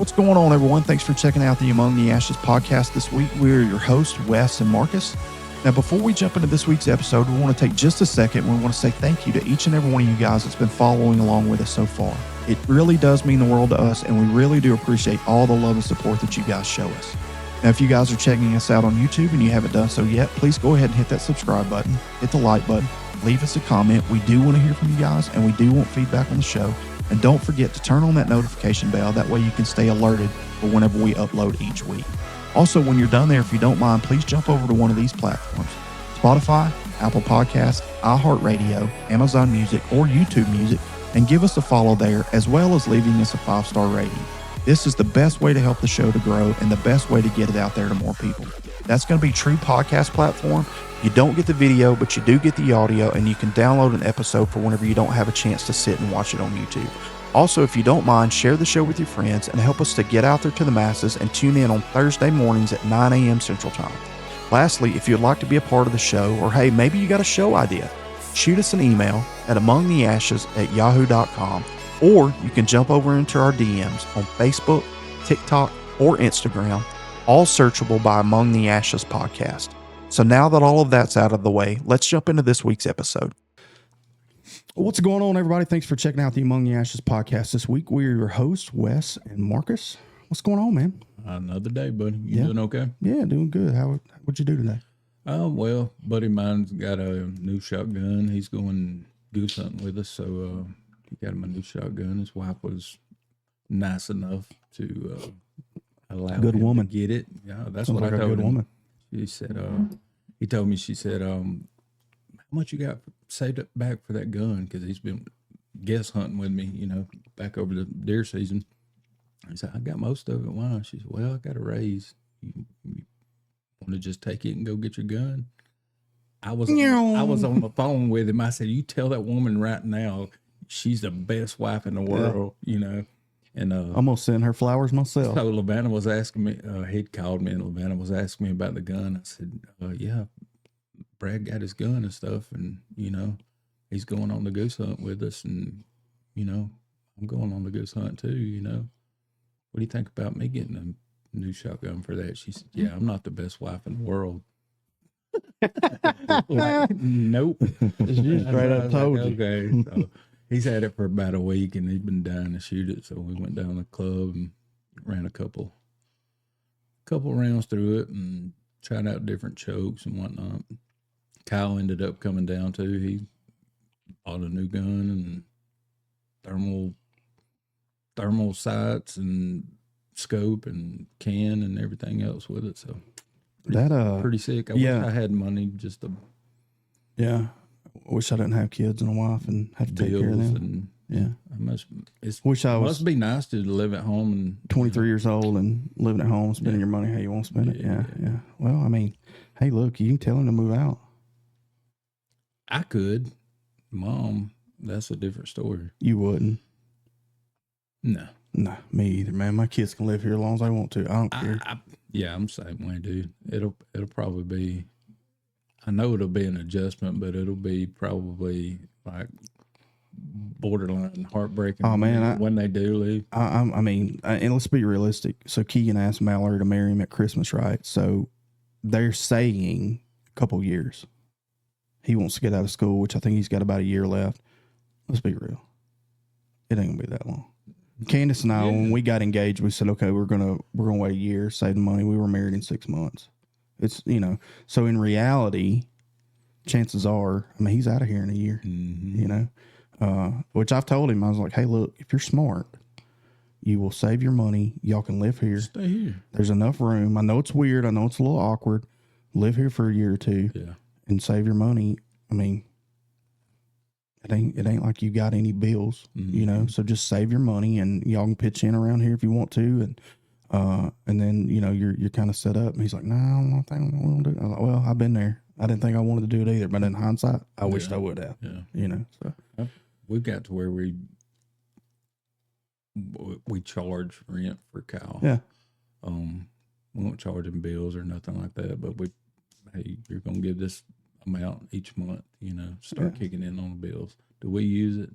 What's going on, everyone? Thanks for checking out the Among the Ashes podcast this week. We're your hosts, Wes and Marcus. Now, before we jump into this week's episode, we want to take just a second. We want to say thank you to each and every one of you guys that's been following along with us so far. It really does mean the world to us, and we really do appreciate all the love and support that you guys show us. Now, if you guys are checking us out on YouTube and you haven't done so yet, please go ahead and hit that subscribe button, hit the like button, leave us a comment. We do want to hear from you guys, and we do want feedback on the show. And don't forget to turn on that notification bell. That way you can stay alerted for whenever we upload each week. Also, when you're done there, if you don't mind, please jump over to one of these platforms: Spotify, Apple Podcasts, iHeartRadio, Amazon Music, or YouTube Music, and give us a follow there, as well as leaving us a 5-star rating. This is the best way to help the show to grow and the best way to get it out there to more people. That's going to be True Podcast Platform. You don't get the video, but you do get the audio, and you can download an episode for whenever you don't have a chance to sit and watch it on YouTube. Also, if you don't mind, share the show with your friends and help us to get out there to the masses and tune in on Thursday mornings at 9 a.m. Central Time. Lastly, if you'd like to be a part of the show, or hey, maybe you got a show idea, shoot us an email at amongtheashes@yahoo.com, or you can jump over into our DMs on Facebook, TikTok, or Instagram, all searchable by Among the Ashes Podcast. So now that all of that's out of the way, let's jump into this week's episode. What's going on, everybody? Thanks for checking out the Among the Ashes podcast this week. We're your hosts, Wes and Marcus. What's going on, man? Another day, buddy. You doing okay? Yeah, doing good. What'd you do today? Well, buddy of mine's got a new shotgun. He's going goose hunting with us, so he got him a new shotgun. His wife was nice enough to allow good him woman to get it. Yeah, that's Sounds what like I a told good him. Woman. She said, he told me, she said, how much you got saved up back for that gun? Because he's been guest hunting with me, back over the deer season. He said, I got most of it. Why? She said, well, I got a raise. You want to just take it and go get your gun? I was on the phone with him. I said, you tell that woman right now, she's the best wife in the world, And I'm gonna send her flowers myself. So Lavana was asking me, he'd called me, and Lavana was asking me about the gun. I said, yeah, Brad got his gun and stuff, and he's going on the goose hunt with us, and I'm going on the goose hunt too. What do you think about me getting a new shotgun for that? She said, yeah, I'm not the best wife in the world. Like, nope. She straight up told you. Okay. So he's had it for about a week, and he's been dying to shoot it. So we went down to the club and ran a couple rounds through it and tried out different chokes and whatnot. Kyle ended up coming down too. He bought a new gun and thermal sights and scope and can and everything else with it. So pretty sick. I wish I had money just to. Yeah. I wish I didn't have kids and a wife and have to take care of them. It must be nice to live at home and 23 years old and living at home, spending your money how you want to spend it. Yeah. Well, I mean, hey, look, you can tell him to move out. I could. Mom, that's a different story. You wouldn't? No, me either, man. My kids can live here as long as they want to. I don't care. I'm the same way, dude. It'll probably be. I know it'll be an adjustment, but it'll be probably like borderline heartbreaking. Oh man, when they do leave. I mean, and let's be realistic. So Keegan asked Mallory to marry him at Christmas, right? So they're saying a couple years. He wants to get out of school, which I think he's got about a year left. Let's be real. It ain't gonna be that long. Candace and I, when we got engaged, we said, okay, we're gonna wait a year, save the money. We were married in 6 months. It's, so in reality, chances are, I mean, he's out of here in a year, which I've told him. I was like, hey, look, if you're smart, you will save your money. Y'all can live here. Stay here. There's enough room. I know it's weird. I know it's a little awkward. Live here for a year or two and save your money. I mean, it ain't like you got any bills, so just save your money and y'all can pitch in around here if you want to. And then, you're kind of set up. And he's like, no, I don't think I want to do it. I was like, well, I've been there. I didn't think I wanted to do it either. But in hindsight, I wished I would have. Yeah. So We've got to where we charge rent for Kyle. Yeah. We won't charge him bills or nothing like that. But hey, you're going to give this amount each month, start kicking in on the bills. Do we use it?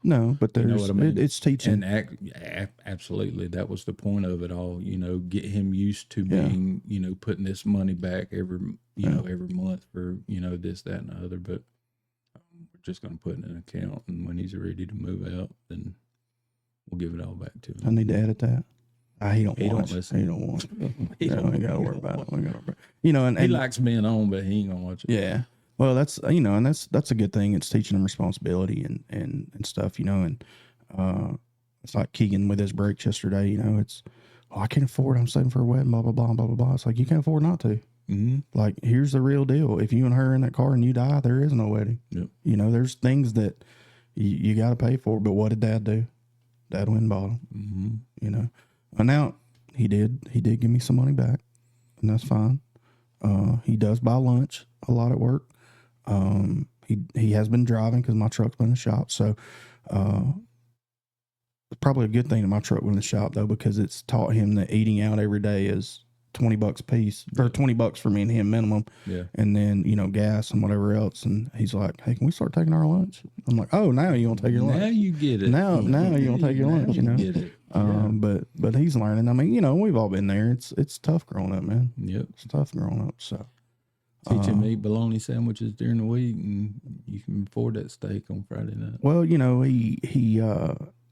No, but there's, what I mean? It's teaching. And absolutely, that was the point of it all. Get him used to being, putting this money back every month for this, that, and the other. But we're just going to put it in an account, and when he's ready to move out, then we'll give it all back to him. I need to edit that. He don't listen. He don't want. He ain't got to worry about it. And he likes being on, but he ain't gonna watch it. Yeah. Well, that's and that's a good thing. It's teaching him responsibility and stuff. And it's like Keegan with his breaks yesterday. It's I can't afford. I'm saving for a wedding. Blah blah blah blah blah blah. It's like you can't afford not to. Mm-hmm. Like here's the real deal. If you and her are in that car and you die, there is no wedding. Yep. There's things that you got to pay for. But what did Dad do? Dad went and bought them. Mm-hmm. And now he did give me some money back, and that's fine. He does buy lunch a lot at work. He has been driving because my truck's been in the shop. So it's probably a good thing that my truck went in the shop though, because it's taught him that eating out every day is $20 a piece, or $20 for me and him minimum. Yeah. And then, gas and whatever else. And he's like, hey, can we start taking our lunch? I'm like, oh, now you want to take your lunch. Now you get it. Now you want to take your lunch, Get it. But he's learning. I mean, we've all been there. It's tough growing up, man. Yep. It's tough growing up. So teach him to eat bologna sandwiches during the week, and you can afford that steak on Friday night. Well,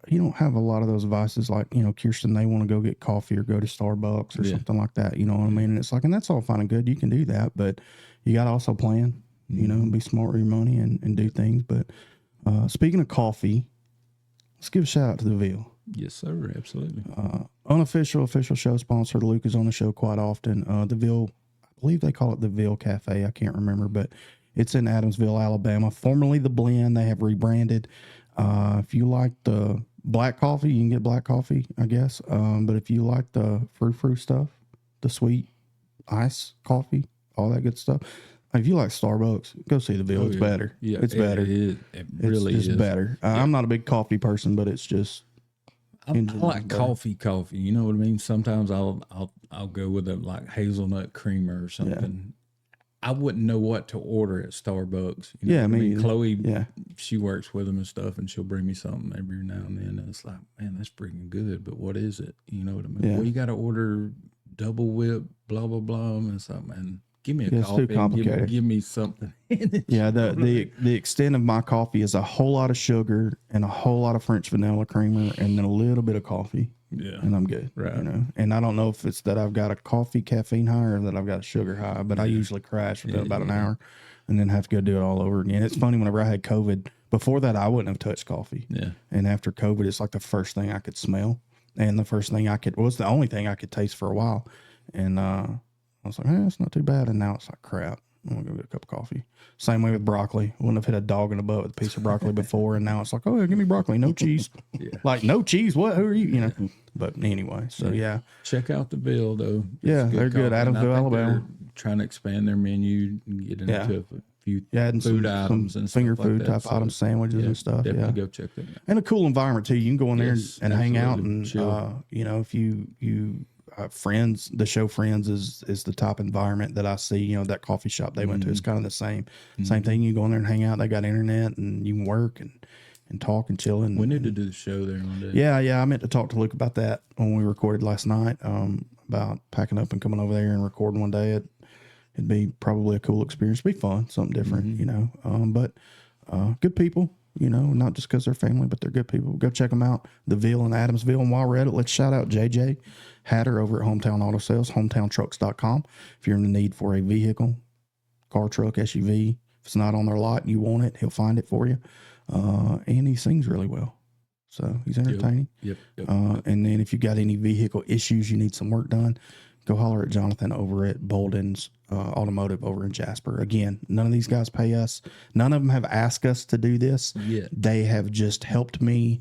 he don't have a lot of those vices like, Kirsten, they want to go get coffee or go to Starbucks or something like that. You know what I mean? And it's like, and that's all fine and good. You can do that, but you got to also plan, be smart with your money and do things. But speaking of coffee, let's give a shout out to the Ville. Yes, sir. Absolutely. Unofficial, official show sponsor. Luke is on the show quite often. The Ville, I believe they call it the Ville Cafe. I can't remember, but it's in Adamsville, Alabama. Formerly The Blend. They have rebranded. If you like the black coffee, you can get black coffee, I guess. But if you like the frou stuff, the sweet ice coffee, all that good stuff. If you like Starbucks, go see the Ville. It's better. Yeah, it's better. It really is better. I'm not a big coffee person, but it's just. I like coffee. You know what I mean? Sometimes I'll go with a like hazelnut creamer or something. Yeah. I wouldn't know what to order at Starbucks. I mean, Chloe, she works with them and stuff, and she'll bring me something every now and then. And it's like, man, that's freaking good, but what is it? You know what I mean? Yeah. Well, you got to order double whip, blah blah blah, and something. Man, give me a coffee. It's too complicated. Give me something. The extent of my coffee is a whole lot of sugar and a whole lot of French vanilla creamer, and then a little bit of coffee. Yeah, and I'm good. Right. And I don't know if it's that I've got a coffee caffeine high or that I've got a sugar high, but I usually crash within about an hour, and then have to go do it all over again. It's funny, whenever I had COVID, before that I wouldn't have touched coffee. Yeah. And after COVID, it's like the first thing I could smell, and the first thing was the only thing I could taste for a while. And I was like, it's not too bad. And now it's like, crap, I'm gonna go get a cup of coffee. Same way with broccoli. Wouldn't have hit a dog in the butt with a piece of broccoli before, and now it's like, oh yeah, give me broccoli, no cheese. Like, no cheese, what? Who are you? But anyway, so check out the Ville though. They're good. Adamsville, Alabama. Trying to expand their menu and get into a few and food items some and finger stuff like food that. type items, sandwiches and stuff. Definitely go check that out. And a cool environment too. You can go in there and hang out, and chill. if you Friends, the show Friends is the top environment that I see. That coffee shop they went to is kind of the same thing. You go in there and hang out. They got internet, and you can work and talk and chill. And we need to do the show there one day. Yeah. I meant to talk to Luke about that when we recorded last night. About packing up and coming over there and recording one day. It'd be probably a cool experience. It'd be fun, something different. But good people. Not just because they're family, but they're good people. Go check them out, the Ville in Adamsville. And while we're at it, let's shout out JJ Hatter over at Hometown Auto Sales, hometowntrucks.com. If you're in the need for a vehicle, car, truck, SUV, if it's not on their lot and you want it, he'll find it for you. And he sings really well. So he's entertaining. Yep. And then if you got any vehicle issues, you need some work done, go holler at Jonathan over at BOLTON's Automotive over in Jasper. Again, none of these guys pay us. None of them have asked us to do this. They have just helped me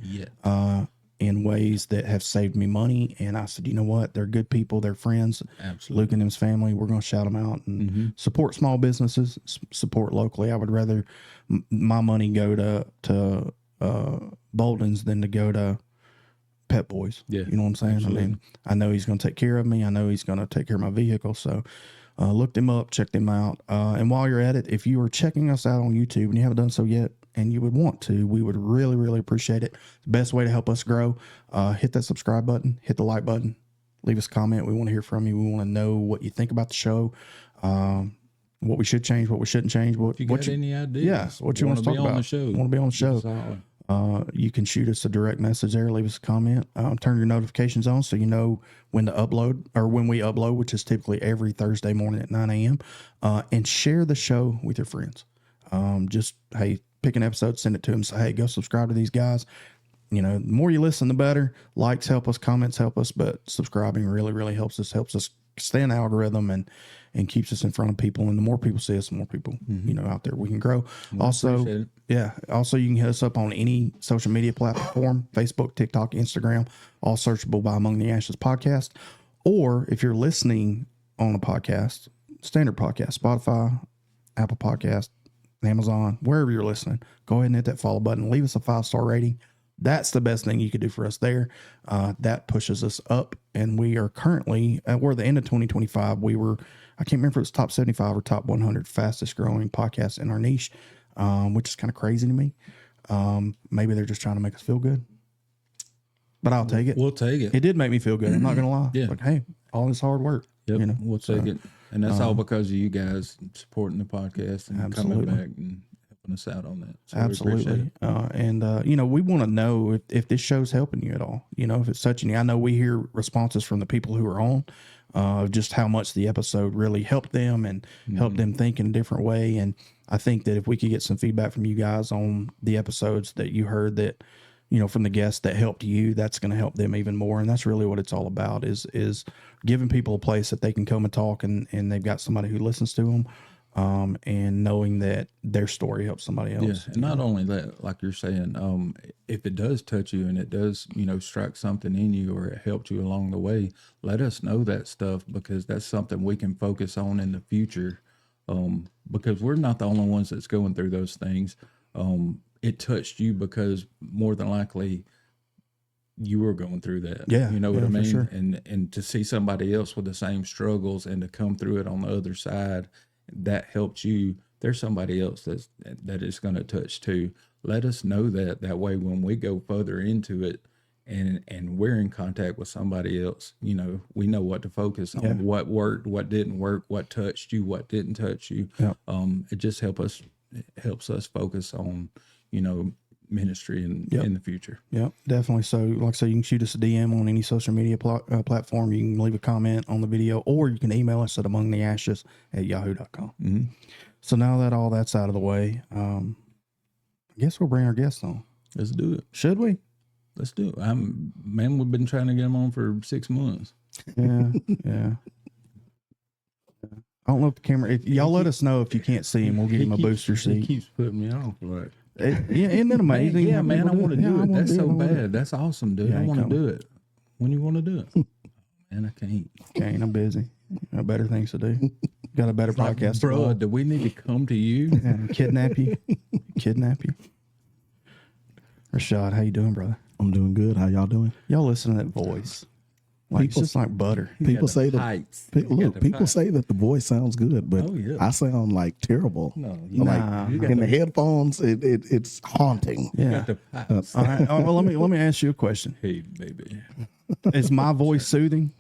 in ways that have saved me money. And I said, you know what? They're good people. They're friends. Absolutely. Luke and his family, we're going to shout them out and support small businesses, support locally. I would rather my money go to BOLTON's than to go to Pet Boys. Yeah. You know what I'm saying? Absolutely. I mean, I know he's going to take care of me. I know he's going to take care of my vehicle. So Look them up, check them out. And while you're at it, if you are checking us out on YouTube and you haven't done so yet, and you would want to, we would really, really appreciate it. The best way to help us grow, hit that subscribe button, hit the like button, leave us a comment. We want to hear from you. We want to know what you think about the show, what we should change, what we shouldn't change. If you got any ideas? Yeah, what you want to talk about. On the show. Want to be on the show. You can shoot us a direct message there, leave us a comment, turn your notifications on so you know when to upload or when we upload, which is typically every Thursday morning at 9 a.m. And share the show with your friends. Just, hey, pick an episode, send it to them. Say, hey, go subscribe to these guys. You know, the more you listen, the better. Likes help us, comments help us, but subscribing really, really helps us stay in the algorithm and keeps us in front of people. And the more people see us, the more people, you know, out there we can grow. Also, you can hit us up on any social media platform, Facebook, TikTok, Instagram, all searchable by Among the Ashes podcast. Or if you're listening on a podcast, standard podcast, Spotify, Apple Podcast, Amazon, wherever you're listening, go ahead and hit that follow button. Leave us a 5-star rating. That's the best thing you could do for us there. That pushes us up. And we are currently, we're at the end of 2025. We were, I can't remember if it was top 75 or top 100 fastest growing podcasts in our niche, which is kind of crazy to me. Maybe they're just trying to make us feel good. But I'll take it. We'll take it. It did make me feel good. I'm not going to lie. Yeah. Like, hey, all this hard work. Yep, you know, we'll take it. And that's all because of you guys supporting the podcast and coming back and helping us out on that. So absolutely. You know, we want to know if this show's helping you at all. You know, if it's touching you. I know we hear responses from the people who are on, just how much the episode really helped them and helped them think in a different way. And I think that if we could get some feedback from you guys on the episodes that you heard that, you know, from the guests that helped you, that's going to help them even more. And that's really what it's all about is giving people a place that they can come and talk and they've got somebody who listens to them. And knowing that their story helps somebody else. Yeah, and not only that, like you're saying, if it does touch you and it does, you know, strike something in you or it helped you along the way, let us know that stuff because that's something we can focus on in the future. Because we're not the only ones that's going through those things. It touched you because more than likely you were going through that. Yeah. You know what I mean? Sure. And to see somebody else with the same struggles and to come through it on the other side, that helped you. There's somebody else that is going to touch too. Let us know that way when we go further into it and we're in contact with somebody else, you know, we know what to focus on, what worked, what didn't work, what touched you, what didn't touch you. Yeah. It just helps us focus on, you know, ministry in the future. Yeah, definitely. So like I said, you can shoot us a DM on any social media platform. You can leave a comment on the video or you can email us at amongtheashes@yahoo.com. Mm-hmm. So now that all that's out of the way, I guess we'll bring our guests on. Let's do it. Should we? Let's do it. We've been trying to get them on for 6 months. Yeah. Yeah. I don't know if the camera, if y'all let us know if you can't see him, we'll give him a booster seat. He keeps putting me off. Like, isn't that amazing? Yeah, man, I want to do it. That's so bad. That's awesome, dude. I want to do it. When you want to do it? Man, I can't. Can't. I'm busy. Got better things to do. Got a better podcast. Bro, do we need to come to you? Yeah, kidnap you. Kidnap you. Rahshad, how you doing, brother? I'm doing good. How y'all doing? Y'all listen to that voice. Like, it's just like butter. People say people say that the voice sounds good, but I sound like terrible. No, in the headphones, it's haunting. Yeah. All right. Well, let me ask you a question. Hey, baby, is my voice soothing?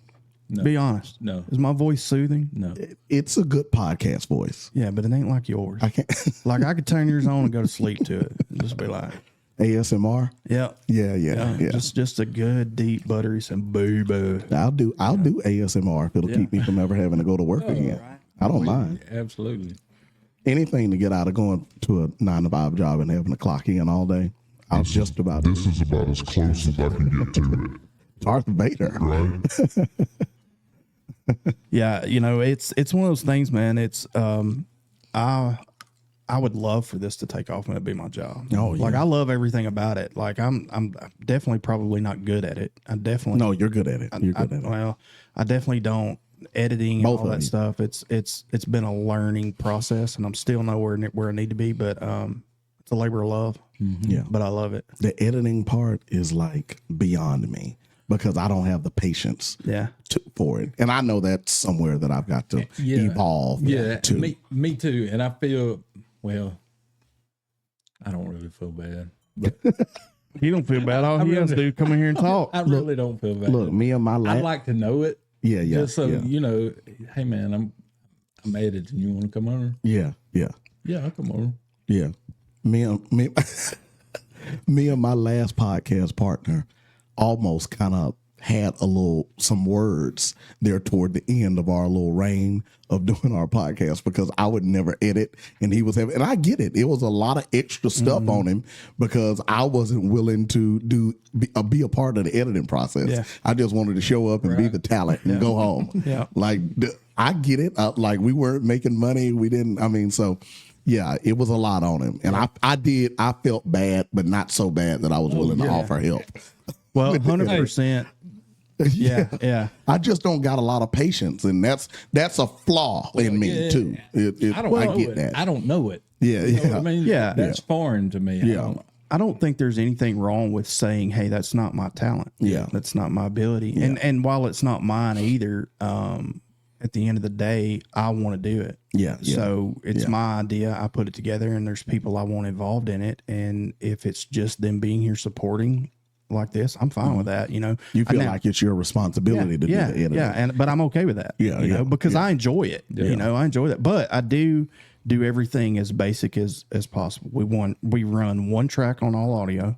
No. Be honest. No. Is my voice soothing? No. It's a good podcast voice. Yeah, but it ain't like yours. I can't. Like I could turn yours on and go to sleep to it. And just be like ASMR. Yeah. Yeah. Just a good deep buttery some boo boo. I'll do ASMR if it'll keep me from ever having to go to work again. Right. I don't mind. Absolutely. Anything to get out of going to a 9-to-5 job and having to clock in all day. I'll just about. This is about as close as I can get to it. Darth Vader. Right. Yeah, you know, it's one of those things, man. It's I would love for this to take off and it'd be my job. Oh, yeah. Like I love everything about it. Like I'm definitely probably not good at it. I definitely No, you're good at it. You're good at it. Well, I definitely don't editing and Both all of that you. stuff. It's been a learning process and I'm still nowhere where I need to be, but it's a labor of love. Yeah. But I love it. The editing part is like beyond me. because I don't have the patience for it. And I know that's somewhere that I've got to evolve. To. Me too. And I feel, well, I don't really feel bad. But He don't feel bad. All he has to do is come in here and talk. I really don't feel bad. Look, me and my I'd like to know it. Yeah. Just so you know, hey man, I'm editing. You want to come over? Yeah. I'll come over. Yeah. Me and my last podcast partner almost kind of had some words there toward the end of our little reign of doing our podcast, because I would never edit and he was having, and I get it. It was a lot of extra stuff on him because I wasn't willing to be a part of the editing process. Yeah. I just wanted to show up and be the talent and go home. Like, I get it. Like, we weren't making money. We didn't, so yeah, it was a lot on him. And I felt bad, but not so bad that I was willing to offer help. Well, 100%. Yeah. I just don't got a lot of patience, and that's a flaw in me too. I get that. I don't know it. Yeah, you know what I mean? That's foreign to me. I don't think there's anything wrong with saying, "Hey, that's not my talent. That's not my ability." Yeah. And while it's not mine either, at the end of the day, I want to do it. So it's my idea. I put it together, and there's people I want involved in it. And if it's just them being here supporting like this, I'm fine with that. You feel like it's your responsibility to do the editing. But I'm okay with that. Because I enjoy it. I enjoy that. But I do everything as basic as possible. We run one track on all audio.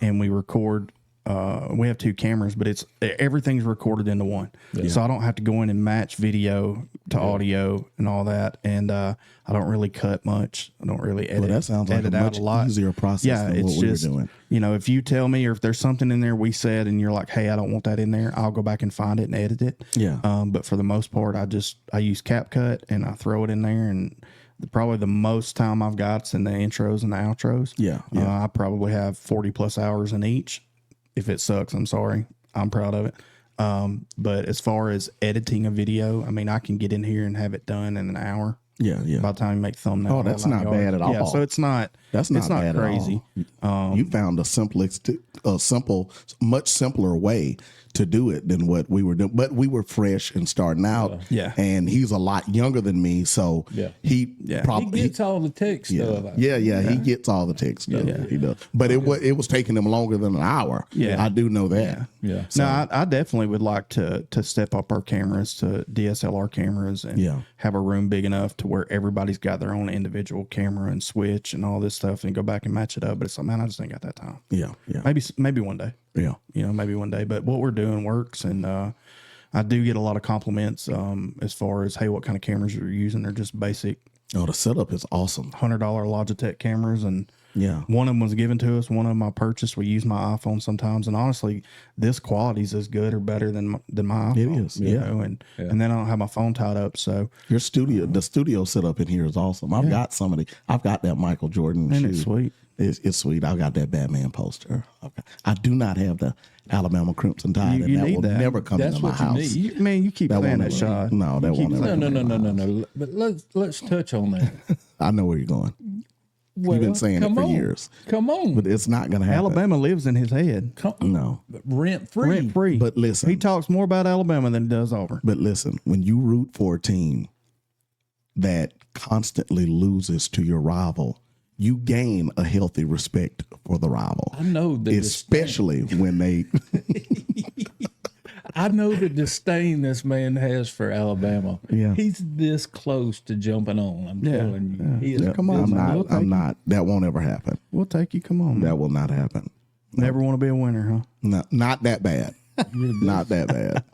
And we record. We have 2 cameras, but everything's recorded into one. So I don't have to go in and match video to audio and all that. And I don't really cut much. I don't really edit. That sounds like a much easier process than what we were doing. If you tell me, or if there's something in there we said and you're like, hey, I don't want that in there, I'll go back and find it and edit it. But for the most part, I use CapCut and I throw it in there, and probably the most time I've got is in the intros and the outros. I probably have 40 plus hours in each. If it sucks, I'm sorry. I'm proud of it. But as far as editing a video, I can get in here and have it done in an hour. By the time you make thumbnail. Oh, that's not bad at all. Yeah, so it's not bad crazy. You found much simpler way to do it than what we were doing. But we were fresh and starting out. And he's a lot younger than me, so he probably he gets all the tech stuff. He gets all the tech stuff. He does. But it was taking him longer than an hour. I do know that. So, no, I definitely would like to step up our cameras to DSLR cameras and have a room big enough to where everybody's got their own individual camera and switch and all this stuff, and go back and match it up. But it's like, man, I just ain't got that time. Maybe one day. Maybe one day. But what we're doing works, and I do get a lot of compliments as far as, hey, what kind of cameras you're using. They're just basic. Oh, the setup is awesome. $100 Logitech cameras, and one of them was given to us. One of them I purchased. We use my iPhone sometimes, and honestly, this quality is as good or better than my iPhone. It is, and then I don't have my phone tied up. So the studio setup in here is awesome. I've got that Michael Jordan shoe. It's sweet. It's sweet. I got that Batman poster. I do not have the Alabama Crimson Tide, and that will never come into my house. You keep saying that, Shad. No, that won't ever. No. But let's touch on that. I know where you're going. Well, you've been saying it for years. Come on. But it's not going to happen. Alabama lives in his head. No. Rent free. But listen. He talks more about Alabama than he does Auburn. But listen, when you root for a team that constantly loses to your rival, you gain a healthy respect for the rival. I know that. Especially when they... I know the disdain this man has for Alabama. He's this close to jumping on. I'm telling you. He is. Come on, I'm not. That won't ever happen. We'll take you. Come on, man. That will not happen. Never want to be a winner, huh? No, not that bad. Not that bad.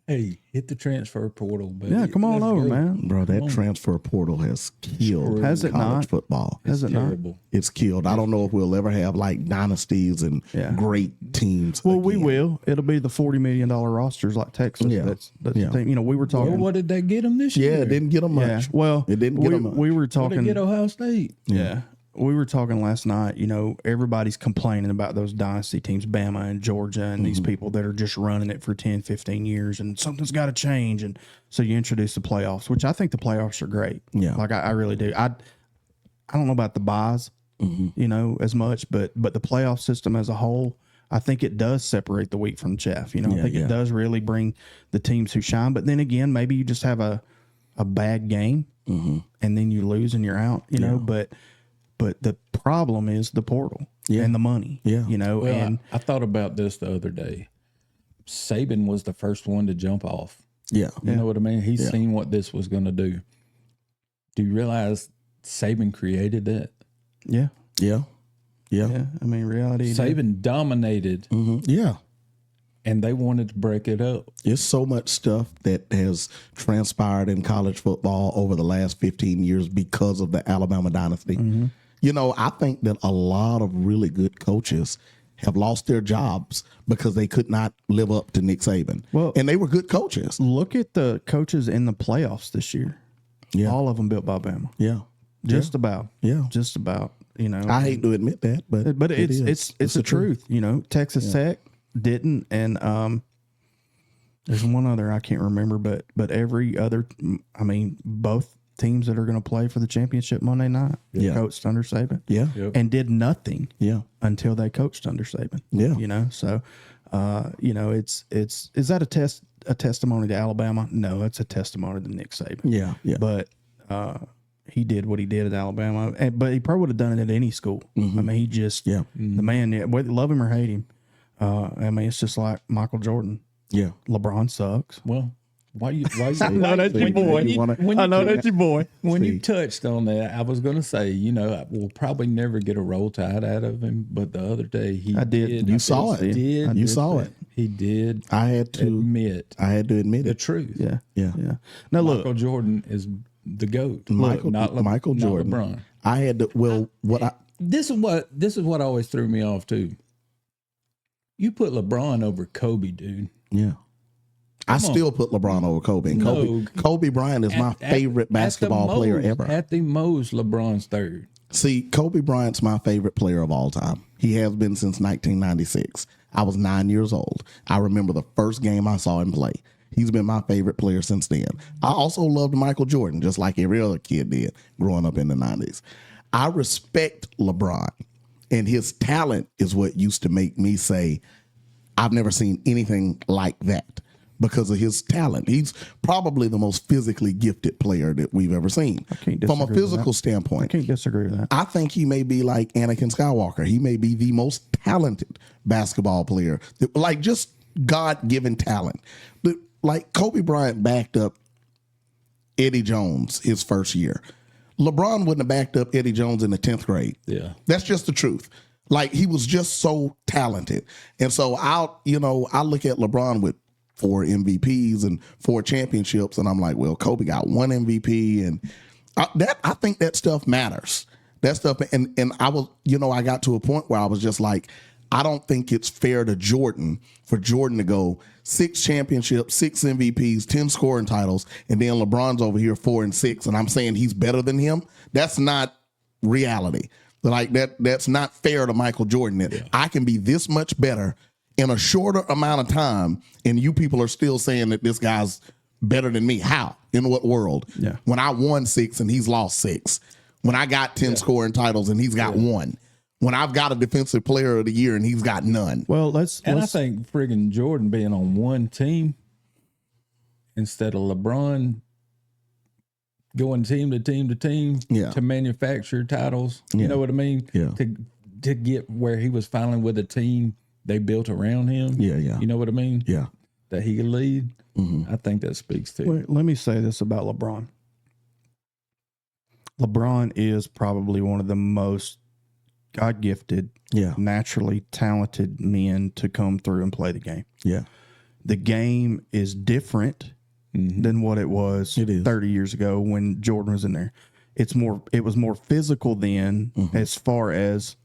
Hey, hit the transfer portal, baby. Yeah, come on over, man. Bro, that transfer portal has killed college football. Has it not? It's killed. I don't know if we'll ever have like dynasties and great teams. Well, we will. It'll be the $40 million rosters like Texas. That's the thing. We were talking. Well, what did they get them this year? Yeah, it didn't get them much. Yeah. Well, it didn't get them much. We were talking. What did get Ohio State? Yeah. We were talking last night, everybody's complaining about those dynasty teams, Bama and Georgia, and these people that are just running it for 10, 15 years, and something's got to change. And so you introduce the playoffs, which I think the playoffs are great. Yeah. Like I really do. I don't know about the buys, as much, but the playoff system as a whole, I think it does separate the wheat from the chaff. You know, I think yeah. it does really bring the teams who shine. But then again, maybe you just have a bad game and then you lose and you're out, you know, but the problem is the portal and the money, you know, Well, and I thought about this the other day. Saban was the first one to jump off. Yeah. You know what I mean? He's seen what this was going to do. Do you realize Saban created that? yeah. Yeah. I mean, reality. Saban dominated, Yeah. and they wanted to break it up. There's so much stuff that has transpired in college football over the last 15 years because of the Alabama dynasty. You know, I think that a lot of really good coaches have lost their jobs because they could not live up to Nick Saban. Well- and they were good coaches. Look at the coaches in the playoffs this year. Yeah. All of them built by Bama. Yeah. Just about. Yeah. Just about. You know, I hate to admit that, but it's the truth. You know, Texas Tech didn't, and there's one other I can't remember, but every other, I mean, both teams that are going to play for the championship Monday night coached under Saban, and did nothing, until they coached under Saban, you know. So, you know, is that a testimony to Alabama? No, it's a testimony to Nick Saban. Yeah. But he did what he did at Alabama, but he probably would have done it at any school. I mean, he just, the man, whether you love him or hate him, I mean, it's just like Michael Jordan. Yeah. LeBron sucks. Well, why you I know that's your boy. I know that's your boy. When you touched on that, I was going to say, you know, we'll probably never get a Roll Tide out of him, but the other day he did. You saw it. You saw it. He did. I had to admit the truth. Yeah. Yeah. Now look, Michael Jordan is the GOAT. Michael not Jordan. LeBron. I had to. This is what always threw me off too. You put LeBron over Kobe, dude. Yeah. I still put LeBron over Kobe. And Kobe Bryant is my favorite basketball player ever. At the most, LeBron's third. See, Kobe Bryant's my favorite player of all time. He has been since 1996. I was 9 years old. I remember the first game I saw him play. He's been my favorite player since then. I also loved Michael Jordan, just like every other kid did growing up in the 90s. I respect LeBron, and his talent is what used to make me say, I've never seen anything like that because of his talent. He's probably the most physically gifted player that we've ever seen. From a physical standpoint. I can't disagree with that. I think he may be like Anakin Skywalker. He may be the most talented basketball player, like just God-given talent. Like Kobe Bryant backed up Eddie Jones his first year. LeBron wouldn't have backed up Eddie Jones in the 10th grade. Yeah. That's just the truth. Like he was just so talented. And so I look at LeBron with 4 MVPs and 4 championships, and I'm like, well, Kobe got 1 MVP, and I think that stuff matters. That stuff, and I was, I got to a point where I was just like, I don't think it's fair to Jordan for Jordan to go 6 championships, 6 MVPs, 10 scoring titles, and then LeBron's over here 4 and 6, and I'm saying he's better than him. That's not reality. Like that's not fair to Michael Jordan. That I can be this much better in a shorter amount of time, and you people are still saying that this guy's better than me. How? In what world? Yeah. When I won 6 and he's lost 6. When I got 10 scoring titles and he's got 1. When I've got a defensive player of the year and he's got none. Well, I think friggin' Jordan being on one team instead of LeBron going team to team to team to manufacture titles. You know what I mean? Yeah. To get where he was finally with a team they built around him. Yeah. You know what I mean? Yeah. That he could lead. I think that speaks to. Wait, let me say this about LeBron. LeBron is probably one of the most God-gifted, naturally talented men to come through and play the game. Yeah. The game is different than what it was 30 years ago when Jordan was in there. It was more physical then as far as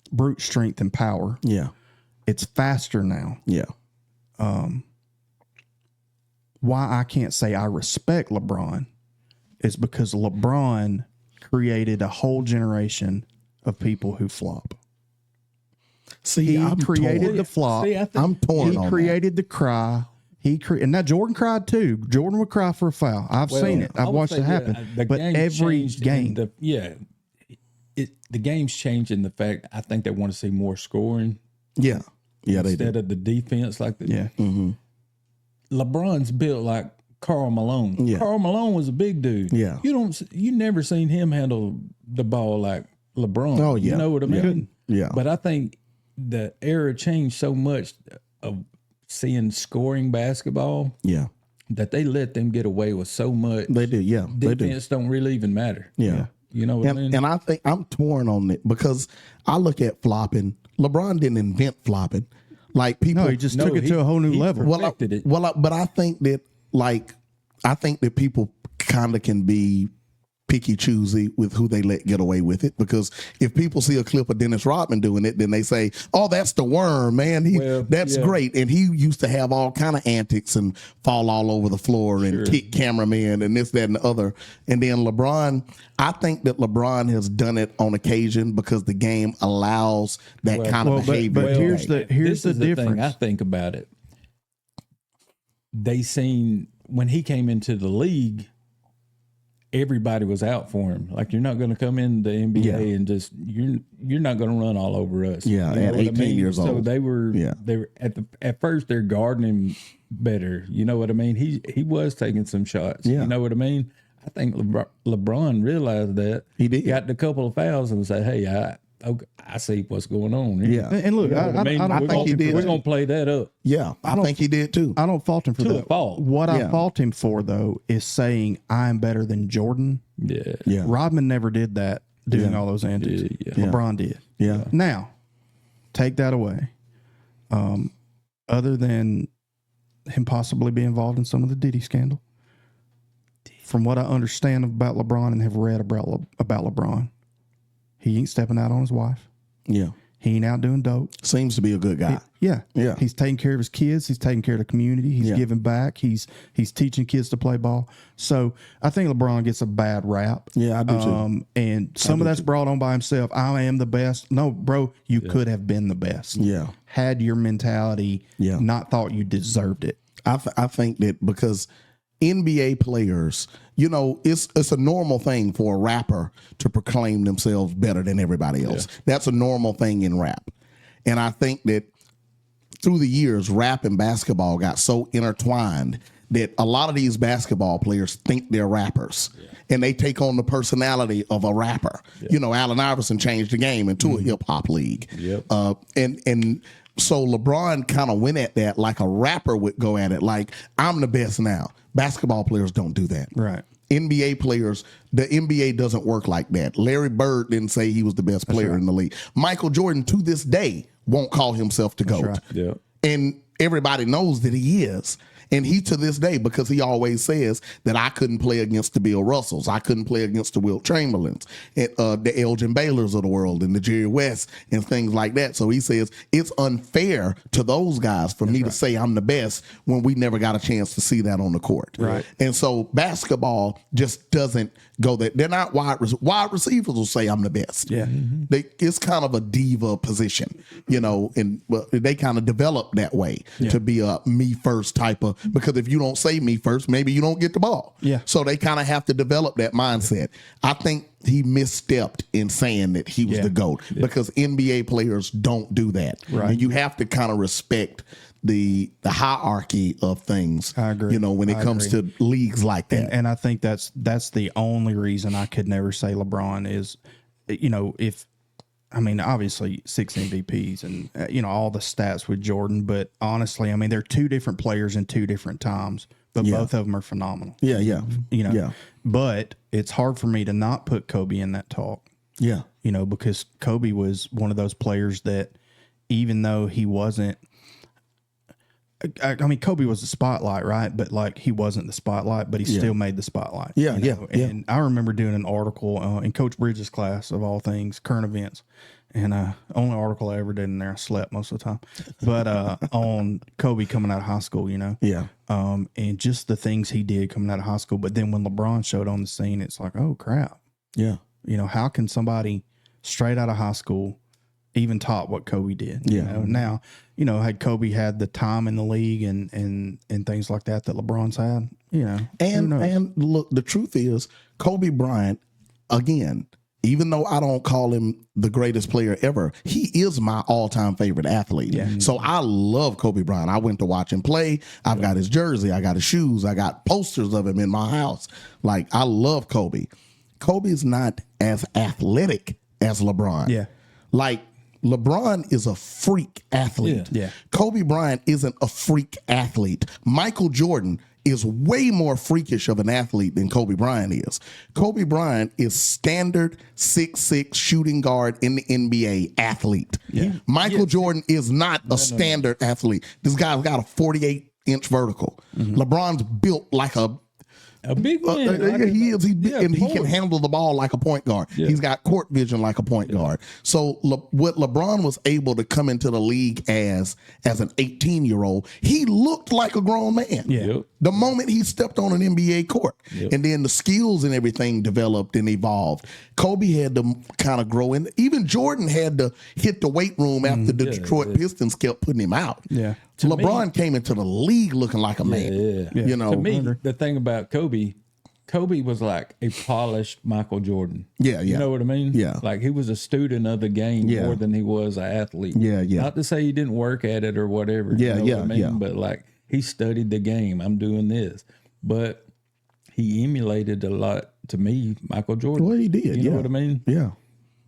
brute strength and power. Yeah. It's faster now. Yeah. Why I can't say I respect LeBron is because LeBron created a whole generation of people who flop. See, he created the flop. I'm torn on He created the cry. And now Jordan cried too. Jordan would cry for a foul. I've seen it. I've watched it happen. But every game. the game's changing. The fact I think they want to see more scoring. Yeah, they do. Instead of the defense, like the Yeah. LeBron's built like Karl Malone. Yeah. Karl Malone was a big dude. Yeah. You never seen him handle the ball like LeBron. Oh, yeah. You know what I mean? Yeah. But I think the era changed so much of seeing scoring basketball Yeah, that they let them get away with so much. they do. Yeah, they do. Defense don't really even matter. Yeah. You know what I mean? And I think I'm torn on it because I look at flopping. LeBron didn't invent flopping. Like people, No, he just took it to a whole new level. perfected it. but I think that people kind of can be picky choosy with who they let get away with it, because if people see a clip of Dennis Rodman doing it, then they say, "Oh, that's the worm, man. That's great." And he used to have all kind of antics and fall all over the floor and kick cameramen and this, that, and the other. And then LeBron, I think that LeBron has done it on occasion because the game allows that kind of behavior. But here's the This is difference. thing I think about it. They seen when he came into the league, everybody was out for him. Like, you're not going to come in the NBA and just you're not going to run all over us. Yeah, You know at what 18 years so old. they were at first they're guarding him better. You know what I mean? He was taking some shots. Yeah. You know what I mean? I think LeBron realized that. He did. Got a couple of fouls and said, "Hey, I see what's going on here." Yeah. And look, I think he did. We're going to play that up. Yeah, I think he did too. I don't fault him for To a that. fault. What I Yeah. fault him for, though, is saying I'm better than Jordan. Yeah. Yeah. Rodman never did that, doing all those antics. Yeah. LeBron did. Yeah. Now, take that away. Other than him possibly be involved in some of the Diddy scandal, from what I understand about LeBron and have read about LeBron, he ain't stepping out on his wife. Yeah. He ain't out doing dope. Seems to be a good guy. Yeah. Yeah. He's taking care of his kids. He's taking care of the community. He's giving back. He's teaching kids to play ball. So I think LeBron gets a bad rap. Yeah, I do too. And some of that's brought on by himself. I am the best. No, bro, you could have been the best. Yeah. Had your mentality not thought you deserved it. I think that because NBA players, you know, it's a normal thing for a rapper to proclaim themselves better than everybody else. That's a normal thing in rap. And I think that through the years, rap and basketball got so intertwined that a lot of these basketball players think they're rappers and they take on the personality of a rapper. You know, Allen Iverson changed the game into a hip hop league. And so LeBron kind of went at that like a rapper would go at it, like, I'm the best now. Basketball players don't do that. Right. NBA players, the NBA doesn't work like that. Larry Bird didn't say he was the best player in the league. Michael Jordan, to this day, won't call himself the GOAT. right. Yeah. And everybody knows that he is. And he, to this day, because he always says that I couldn't play against the Bill Russells, I couldn't play against the Wilt Chamberlains, and, the Elgin Baylors of the world, and the Jerry West, and things like that. So he says it's unfair to those guys for me to say I'm the best when we never got a chance to see that on the court. Right. And so basketball just doesn't go that. They're not wide receivers will say I'm the best. Yeah. It's kind of a diva position, you know, and they kind of develop that way to be a me first type of, because if you don't say me first, maybe you don't get the ball. Yeah. So they kind of have to develop that mindset. I think he misstepped in saying that he was the GOAT because NBA players don't do that. Right. And you have to kind of respect the hierarchy of things. I agree. You know, when it comes to leagues like that. And I think that's the only reason I could never say LeBron is, you know, obviously 6 MVPs and, you know, all the stats with Jordan. But honestly, I mean, they're two different players in two different times, but both of them are phenomenal. Yeah. You know, Yeah. But it's hard for me to not put Kobe in that talk. Yeah. You know, because Kobe was one of those players that, even though he wasn't, I mean, Kobe was the spotlight, right? But like, he wasn't the spotlight, but he still made the spotlight. Yeah, you know? And I remember doing an article in Coach Bridges' class, of all things, current events, and only article I ever did in there. I slept most of the time, but on Kobe coming out of high school, you know, and just the things he did coming out of high school. But then when LeBron showed on the scene, it's like, oh crap, Yeah. you know, how can somebody straight out of high school even top what Kobe did? Yeah. You know? Now, you know, had Kobe had the time in the league and things like that LeBron's had, you know, And look, the truth is, Kobe Bryant, again, even though I don't call him the greatest player ever, he is my all-time favorite athlete. Yeah. So I love Kobe Bryant. I went to watch him play. I've got his jersey. I got his shoes. I got posters of him in my house. Like, I love Kobe. Kobe's not as athletic as LeBron. Yeah. Like, LeBron is a freak athlete. Yeah. Kobe Bryant isn't a freak athlete. Michael Jordan is way more freakish of an athlete than Kobe Bryant is. Kobe Bryant is standard 6'6" shooting guard in the NBA athlete. Yeah. Michael Jordan is not a standard athlete. This guy's got a 48-inch vertical. LeBron's built like a big man. he is. He forward. can handle the ball like a point guard. Yeah. He's got court vision like a point guard. So what LeBron was able to come into the league as an 18-year-old, he looked like a grown man. Yeah. Yep. The moment he stepped on an NBA court, Yep. and then the skills and everything developed and evolved. Kobe had to kind of grow in. Even Jordan had to hit the weight room after the Detroit Pistons kept putting him out. Yeah. LeBron came into the league looking like a man. Yeah. You know, To me, the thing about Kobe was like a polished Michael Jordan. Yeah, You yeah. know what I mean? Yeah. Like he was a student of the game Yeah. more than he was an athlete. Yeah, yeah. Not to say he didn't work at it or whatever. Yeah, you know yeah, what I mean? yeah. But like he studied the game. I'm doing this. But he emulated a lot, to me, Michael Jordan. Well, he did. You know what I mean? Yeah,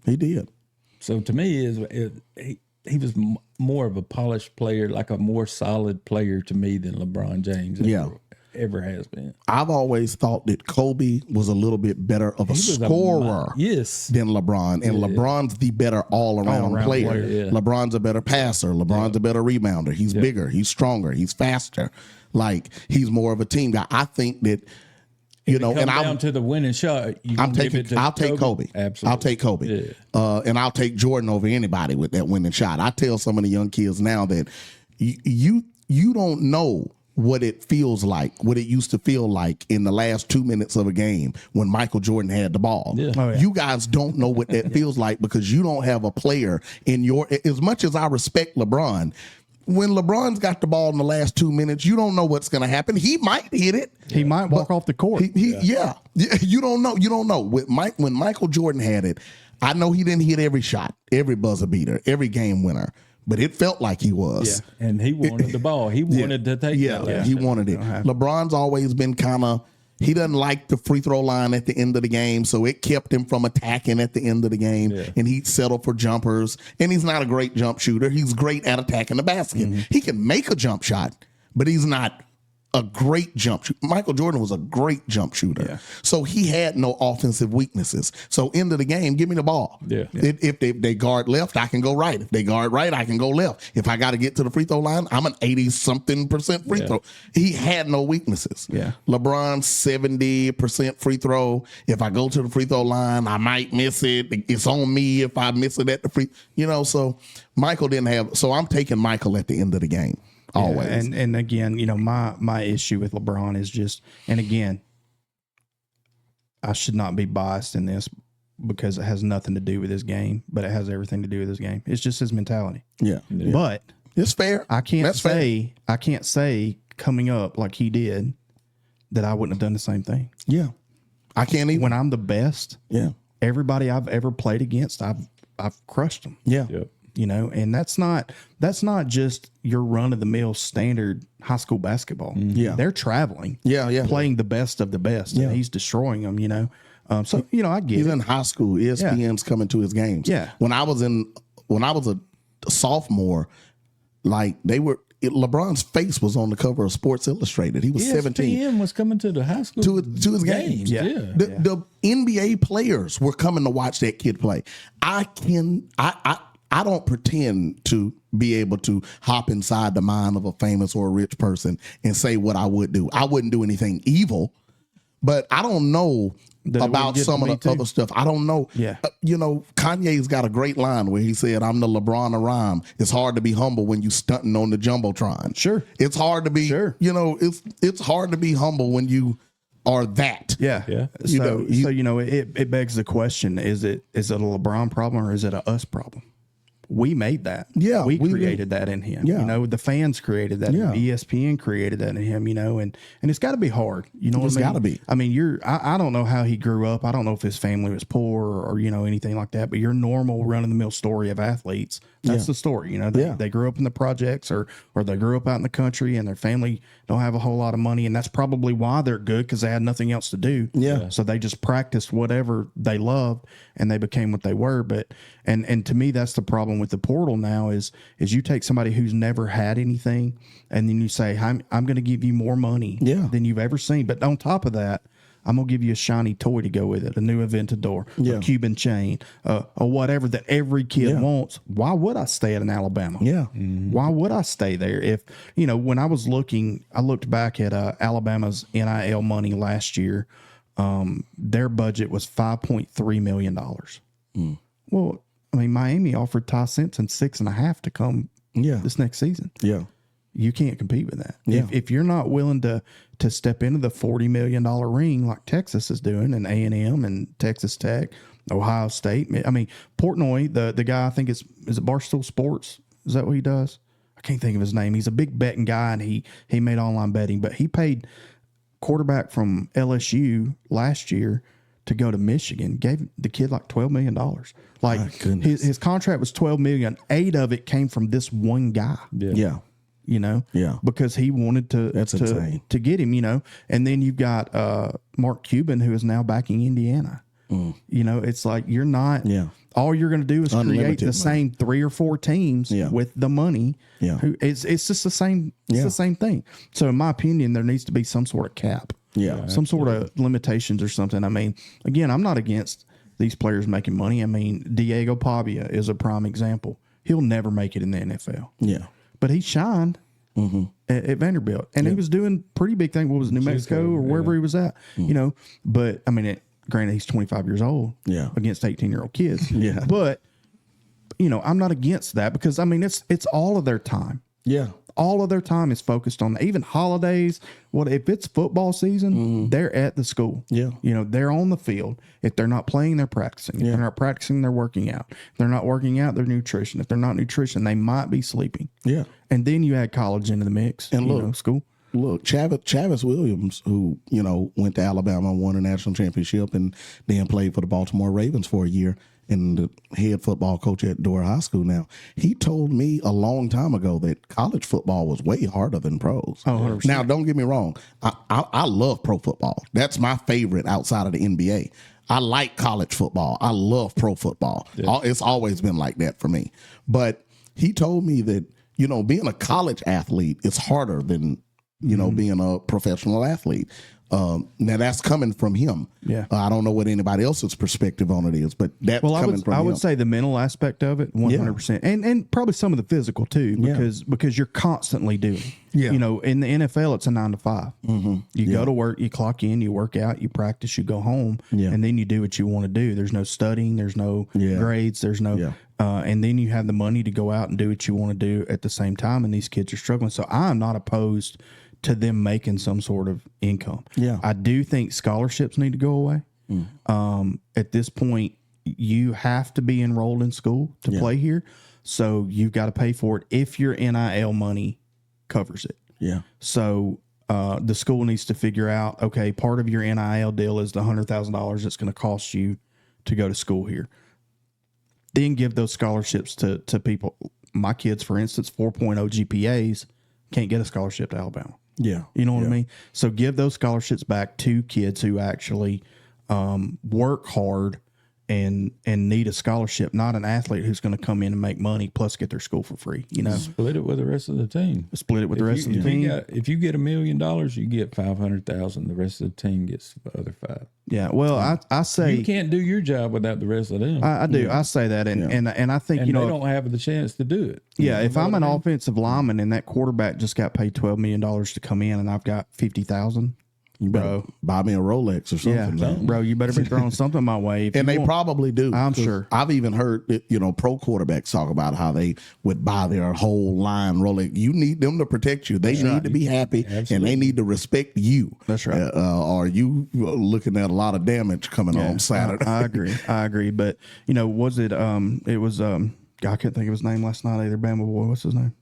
he did. So to me, he was more of a polished player, like a more solid player to me than LeBron James ever has been. I've always thought that Kobe was a little bit better of a scorer Yes. than LeBron, and LeBron's the better all-around player. Yeah. LeBron's a better passer. LeBron's a better rebounder. He's bigger. He's stronger. He's faster. Like, he's more of a team guy. I think that, and Come down to the winning shot. I'll take Kobe. Absolutely. I'll take Kobe. And I'll take Jordan over anybody with that winning shot. I tell some of the young kids now that you don't know what it feels like, what it used to feel like in the last 2 minutes of a game when Michael Jordan had the ball. Yeah. Oh, yeah. You guys don't know what that feels like because you don't have a player in your, as much as I respect LeBron, when LeBron's got the ball in the last 2 minutes, you don't know what's going to happen. He might hit it. He might walk off the court. You don't know. You don't know. When Michael Jordan had it, I know he didn't hit every shot, every buzzer beater, every game winner, but it felt like he was. Yeah. And he wanted the ball. He wanted to take it. He wanted it. LeBron's always been kind of, he doesn't like the free throw line at the end of the game, so it kept him from attacking at the end of the game, and he'd settle for jumpers. And he's not a great jump shooter. He's great at attacking the basket. He can make a jump shot, but he's not a great jump shooter. Michael Jordan was a great jump shooter. Yeah. So he had no offensive weaknesses. So end of the game, give me the ball. Yeah. If they guard left, I can go right. If they guard right, I can go left. If I got to get to the free throw line, I'm an 80-something% free throw. He had no weaknesses. Yeah. LeBron, 70% free throw. If I go to the free throw line, I might miss it. It's on me if I miss it at the free, so Michael didn't have, so I'm taking Michael at the end of the game. Always. Yeah, and again, my issue with LeBron is just, and again, I should not be biased in this because it has nothing to do with his game, but it has everything to do with his game. It's just his mentality. Yeah. But it's fair. I can't That's say coming up like he did that I wouldn't have done the same thing. Yeah. I can't even. When I'm the best, everybody I've ever played against, I've crushed them. Yeah. Yep. And that's not just your run of the mill standard high school basketball. Yeah. They're traveling. Yeah. Playing the best of the best. Yeah. And he's destroying them, So, I get He's it. in high school. ESPN's coming to his games. Yeah. When I was a sophomore, like LeBron's face was on the cover of Sports Illustrated. He was 17. ESPN was coming to the high school To his games. Yeah. The NBA players were coming to watch that kid play. I don't pretend to be able to hop inside the mind of a famous or a rich person and say what I would do. I wouldn't do anything evil, but I don't know about some of the other stuff. I don't know. Yeah. Kanye's got a great line where he said, "I'm the LeBron of rhyme. It's hard to be humble when you stunting on the Jumbotron." Sure. It's hard to be, Sure. It's hard to be humble when you are that. Yeah. Yeah. It begs the question, is it a LeBron problem or is it a us problem? we made that. Yeah, we we created that in him. Yeah. You know, the fans created that. Yeah. ESPN created that in him. You know, and it's got to be hard. You know, It's what I mean? gotta be. I mean, I don't know how he grew up. I don't know if his family was poor or you know anything like that. But your normal run of the mill story of athletes. That's the story. You know, they grew up in the projects or they grew up out in the country and their family don't have a whole lot of money, and that's probably why they're good because they had nothing else to do. Yeah. So they just practiced whatever they loved and they became what they were. But and to me, that's the problem with the portal now is you take somebody who's never had anything and then you say, I'm going to give you more money than you've ever seen. But on top of that, I'm going to give you a shiny toy to go with it, a new Aventador, a Cuban chain, or whatever that every kid wants. Why would I stay at an Alabama? Yeah. Why would I stay there? If, you know, when I was looking, I looked back at Alabama's NIL money last year. Their budget was $5.3 million. Well, I mean, Miami offered Ty Simpson 6.5 to come this next season. Yeah. You can't compete with that. Yeah. If you're not willing to step into the $40 million ring like Texas is doing, and A&M and Texas Tech, Ohio State. I mean, Portnoy, the guy, I think is it Barstool Sports? Is that what he does? I can't think of his name. He's a big betting guy, and he made online betting, but he paid quarterback from LSU last year to go to Michigan, gave the kid like $12 million. Like his contract was $12 million. 8 of it came from this one guy. Yeah. You know, because he wanted to get him, you know. And then you've got Mark Cuban, who is now backing Indiana. You know, it's like you're not. All you're going to do is create the same 3 or 4 teams with the money. It's just the same. It's the same thing. So, in my opinion, there needs to be some sort of cap. Some sort of limitations or something. I mean, again, I'm not against these players making money. I mean, Diego Pavia is a prime example. He'll never make it in the NFL. But he shined at Vanderbilt, and he was doing pretty big thing. What was it, New Mexico or wherever he was at? You know, but I mean, granted, he's 25 years old. Against 18-year-old kids. But you know, I'm not against that because I mean, it's all of their time. All of their time is focused on even holidays. What if it's football season? They're at the school. You know, they're on the field. If they're not playing, they're practicing. If they're not practicing, they're working out. If they're not working out, they're nutrition. If they're not nutrition, they might be sleeping. And then you add college into the mix. And look, school. Look, Chavis Williams, who, you know, went to Alabama, won a national championship, and then played for the Baltimore Ravens for a year, and the head football coach at Dora High School now. He told me a long time ago that college football was way harder than pros. 100%. Now, don't get me wrong. I love pro football. That's my favorite outside of the NBA. I like college football. I love pro football. It's always been like that for me. But he told me that, you know, being a college athlete is harder than, you know, being a professional athlete. Now that's coming from him. I don't know what anybody else's perspective on it is, but that's coming from him. I would say the mental aspect of it, 100%, and probably some of the physical too, because you're constantly doing. You know, in the NFL, it's a 9 to 5. You go to work, you clock in, you work out, you practice, you go home, and then you do what you want to do. There's no studying, there's no grades, there's no. And then you have the money to go out and do what you want to do at the same time. And these kids are struggling. So I'm not opposed to them making some sort of income. I do think scholarships need to go away. At this point, you have to be enrolled in school to play here. So you've got to pay for it if your NIL money covers it. So the school needs to figure out, okay, part of your NIL deal is the $100,000 that's going to cost you to go to school here. Then give those scholarships to people. My kids, for instance, 4.0 GPAs, can't get a scholarship to Alabama. You know what I mean? So give those scholarships back to kids who actually work hard and need a scholarship, not an athlete who's going to come in and make money plus get their school for free. You know, split it with the rest of the team. Split it with the rest of the team. If you get $1 million, you get $500,000. The rest of the team gets the other $5. Well, I say you can't do your job without the rest of them. I do. I say that, and I think they don't have the chance to do it. If I'm an offensive lineman and that quarterback just got paid $12 million to come in, and I've got 50,000. You better buy me a Rolex or something. Yeah, bro, you better be throwing something my way. And they probably do. I'm sure. I've even heard, pro quarterbacks talk about how they would buy their whole line Rolex. You need them to protect you. They need to be happy, and they need to respect you. That's right. Or you looking at a lot of damage coming on Saturday. I agree. But, was it, it was I couldn't think of his name last night either. Bama boy, what's his name?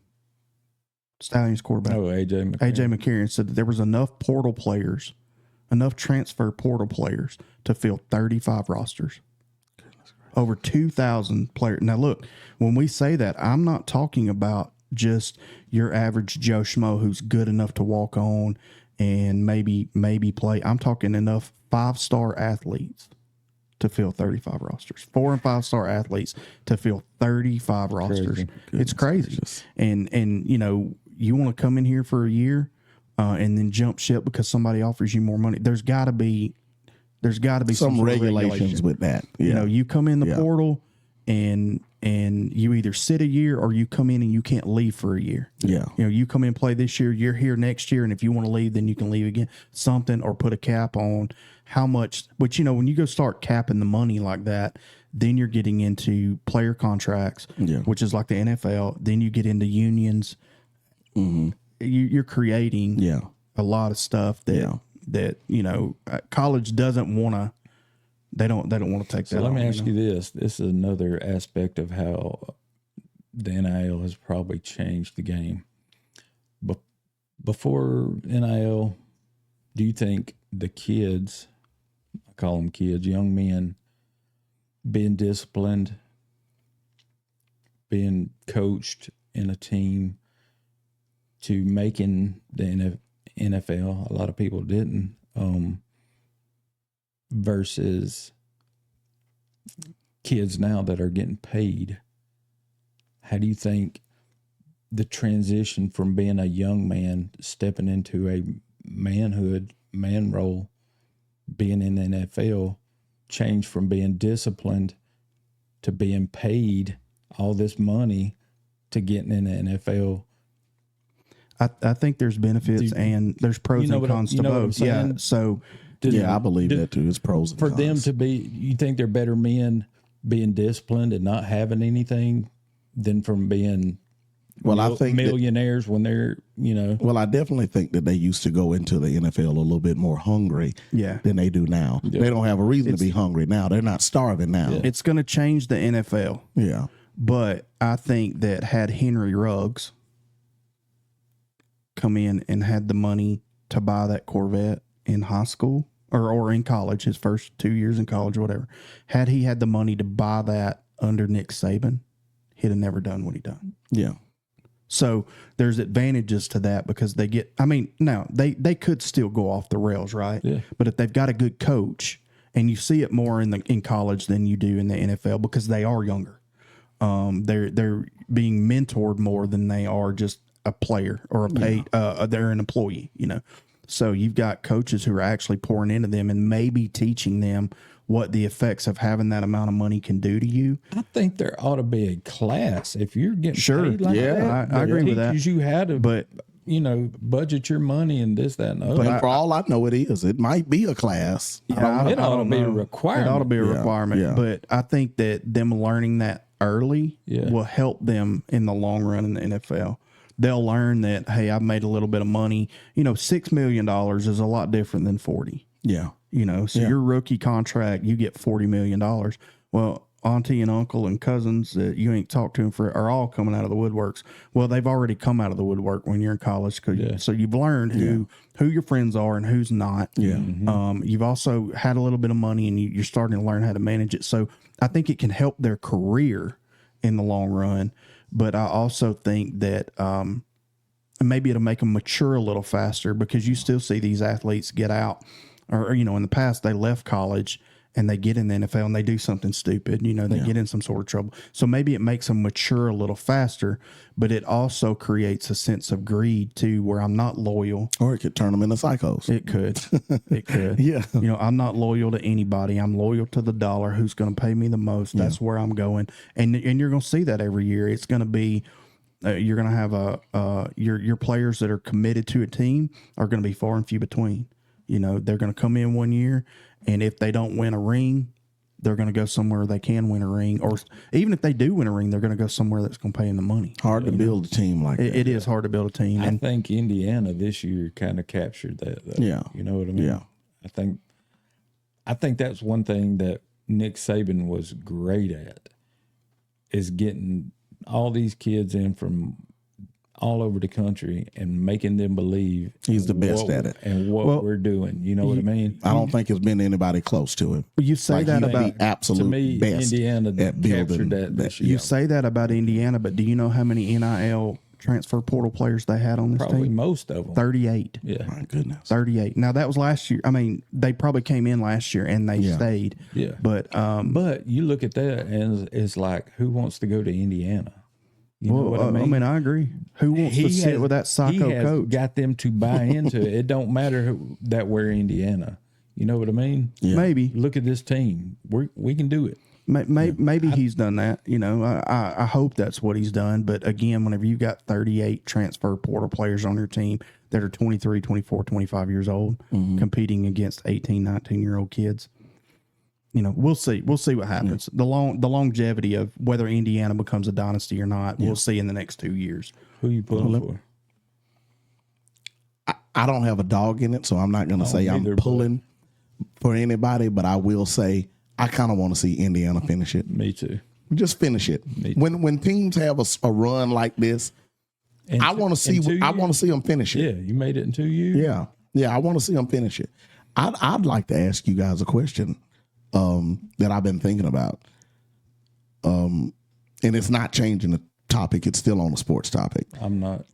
Stallions quarterback. Oh, AJ McCarron said that there was enough portal players, enough transfer portal players to fill 35 rosters. Over 2,000 players. Now, look, when we say that, I'm not talking about just your average Joe Schmo who's good enough to walk on and maybe play. I'm talking enough 5-star athletes to fill 35 rosters. 4 and 5-star athletes to fill 35 rosters. It's crazy. And you know, you want to come in here for a year and then jump ship because somebody offers you more money. There's got to be some regulations with that. Yeah. You know, you come in the portal and you either sit a year or you come in and you can't leave for a year. Yeah. You know, you come in, play this year, you're here next year, and if you want to leave, then you can leave again. Something, or put a cap on how much. Which, you know, when you go start capping the money like that, then you're getting into player contracts, which is like the NFL. Then you get into unions. Mm-hmm. You're creating a lot of stuff that you know, college doesn't want to. They don't want to take that. So let me ask you this. This is another aspect of how the NIL has probably changed the game. But before NIL, do you think the kids, I call them kids, young men, being disciplined, being coached in a team to making the NFL, a lot of people didn't, versus kids now that are getting paid? How do you think the transition from being a young man stepping into a man role, being in the NFL, changed from being disciplined to being paid all this money to getting in the NFL? I think there's benefits and there's pros and cons to both. Yeah. So I believe that too. It's pros and for cons. them to be. You think they're better men being disciplined and not having anything than from being I think millionaires when they're, you know. Well, I definitely think that they used to go into the NFL a little bit more hungry than they do now. Yeah. They don't have a reason to be hungry now. They're not starving now. Yeah. It's going to change the NFL. Yeah. But I think that had Henry Ruggs come in and had the money to buy that Corvette in high school or in college, his first 2 years in college or whatever, had he had the money to buy that under Nick Saban, he'd have never done what he done. Yeah. So there's advantages to that because they get, I mean, now they could still go off the rails, right? Yeah. But if they've got a good coach, and you see it more in college than you do in the NFL because they are younger. They're being mentored more than they are just a player or a paid, they're an employee, you know. So you've got coaches who are actually pouring into them and maybe teaching them what the effects of having that amount of money can do to you. I think there ought to be a class if you're getting paid like that. I agree with that. Teaches you how to, you know, budget your money and this, that, and the other. But for all I know, it might be a class. Yeah, it ought to be a requirement. It ought to be a requirement. Yeah. But I think that them learning that early will help them in the long run in the NFL. They'll learn that, hey, I've made a little bit of money. You know, $6 million is a lot different than 40. Yeah. You know, so your rookie contract, you get $40 million. Well, auntie and uncle and cousins that you ain't talked to them for are all coming out of the woodworks. Well, they've already come out of the woodwork when you're in college. So you've learned who your friends are and who's not. Yeah. Mm-hmm. You've also had a little bit of money and you're starting to learn how to manage it. So I think it can help their career in the long run. But I also think that maybe it'll make them mature a little faster because you still see these athletes get out or, you know, in the past they left college and they get in the NFL and they do something stupid, you know, they get in some sort of trouble. So maybe it makes them mature a little faster, but it also creates a sense of greed too, where I'm not loyal. Or it could turn them into psychos. It could. It could. Yeah. You know, I'm not loyal to anybody. I'm loyal to the dollar. Who's going to pay me the most? That's where I'm going. And you're going to see that every year. It's going to be, you're going to have your players that are committed to a team are going to be far and few between. You know, they're going to come in one year, and if they don't win a ring, they're going to go somewhere they can win a ring. Or even if they do win a ring, they're going to go somewhere that's going to pay them the money. Hard to build a team like that. It is hard to build a team. I think Indiana this year kind of captured that, though. Yeah. You know what I mean? Yeah. I think that's one thing that Nick Saban was great at, is getting all these kids in from all over the country and making them believe He's the best at it. And what we're doing. You know what I mean? I don't think there's been anybody close to him. You say that he's about the absolute to me, best Indiana at captured building that this you year. say that about Indiana, but do you know how many NIL transfer portal players they had on this Probably team? most of them. 38. Yeah. My goodness. 38. Now that was last year. I mean, they probably came in last year and they stayed. Yeah. But But you look at that and it's like, who wants to go to Indiana? You know what I mean? I agree. Who wants to sit with that psycho he has coach? got them to buy into it. It don't matter that we're Indiana. You know what I mean? Yeah. Maybe. Look at this team. We can do it. Maybe he's done that. You know, I hope that's what he's done. But again, whenever you've got 38 transfer portal players on your team that are 23, 24, 25 years old, competing against 18, 19-year-old kids, you know, we'll see. We'll see what happens. The longevity of whether Indiana becomes a dynasty or not, we'll see in the next 2 years. Who you pulling for? I don't have a dog in it, so I'm not going to say I'm pulling for anybody, but I will say I kind of want to see Indiana finish it. Me too. Just finish it. When teams have a run like this, I want to see them finish it. Yeah, you made it in 2 years. Yeah, I want to see them finish it. I'd like to ask you guys a question that I've been thinking about, and it's not changing the topic. It's still on the sports topic. I'm not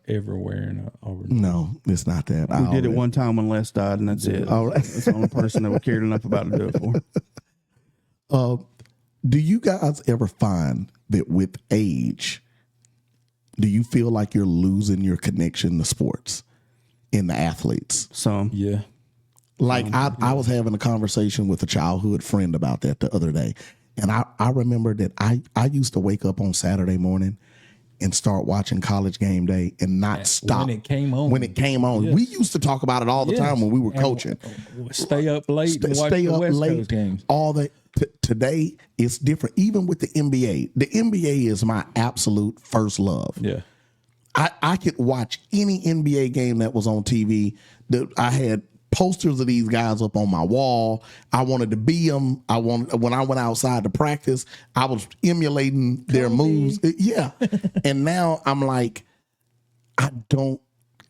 ever wearing an Auburn. No, it's not that. We did it one time when Les died, and that's it. All right. That's the only person that we cared enough about to do it for. Do you guys ever find that with age, do you feel like you're losing your connection to sports in the athletes? Some. Yeah. Like I was having a conversation with a childhood friend about that the other day. And I remember that I used to wake up on Saturday morning and start watching College Game Day and not stop. When it came on. Yes. We used to talk about it all the time when we were coaching. Stay up late and watch the West Coast games. All that. Today, it's different. Even with the NBA. The NBA is my absolute first love. Yeah. I could watch any NBA game that was on TV. I had posters of these guys up on my wall. I wanted to be them. When I went outside to practice, I was emulating their moves. Yeah. And now I'm like, I don't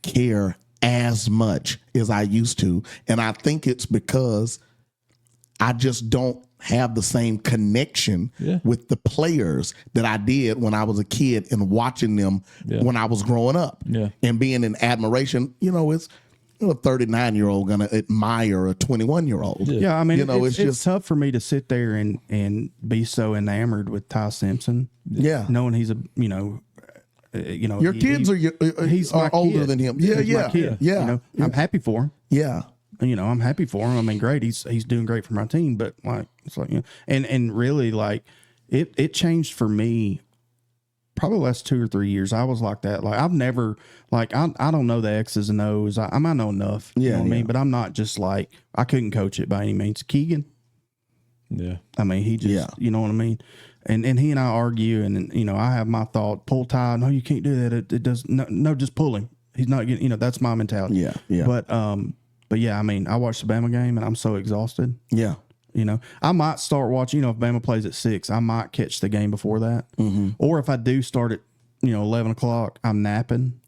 care as much as I used to. And I think it's because I just don't have the same connection with the players that I did when I was a kid and watching them when I was growing up and being in admiration. You know, it's a 39-year-old going to admire a 21-year-old. Yeah, I mean, you know, it's just tough for me to sit there and be so enamored with Ty Simpson. Yeah. Knowing he's your kids are older than him. Yeah, he's my kid. Yeah. You know, I'm happy for him. Yeah. You know, I'm happy for him. I mean, great. He's doing great for my team, but like, it's like, you know, and really like it changed for me probably the last 2 or 3 years. I was like that. Like I've never, like, I don't know the X's and O's. I might know enough, you know what I mean? But I'm not just like, I couldn't coach it by any means. Keegan. Yeah. I mean, he just, you know what I mean? And he and I argue and, you know, I have my thought, pull Ty. No, you can't do that. It does no, just pull him. He's not getting, you know, that's my mentality. Yeah. Yeah. But yeah, I mean, I watched the Bama game and I'm so exhausted. Yeah. You know, I might start watching, you know, if Bama plays at 6, I might catch the game before that. Mm-hmm. Or if I do start at, you know, 11 o'clock, I'm napping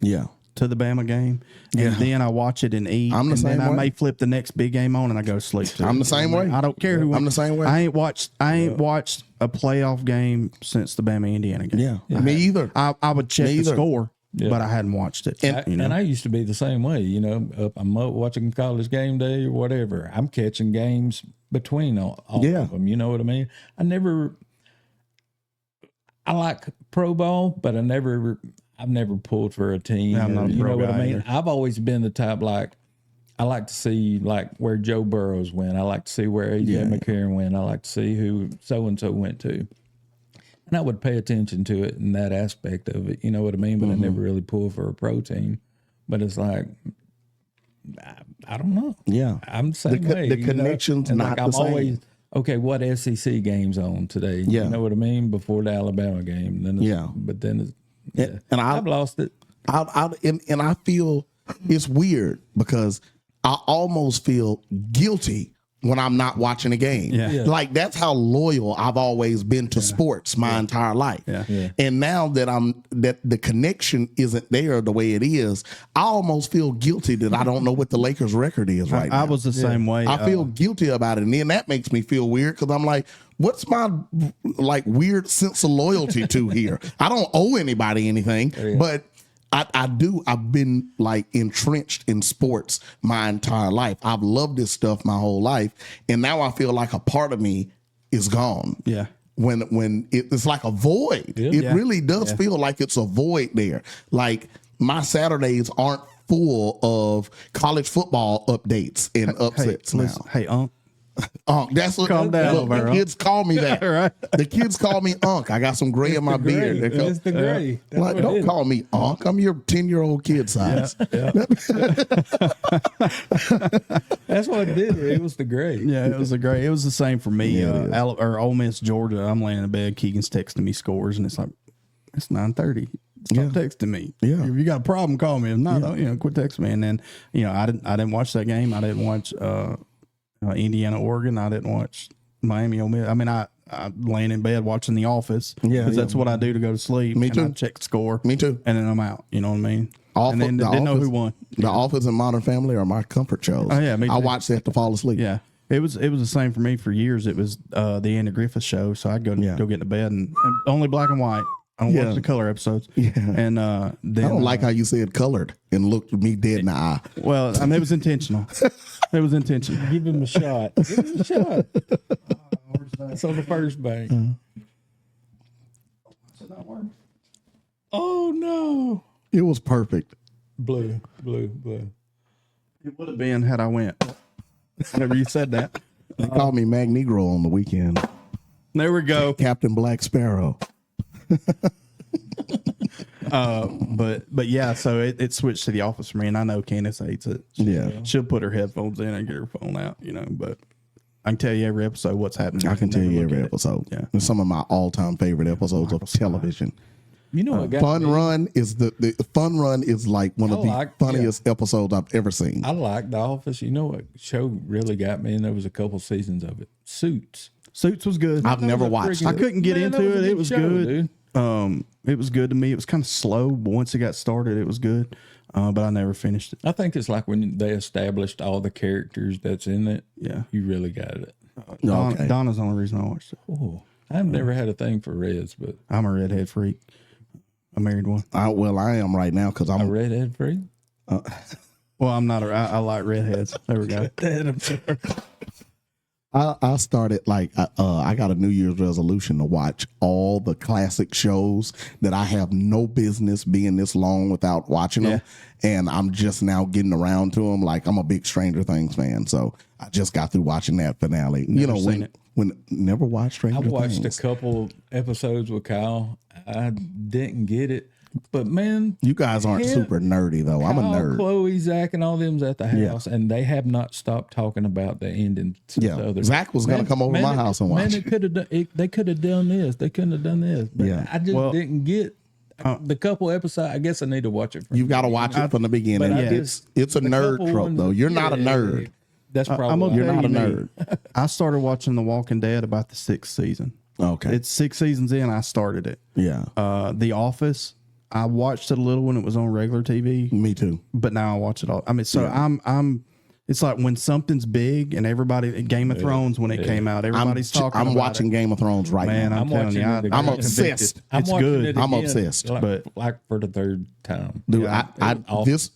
to the Bama game. And then I watch it and eat. I'm the and same then way. I may flip the next big game on and I go to sleep too. I'm the same way. I don't care who I'm the same way. I ain't watched a playoff game since the Bama Indiana game. Yeah. Me either. I would check the score. Yeah. But I hadn't watched it. And I used to be the same way, you know. I'm up watching College Game Day or whatever. I'm catching games between all of them. You know what I mean? I like pro ball, but I've never pulled for a team. I'm not a you pro know what I guy mean? either. I've always been the type like I like to see like where Joe Burrows went. I like to see where AJ McCarron went. I like to see who so and so went to. And I would pay attention to it in that aspect of it, you know what I mean? But I never really pulled for a pro team. But it's like, I don't know. Yeah. I'm the same way. The connection's not like I'm the same. always, okay, what SEC game's on today? Yeah. You know what I mean? Before the Alabama game. Then But then And I've lost it. And I feel it's weird because I almost feel guilty when I'm not watching a game. Yeah. Like that's how loyal I've always been to sports my entire life. Yeah. And now that the connection isn't there the way it is, I almost feel guilty that I don't know what the Lakers record is right now. I was the same way. I feel guilty about it. And then that makes me feel weird because I'm like, what's my like weird sense of loyalty to here? I don't owe anybody anything, but I do. I've been like entrenched in sports my entire life. I've loved this stuff my whole life. And now I feel like a part of me is gone. Yeah. When it's like a void. It really does feel like it's a void there. Like my Saturdays aren't full of college football updates and upsets now. Hey, That's what Calm down, the kids call me that. Right. The kids call me Unc. I got some gray in my beard. They call- It's the gray. That's like, what it don't is. call me Unc. I'm your 10-year-old kid size. That's what it did. It was the gray. Yeah, it was it was the same for me. Yeah, it is. Ole Miss, Georgia. I'm laying in bed. Keegan's texting me scores, and it's like, it's 9:30. Stop texting me. Yeah. If you got a problem, call me. If not, quit texting me. And then, I didn't watch that game. I didn't watch Indiana, Oregon. I didn't watch Miami, Ole Miss. I mean, I laying in bed watching The Office. Yeah, because that's what I do to go to sleep. Me and too. I check the score. Me too. And then I'm out. You know what I mean? Office- and then The didn't know Office- who won. The Office and Modern Family are my comfort shows. Oh, yeah, me I too. watch that to fall asleep. Yeah. It was the same for me for years. It was the Andy Griffith Show. So I'd go get into bed and only black and white. I don't watch the color episodes. Yeah. And then I don't like how you said colored and looked me dead in the eye. well, I mean, it was intentional. It was intentional. Give him a shot. Give him a shot. It's on the first bank. Oh no! It was perfect. Blue. It would have been had I went. Whenever you said that. They called me Mag Negro on the weekend. There we go. Captain Black Sparrow. But yeah, so it switched to The Office for me, and I know Candace hates it. She'll put her headphones in and get her phone out, but I can tell you every episode what's happening. I can tell you every episode. Yeah. It's some of my all-time favorite episodes of television. You know what got Fun me? Run is the Fun Run is like one of the like- funniest episodes I've ever seen. I like The Office. You know what show really got me, and there was a couple seasons of it. Suits. Suits was good. I've never watched. I couldn't get Man, that into was a it. good It was show, good. dude. It was good to me. It was kind of slow, but once it got started, it was good. But I never finished it. I think it's like when they established all the characters that's in it. Yeah. You really got it. Okay. Donna's the only reason I watched it. Oh, I've never had a thing for reds, but I'm a redhead freak. I married one. I am right now because a I'm redhead freak. Well, I'm not. I like redheads. There we go. I started like I got a New Year's resolution to watch all the classic shows that I have no business being this long without watching them, and I'm just now getting around to them. Like I'm a big Stranger Things fan, so I just got through watching that finale. Seen it. when never watched Stranger I watched Things. a couple episodes with Kyle. I didn't get it, but man, You guys aren't Yeah. super nerdy though. I'm a Kyle, nerd. Chloe, Zach, and all them's at the house, and they have not stopped talking about the ending. To Yeah. the other. Zach was gonna come over to my house and watch Man, they could have done this. They couldn't have done this. But Yeah. I just didn't get the couple episodes. I guess I need to watch it. You've got to watch it from the beginning. But I It's just- a the nerd couple trope ones- though. You're not a yeah, nerd. That's probably I'm why. gonna You're tell not a you me. nerd. I started watching The Walking Dead about the 6th season. Okay. It's 6 seasons in. I started it. Yeah. The Office. I watched it a little when it was on regular TV, Me too. but now I watch it all. I mean, so I'm. It's like when something's big and everybody. Game of Thrones when it came out, everybody's talking. I'm about watching it. Game of Thrones right Man, now. I'm telling watching you, it again. I'm convicted. obsessed. I'm It's watching good. it I'm again, obsessed. like for the third time. Dude, Yeah,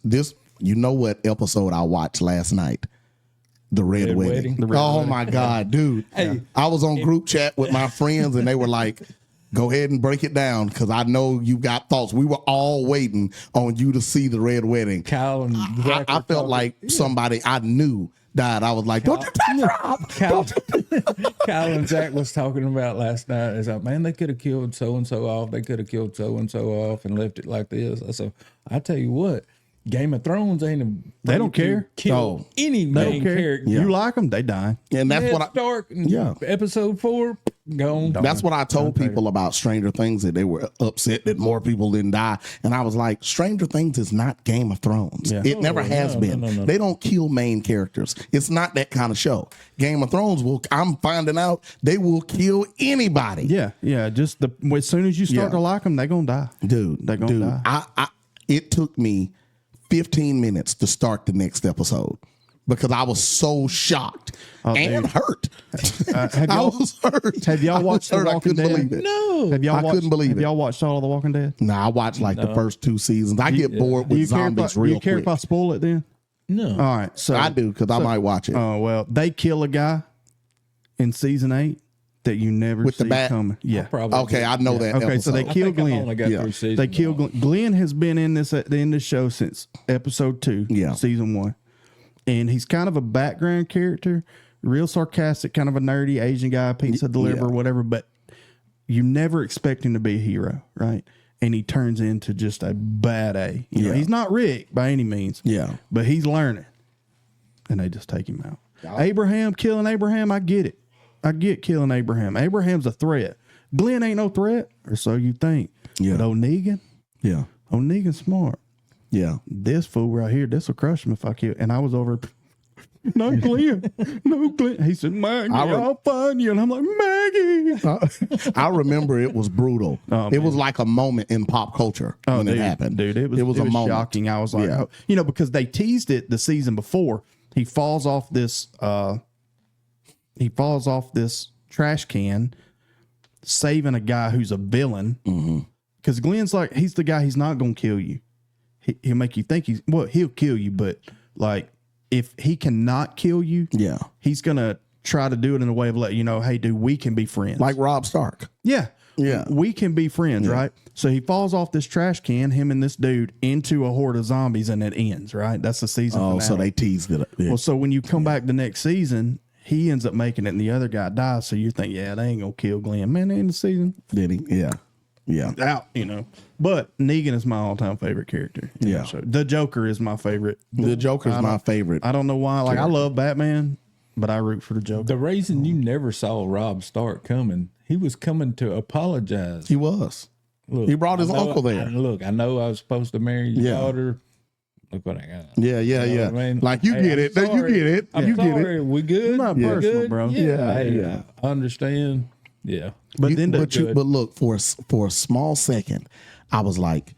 this you know what episode I watched last night? The Red Wedding. Wedding? Oh my God, dude. I was on group chat with my friends and they were like, go ahead and break it down because I know you got thoughts. We were all waiting on you to see the Red Wedding. Kyle and I Zach were felt talking- like somebody I knew died. I was like, don't you touch Rob. Kyle and Zach was talking about last night. It's like, man, they could have killed so and so off. They could have killed so and so off and left it like this. I said, I tell you what, Game of Thrones ain't They don't care. Kill any They don't main care. character. You like them, they die. And that's Ned what I Stark. Episode 4 gone. That's what I told people about Stranger Things, that they were upset that more people didn't die. And I was like, Stranger Things is not Game of Thrones. Yeah. It never has been. No. They don't kill main characters. It's not that kind of show. Game of Thrones I'm finding out they will kill anybody. Yeah. Just as soon as you start to like them, they're gonna die. Dude, they're gonna die. It took me 15 minutes to start the next episode because I was so shocked and hurt. I was hurt. Have y'all watched The Walking Dead? Believe it. No. I couldn't believe it. Have y'all watched all of The Walking Dead? No, I watched like the first 2 seasons. I get bored with zombies real quick. Do you care if I spoil it then? No. All right. So I do because I might watch it. Oh, well, they kill a guy in season 8 that you never With the see bat? coming. Yeah. Okay, I know that. Okay, so they episode. kill I Glenn. only got 3 seasons. They kill Glenn. Glenn has been in the show since episode 2, season 1. And he's kind of a background character, real sarcastic, kind of a nerdy Asian guy, pizza deliverer, whatever, but you never expect him to be a hero, right? And he turns into just a bad A. You know, he's not Rick by any means. Yeah. But he's learning. And they just take him out. Killing Abraham, I get it. I get killing Abraham. Abraham's a threat. Glenn ain't no threat, or so you think. Yeah. But O'Negan, O'Negan's smart. Yeah. This fool right here, this will crush him if I kill. And I was over, no Glenn, no Glenn. He said, Maggie, I'll find you. And I'm like, Maggie. I remember it was brutal. It was like a moment in pop culture when it happened. Dude, it was a moment. Shocking. I was like, because they teased it the season before. He falls off this trash can, saving a guy who's a villain. Because Glenn's like, he's the guy, he's not going to kill you. He'll make you think he'll kill you, but like, if he cannot kill you, he's going to try to do it in a way of letting you know, hey, dude, we can be friends. Like Rob Stark. Yeah. We can be friends, right? So he falls off this trash can, him and this dude, into a horde of zombies, and it ends, right? That's the season finale. So they teased it. Yeah. Well, so when you come back the next season, he ends up making it, and the other guy dies. So you think, they ain't going to kill Glenn. Man, they end the season. Did he? Yeah. Out, But Negan is my all-time favorite character. So the Joker is my favorite. The Joker's my favorite. I don't know why. Like, I love Batman, but I root for the Joker. The reason you never saw Rob Stark coming, he was coming to apologize. He was. Look, he brought his uncle there. I know I was supposed to marry your daughter. Look what I got. Yeah. I mean? Like, you get it. You get it. I'm sorry. We good? Not personal, bro. Yeah. I understand. Yeah. But look, for a small second, I was like,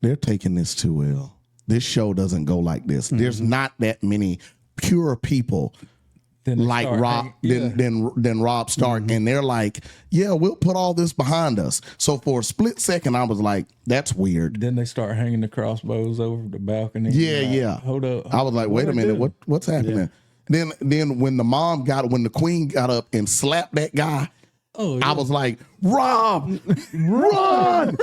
they're taking this too well. This show doesn't go like this. There's not that many pure people like Rob than Rob Stark, and they're like, we'll put all this behind us. So for a split second, I was like, that's weird. Then they start hanging the crossbows over the balcony. Hold up. I was like, wait a minute, what's happening? Then when the queen got up and slapped that guy, I was like, Rob, run,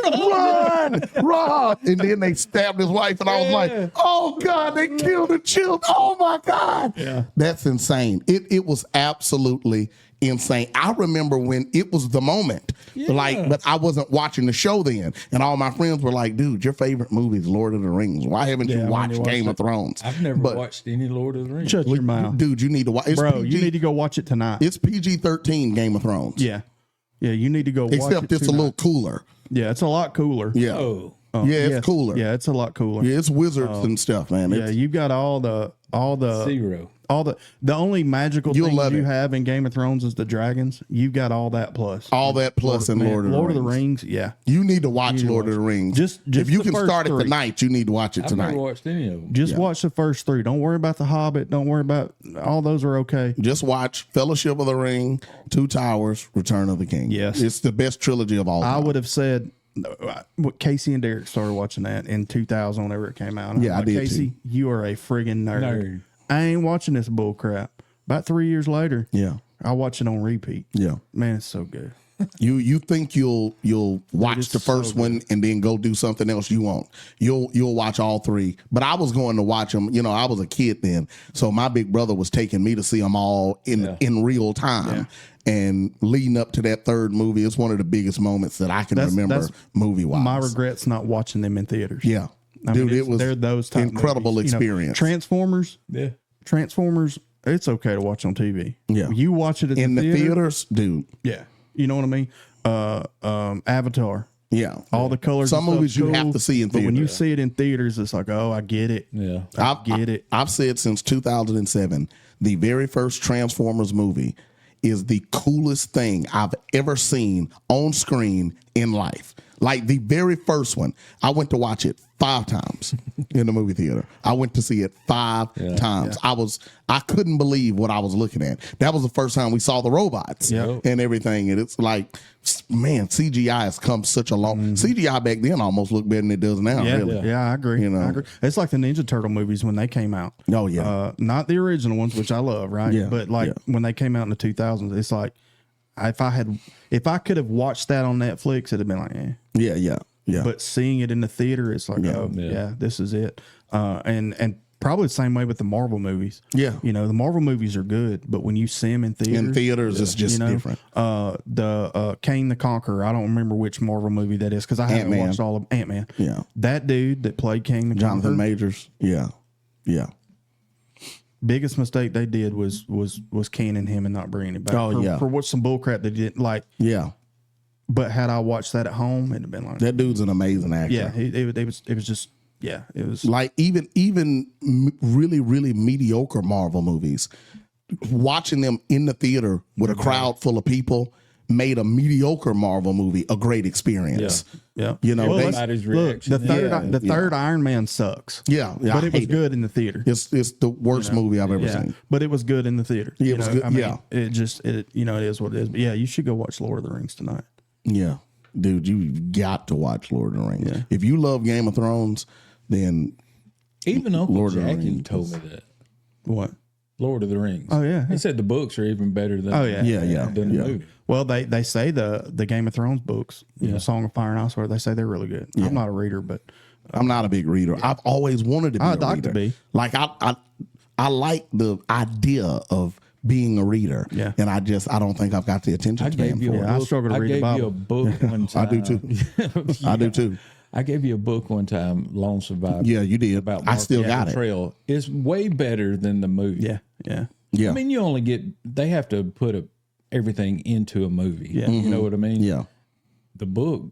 Rob. And then they stabbed his wife, and I was like, oh, God, they killed the children. Oh, my God. Yeah. That's insane. It was absolutely insane. I remember when it was the moment, but I wasn't watching the show then. And all my friends were like, dude, your favorite movie is Lord of the Rings. Why haven't you watched Game of Thrones? I've never watched any Lord of the Rings. Shut your mouth. Dude, you need to watch. Bro, you need to go watch it tonight. It's PG-13 Game of Thrones. Yeah, you need to go watch it. Except it's a little cooler. Yeah, it's a lot cooler. Yeah. It's cooler. Yeah, it's a lot cooler. Yeah, it's wizards and stuff, man. You've got all the Zero. The only magical thing you it. have in Game of Thrones is the dragons. You've got all that plus. All that plus in Lord of the Rings. Yeah. You need to watch Lord of the Rings. Just if you the can first start it 3. tonight, you need to watch it tonight. I've never watched any of them. Just watch the first 3. Don't worry about The Hobbit. Don't worry about all those are okay. Just watch Fellowship of the Ring, Two Towers, Return of the King. Yes. It's the best trilogy of all time. I would have said Casey and Derek started watching that in 2000 whenever it came out. I did Casey, too. you are a friggin' nerd. I ain't watching this bull crap. About 3 years later, I watch it on repeat. Yeah. Man, it's so good. You think you'll watch the first one and then go do something else? You won't. You'll watch all 3. But I was going to watch them. I was a kid then, so my big brother was taking me to see them all in real time. Yeah. And leading up to that 3rd movie, it's one of the biggest moments that I can remember movie wise. My regrets not watching them in theaters. Yeah. Dude, it was they're those type incredible movies. experience. Transformers. Yeah. Transformers. It's okay to watch on TV. Yeah. You watch it in the theaters, dude. Yeah. You know what I mean? Avatar. Yeah. All the colors. Some and movies stuff's you have cool, to see in but when theater. you see it in theaters, it's like, oh, I get it. Yeah. I get it. I've said since 2007, the very first Transformers movie is the coolest thing I've ever seen on screen in life. Like the very first one, I went to watch it 5 times in the movie theater. I went to see it 5 times. I couldn't believe what I was looking at. That was the first time we saw the robots and everything. And it's like, man, CGI has come such a long. CGI back then almost looked better than it does now. Yeah, really. yeah, I agree. You know. I agree. It's like the Ninja Turtle movies when they came out. Oh yeah, Not the original ones, which I love, right? Yeah, But like when they came out in the 2000s, it's like if I could have watched that on Netflix, it'd have been like, yeah. But seeing it in the theater, it's like, this is it. And probably the same way with the Marvel movies. Yeah. You know, the Marvel movies are good, but when you see them in theaters, it's just different. The Kane the Conqueror, I don't remember which Marvel movie that is because I haven't watched all of Ant-Man. Yeah. That dude that played Kane the Jonathan Conqueror. Majors. Yeah. Biggest mistake they did was canning him and not bringing it back. Oh, for what some bullcrap they did. Like, Yeah. but had I watched that at home, it'd have been like, That dude's an amazing actor. yeah, it was just, yeah, it was. Like even really, really mediocre Marvel movies, watching them in the theater with a crowd full of people made a mediocre Marvel movie a great experience. Yeah, You know, they- Everybody's Look, reaction. the third Iron Man sucks. yeah, But I it was hate good in the theater. It's the worst movie I've ever seen. But it was good in the theater. Yeah, You it was know, good. I mean, Yeah. it is what it is. But yeah, you should go watch Lord of the Rings tonight. Yeah. Dude, you got to watch Lord of the Rings. Yeah. If you love Game of Thrones, then Even Uncle Lord of the Jackie Rings told me that. What? Lord of the Rings. Oh, yeah. He said the books are even better than Oh, yeah. Yeah. than the movie. Well, they say the Game of Thrones books, you know, Song of Fire and Ice, they say they're really good. I'm not a reader, but I'm not a big reader. I've always wanted to be I'd a like reader. to be. Like I like the idea of being a reader. Yeah. And I don't think I've got the attention I span gave you for a it. I book. struggle to I read the gave you Bible. a book one time. I do too. I do too. I gave you a book one time, Lone Survivor. Yeah, you did. About I still Mark got it. Trail. It's way better than the movie. yeah. Yeah. I mean, you only get, they have to put everything into a movie. Yeah. You know what I mean? Yeah. The book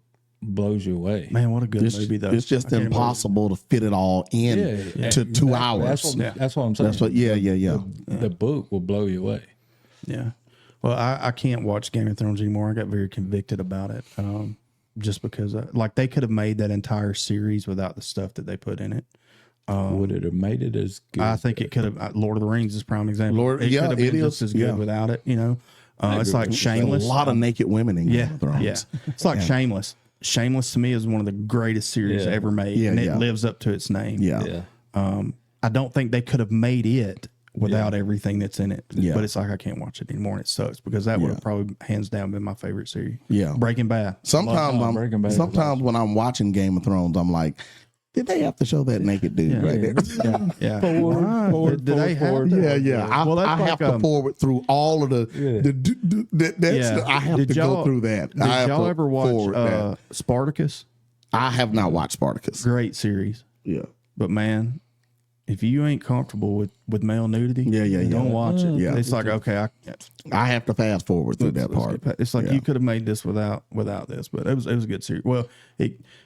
blows you away. Man, what a good movie, though. It's just impossible to fit it all in to 2 hours. That's what I'm saying. That's what The book will blow you away. Yeah. Well, I can't watch Game of Thrones anymore. I got very convicted about it. Just because, like, they could have made that entire series without the stuff that they put in it. Would it have made it as good? I think it could have. Lord of the Rings is a prime example. Lord- it yeah, could have been it just is. as good Yeah. without it. You know, it's like There's Shameless. a lot of naked women in Game of Thrones. Yeah, it's like Shameless. Shameless to me is one of the greatest series ever made, and it lives up to its name. Yeah. I don't think they could have made it without everything that's in it. Yeah. But it's like I can't watch it anymore, and it sucks because that would have probably hands down been my favorite series. Yeah. Breaking Bad. Breaking Bad is Sometimes when I'm watching Game of Thrones, I'm like, did they have to show that naked dude right there? Yeah. Forward, Did they have forward. Yeah. Well, that's I have like, to forward through all of I have to go through that. Did I have y'all to ever forward watch that. Spartacus? I have not watched Spartacus. Great series. Yeah. But man, if you ain't comfortable with male nudity, don't watch it. Yeah. It's like, okay, I have to fast forward through that part. It's like Yeah. you could have made this without this, but it was a good series. Well,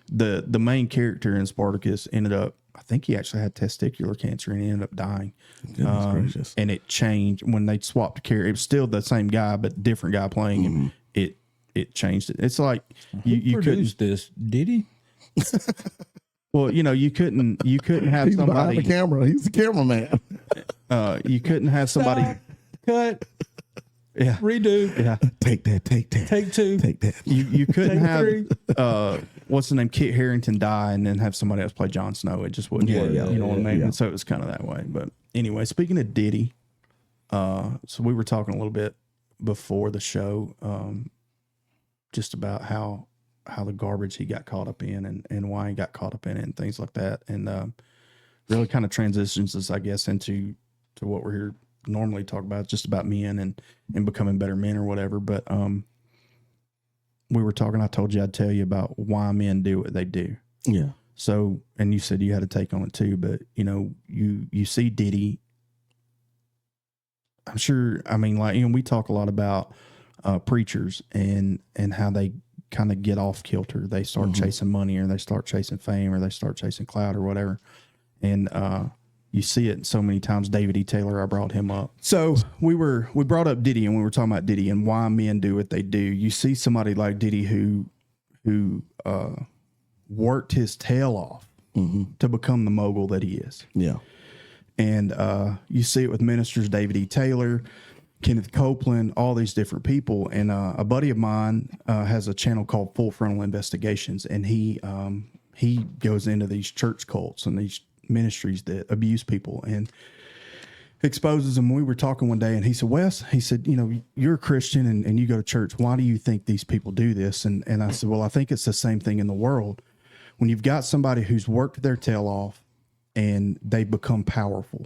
the main character in Spartacus ended up, I think he actually had testicular cancer and he ended up dying. Goodness gracious. And it changed when they swapped the character. It was still the same guy, but different guy playing him. It changed it. It's like you couldn't. Produced this, did he? Well, you couldn't have He's behind somebody. the camera. He's the cameraman. You couldn't have somebody. Cut, Yeah, redo, yeah. Take that. take 2. Take that. You couldn't Take have what's the name, Kit Harington die and then have somebody else play Jon Snow. It just wouldn't work. yeah, You know what I mean? yeah. And so it was kind of that way. But anyway, speaking of Diddy, so we were talking a little bit before the show, just about how the garbage he got caught up in and why he got caught up in it and things like that, and really kind of transitions us, I guess, into what we're here normally talk about, just about men and becoming better men or whatever. But we were talking, I told you I'd tell you about why men do what they do. Yeah. So, and you said you had a take on it too, but you know, you see Diddy. I'm sure. I mean, like, you know, we talk a lot about preachers and how they kind of get off kilter. They start chasing money, or they start chasing fame, or they start chasing clout, or whatever. And you see it so many times. David E. Taylor, I brought him up. So we brought up Diddy, and we were talking about Diddy and why men do what they do. You see somebody like Diddy who worked his tail off to become the mogul that he is. Yeah. And you see it with ministers, David E. Taylor, Kenneth Copeland, all these different people. And a buddy of mine has a channel called Full Frontal Investigations, and he goes into these church cults and these ministries that abuse people and exposes them. We were talking one day, and he said, Wes, he said, you know, you're a Christian and you go to church. Why do you think these people do this? And I said, well, I think it's the same thing in the world. When you've got somebody who's worked their tail off and they become powerful,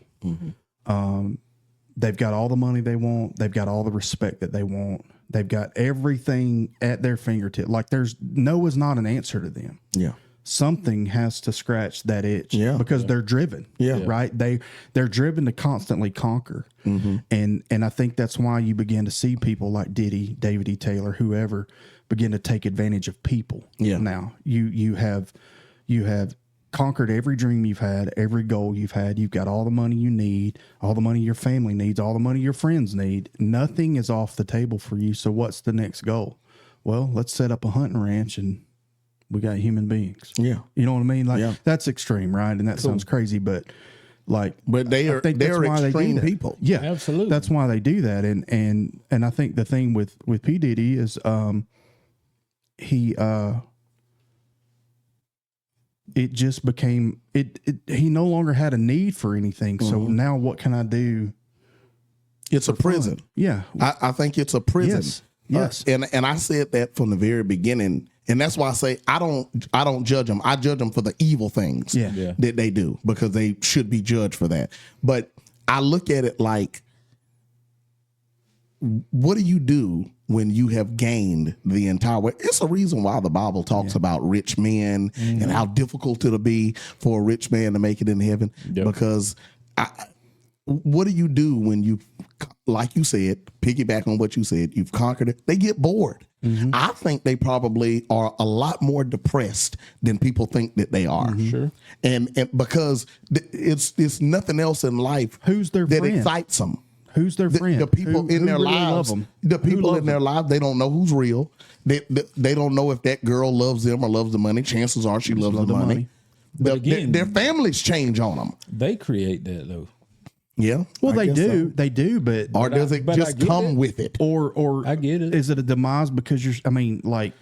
they've got all the money they want. They've got all the respect that they want. They've got everything at their fingertip. Like no is not an answer to them. Yeah. Something has to scratch that itch because they're driven. Yeah. Right. They're driven to constantly conquer. And I think that's why you begin to see people like Diddy, David E. Taylor, whoever begin to take advantage of people. Yeah. Now you have conquered every dream you've had, every goal you've had. You've got all the money you need, all the money your family needs, all the money your friends need. Nothing is off the table for you. So what's the next goal? Well, let's set up a hunting ranch and we got human beings. Yeah. You know what I mean? Like that's extreme, right? And that sounds crazy, but they're extreme people. Yeah, absolutely. That's why they do that. And I think the thing with P. Diddy is it just became he no longer had a need for anything. So now what can I do? It's a prison. Fun? Yeah. I think it's a prison. Yes. And I said that from the very beginning. And that's why I say I don't judge them. I judge them for the evil things that they do, because they should be judged for that. But I look at it like, what do you do when you have gained the entire way? It's a reason why the Bible talks about rich men and how difficult it'll be for a rich man to make it in heaven. Because what do you do when you, like you said, piggyback on what you said, you've conquered it, they get bored. I think they probably are a lot more depressed than people think that they are. Sure. And because it's nothing else in life who's their that friend? Excites them. Who's their friend? The people in their lives. The people in their lives, they don't know who's real. They don't know if that girl loves them or loves the money. Chances are she loves the money. But again, their families change on them. They create that though. Yeah. Well, they do. So. They do, but or does it just come with it? Or I get it. Is it a demise because you're? I mean, like,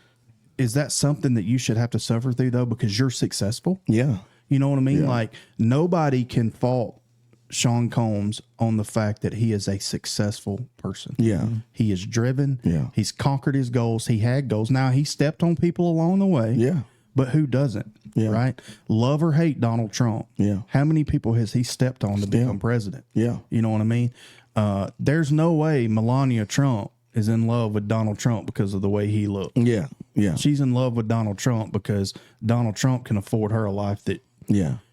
is that something that you should have to suffer through though because you're successful? Yeah. You know what I mean? Yeah. Like nobody can fault Sean Combs on the fact that he is a successful person. Yeah. He is driven. Yeah. He's conquered his goals. He had goals. Now he stepped on people along the way. Yeah. But who doesn't? Yeah. Right? Love or hate Donald Trump. Yeah. How many people has he stepped on to become president? Yeah. You know what I mean? There's no way Melania Trump is in love with Donald Trump because of the way he looked. Yeah. Yeah. She's in love with Donald Trump because Donald Trump can afford her a life that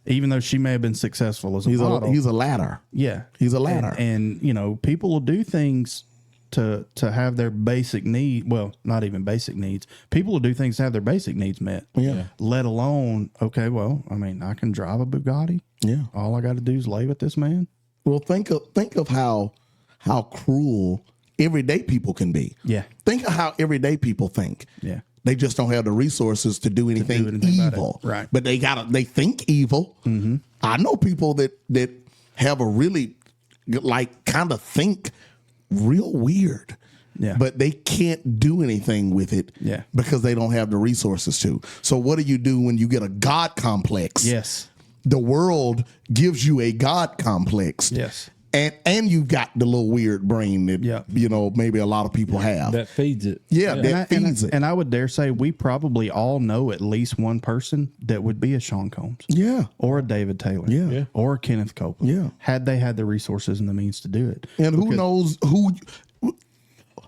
even though she may have been successful as a model. He's a ladder. Yeah. He's a ladder. And you know, people will do things to have their basic need. Well, not even basic needs. People will do things to have their basic needs met. Yeah. Let alone, okay, well, I mean, I can drive a Bugatti. Yeah. All I got to do is lay with this man. Well, think of how cruel everyday people can be. Yeah. Think of how everyday people think. Yeah. They just don't have the resources to do anything evil. Right. But they think evil. Mm-hmm. I know people that have a really kind of think real weird. Yeah. But they can't do anything with it because they don't have the resources to. So what do you do when you get a God complex? Yes. The world gives you a God complex. Yes. And you've got the little weird brain that, you know, maybe a lot of people have. That feeds it. Yeah, that feeds it. And I would dare say we probably all know at least one person that would be a Sean Combs. Yeah. Or a David Taylor. Yeah. Or a Kenneth Copeland. Yeah. Had they had the resources and the means to do it. And who knows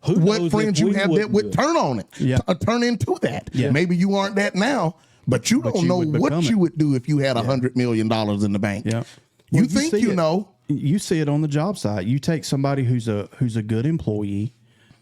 what friends you have that would turn on it, turn into that. Yeah. Maybe you aren't that now, But you don't know what you would do if you had $100 million in the bank. Yeah. You think you know. You see it on the job site. You take somebody who's a good employee,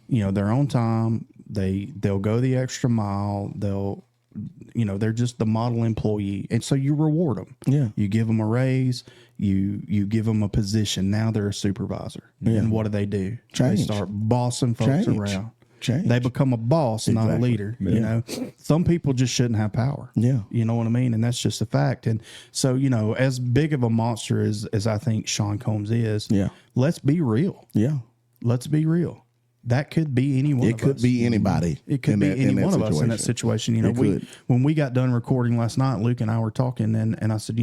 they're on time, they'll go the extra mile, they're just the model employee. And so you reward them. Yeah. You give them a raise, you give them a position. Now they're a supervisor. Yeah. And what do? They start bossing folks around. They become a boss, not a leader. Yeah. Some people just shouldn't have power. Yeah. You know what I mean? And that's just a fact. And so, as big of a monster as I think Sean Combs is, let's be real. Yeah. Let's be real. That could be anyone. It could be anybody. It could be any one of us in that situation. When we got done recording last night, Luke and I were talking, and I said,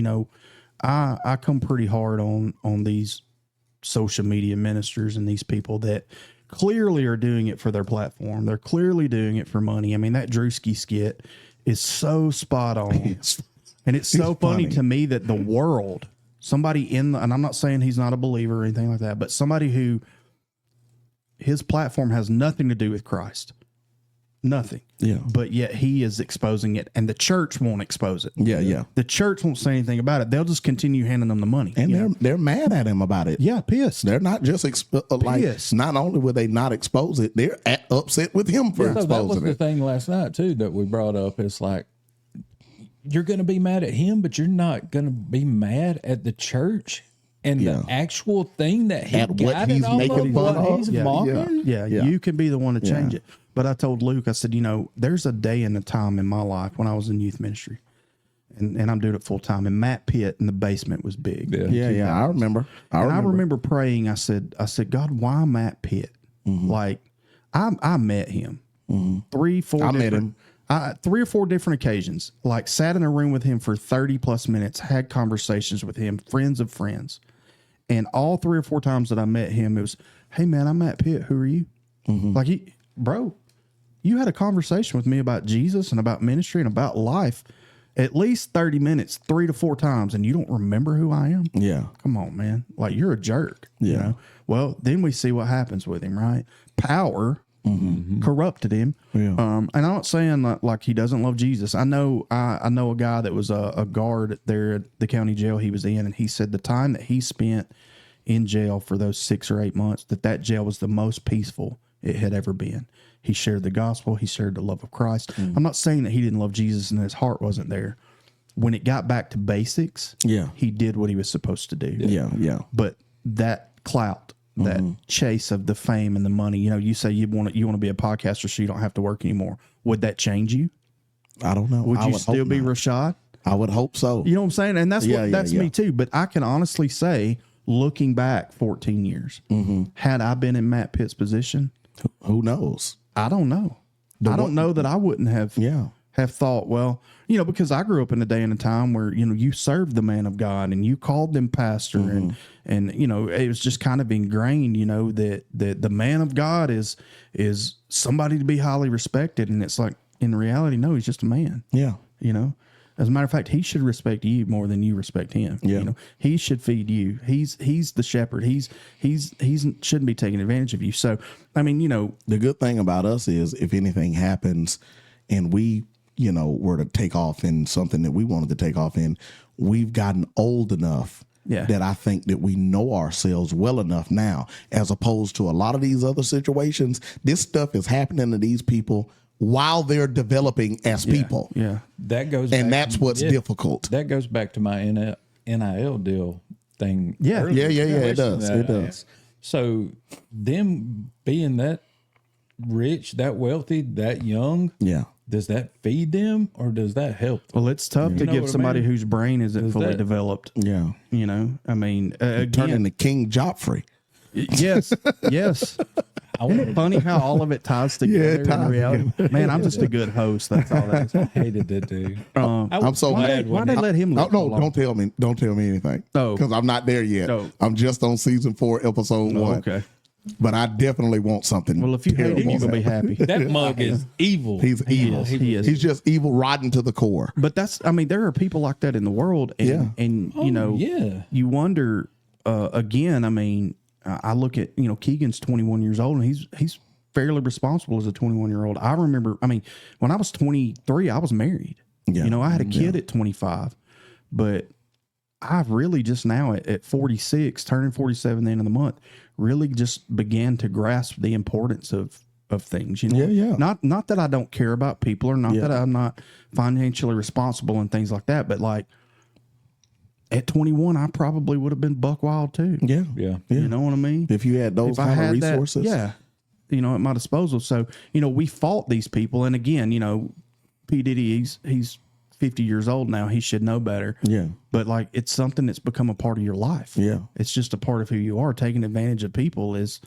I come pretty hard on these social media ministers and these people that clearly are doing it for their platform. They're clearly doing it for money. I mean, that Drewski skit is so spot on. And it's so funny to me that the world, somebody and I'm not saying he's not a believer or anything like that, but somebody who his platform has nothing to do with Christ. Nothing. Yeah. But yet he is exposing it, and the church won't expose it. Yeah, yeah. The church won't say anything about it. They'll just continue handing them the money. And they're mad at him about it. Yeah, pissed. They're not just pissed. Not only will they not expose it, they're upset with him for exposing it. That was the thing last night too that we brought up. It's like you're going to be mad at him, but you're not going to be mad at the church and the actual thing that he at got what he's making fun of. He's mocking. Yeah, you can be the one to change it. But I told Luke, I said, there's a day and a time in my life when I was in youth ministry, and I'm doing it full time. And Matt Pitt in the basement was big. Yeah. I remember. I remember praying. I said, God, why Matt Pitt? Mm-hmm. Like, I met him 3 or 4 different occasions. Like, sat in a room with him for 30 plus minutes, had conversations with him, friends of friends, and all 3 or 4 times that I met him, it was, "Hey man, I'm Matt Pitt. Who are you?" Mm-hmm. Like, bro, you had a conversation with me about Jesus and about ministry and about life at least 30 minutes, 3 to 4 times, and you don't remember who I am? Yeah. Come on, man. Like, you're a jerk. Yeah. Well, then we see what happens with him, right? Power corrupted him. Yeah. And I'm not saying like he doesn't love Jesus. I know a guy that was a guard there at the county jail he was in, and he said the time that he spent in jail for those 6 or 8 months, that jail was the most peaceful it had ever been. He shared the gospel. He shared the love of Christ. I'm not saying that he didn't love Jesus and his heart wasn't there. When it got back to basics, he did what he was supposed to do. Yeah. But that clout, that chase of the fame and the money, you say you want to be a podcaster so you don't have to work anymore. Would that change you? I don't know. Would you still be Rahshad? I would hope so. You know what I'm saying? And that's that's me too. But I can honestly say, looking back 14 years, had I been in Matt Pitt's position, who knows? I don't know. I don't know that I wouldn't have thought, well, because I grew up in a day and a time where, you served the man of God and you called them pastor and it was just kind of ingrained, that the man of God is somebody to be highly respected. And it's like, in reality, no, he's just a man. Yeah. As a matter of fact, he should respect you more than you respect him. Yeah. He should feed you. He's the shepherd. He shouldn't be taking advantage of you. So, I mean, the good thing about us is if anything happens and we, were to take off in something that we wanted to take off in, we've gotten old enough that I think that we know ourselves well enough now, as opposed to a lot of these other situations. This stuff is happening to these people while they're developing as people. Yeah. That goes and that's what's difficult. That goes back to my NIL deal thing. Yeah. It does. It does. So them being that rich, that wealthy, that young, does that feed them or does that help them? Well, it's tough to give somebody whose brain isn't fully developed. Yeah. I mean, turn into King Joffrey. Yes. Funny how all of it ties together in reality. Man, I'm just a good host. That's all that is. I hated that dude. I'm so mad. Why they let him live? No, don't tell me. Don't tell me anything. Oh, because I'm not there yet. Oh. I'm just on season 4, episode 1. Okay. But I definitely want something. Well, if you hate him, you're gonna be happy. That mug is evil. He's evil. He is. He's just evil, rotten to the core. But there are people like that in the world, and you wonder. Again, I mean, I look at Keegan's 21 years old, and he's fairly responsible as a 21-year-old. I remember, when I was 23, I was married. Yeah. You know, I had a kid at 25, but I've really just now at 46, turning 47 the end of the month, really just began to grasp the importance of things, you know. Yeah. Not that I don't care about people, or not that I'm not financially responsible and things like that, but like at 21, I probably would have been buck wild too. Yeah. You know what I mean? If you had those If I kind of had that, resources. you know, at my disposal. So, you know, we fought these people. And again, you know, P. Diddy, he's 50 years old now. He should know better. Yeah. But like, it's something that's become a part of your life. Yeah. It's just a part of who you are. Taking advantage of people is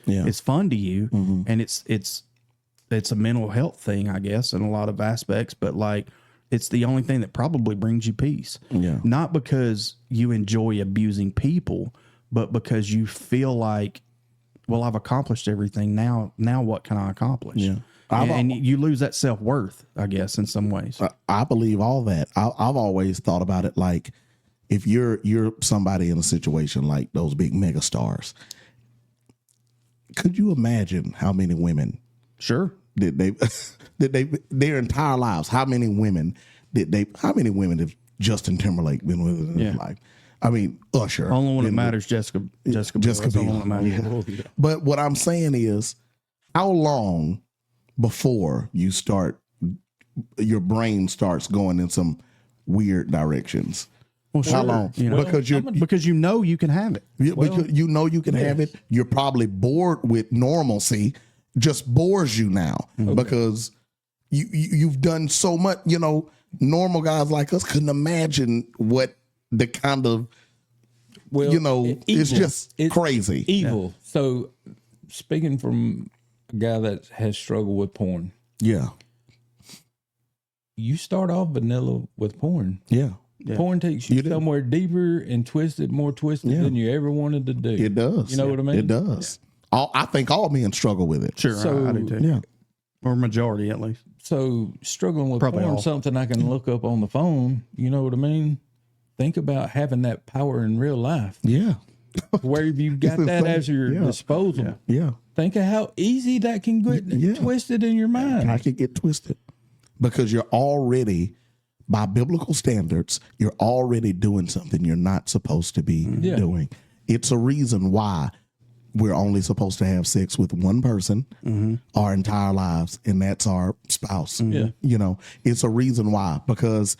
fun to you. And it's a mental health thing, I guess, in a lot of aspects. But like, it's the only thing that probably brings you peace. Yeah. Not because you enjoy abusing people, but because you feel like, well, I've accomplished everything. Now what can I accomplish? Yeah. And you lose that self-worth, I guess, in some ways. I believe all that. I've always thought about it like, if you're somebody in a situation like those big mega stars, could you imagine how many women Sure. did they their entire lives? How many women have Justin Timberlake been with in his life? I mean, Usher. Only one that matters, Jessica Biel. That's the only one that matters. Yeah. But what I'm saying is, how long before your brain starts going in some weird directions? Well, How long? You know, because you know you can have it. Because you know you can have it. You're probably bored with normalcy. Just bores you now because you've done so much. You know, normal guys like us couldn't imagine what the kind of it's just crazy. Evil. Yeah. So, speaking from a guy that has struggled with porn, you start off vanilla with porn. Yeah. Porn takes you somewhere deeper and more twisted than you ever wanted to do. It does. You know what I mean? It does. I think all men struggle with it. Sure, So, I do too. Yeah. Or majority, at least. So, struggling with Probably porn, all. something I can look up on the phone, you know what I mean? Think about having that power in real life. Yeah. Where you've got that as your disposal. Yeah. Think of how easy that can get twisted in your mind. I could get twisted because you're already, by biblical standards, you're already doing something you're not supposed to be doing. It's a reason why we're only supposed to have sex with one person our entire lives, and that's our spouse. Yeah. You know, it's a reason why, because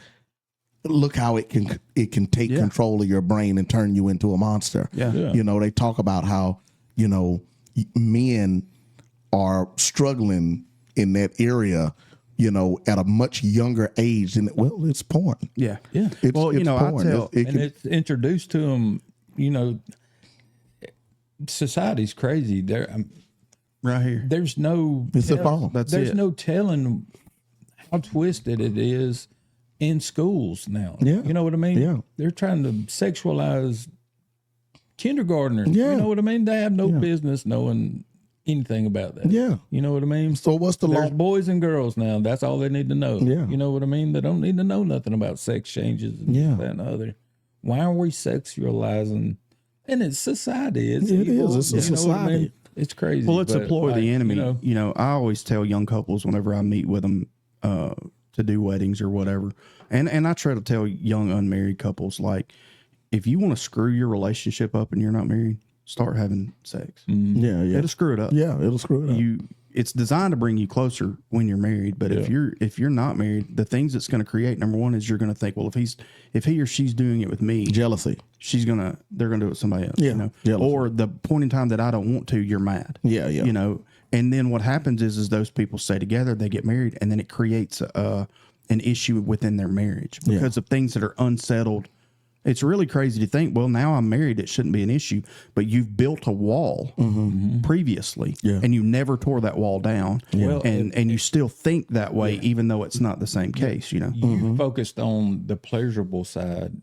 look how it can take control of your brain and turn you into a monster. Yeah. You know, they talk about how, you know, men are struggling in that area, you know, at a much younger age than, it's porn. Yeah. Yeah. It's, Well, you know, I tell- It's introduced to them, you know, society's crazy. Right here. There's no It's a phone. That's there's it. no telling how twisted it is in schools now. Yeah. You know what I mean? Yeah. They're trying to sexualize kindergartners. Yeah. You know what I mean? They have no business knowing anything about that. Yeah. You know what I mean? So what's the There's law? boys and girls now. That's all they need to know. Yeah. You know what I mean? They don't need to know nothing about sex changes and Yeah. that and the other. Why are we sexualizing? And it's society. It's It evil. is. It's a You know what I mean? society. It's crazy. Well, it's a but, ploy of the like, enemy. You know, I always tell young couples whenever I meet with them to do weddings or whatever, and I try to tell young unmarried couples, like, if you want to screw your relationship up and you're not married, start having sex. Yeah. Yeah. It'll screw it up. Yeah. It'll screw it up. It's designed to bring you closer when you're married, but if you're not married, the things it's going to create, number one, is you're going to think, well, if he or she's doing it with me, Jealousy. they're gonna do it with somebody else. Yeah, You know? jealousy. Or the point in time that I don't want to, you're mad. Yeah. Yeah. You know, and then what happens is those people stay together, they get married, and then it creates an issue within their marriage because of things that are unsettled. It's really crazy to think, well, now I'm married, it shouldn't be an issue, but you've built a wall previously, and you never tore that wall down, Well, and you still think that way, even though it's not the same case. You know, you focused on the pleasurable side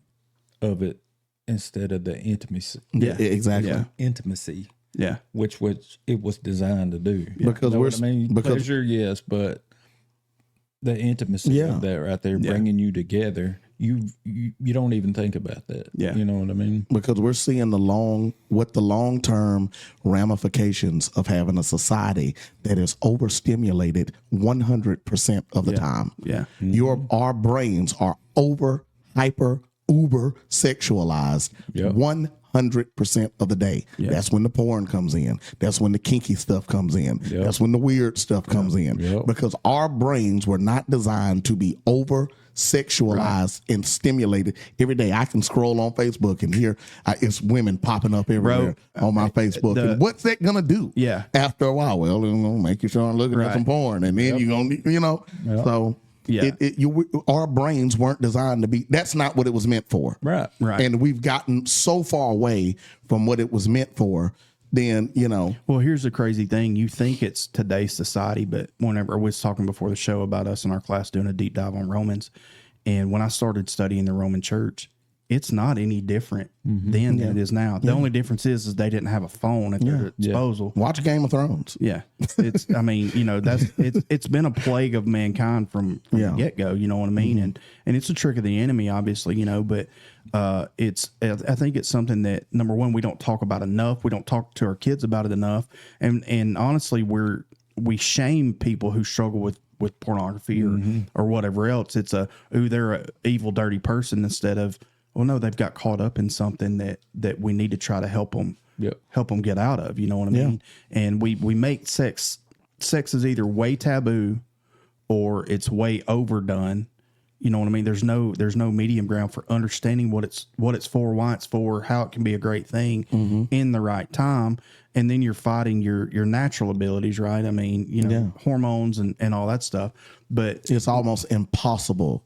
of it instead of the intimacy. Yeah. Exactly. Yeah. Intimacy, yeah, which it was designed to do. Because You know we're what I mean, because pleasure, yes, but the intimacy of that right there, bringing you together. you don't even think about that. Yeah. You know what I mean? Because we're seeing the long-term ramifications of having a society that is overstimulated 100% of the time. Yeah. Our brains are uber sexualized 100% of the day. Yeah. That's when the porn comes in. That's when the kinky stuff comes in. Yep. That's when the weird stuff comes in. Yep. Because our brains were not designed to be over sexualized and stimulated every day. I can scroll on Facebook and hear it's women popping up everywhere on my Facebook. And what's that gonna do? Yeah. After a while, well, it's gonna make you start looking at some porn, and then you're gonna, so. Yeah. Our brains weren't designed to be. That's not what it was meant for. Right. And we've gotten so far away from what it was meant for. Then Well, here's the crazy thing. You think it's today's society, but whenever I was talking before the show about us in our class doing a deep dive on Romans, and when I started studying the Roman Church, it's not any different then than it is now. The only difference is they didn't have a phone at their disposal. watch Game of Thrones. Yeah. It's, I mean, it's been a plague of mankind from the get go, you know what I mean? And it's a trick of the enemy, obviously, but I think it's something that, number one, we don't talk about enough. We don't talk to our kids about it enough. And honestly, we shame people who struggle with pornography or whatever else. It's they're an evil, dirty person, instead of, well, no, they've got caught up in something that we need to try to help them get out of. You know what I mean? And we make sex is either way taboo or it's way overdone. You know what I mean? There's no medium ground for understanding what it's for, why it's for, how it can be a great thing in the right time. And then you're fighting your natural abilities, right? I mean, hormones and all that stuff. But It's almost impossible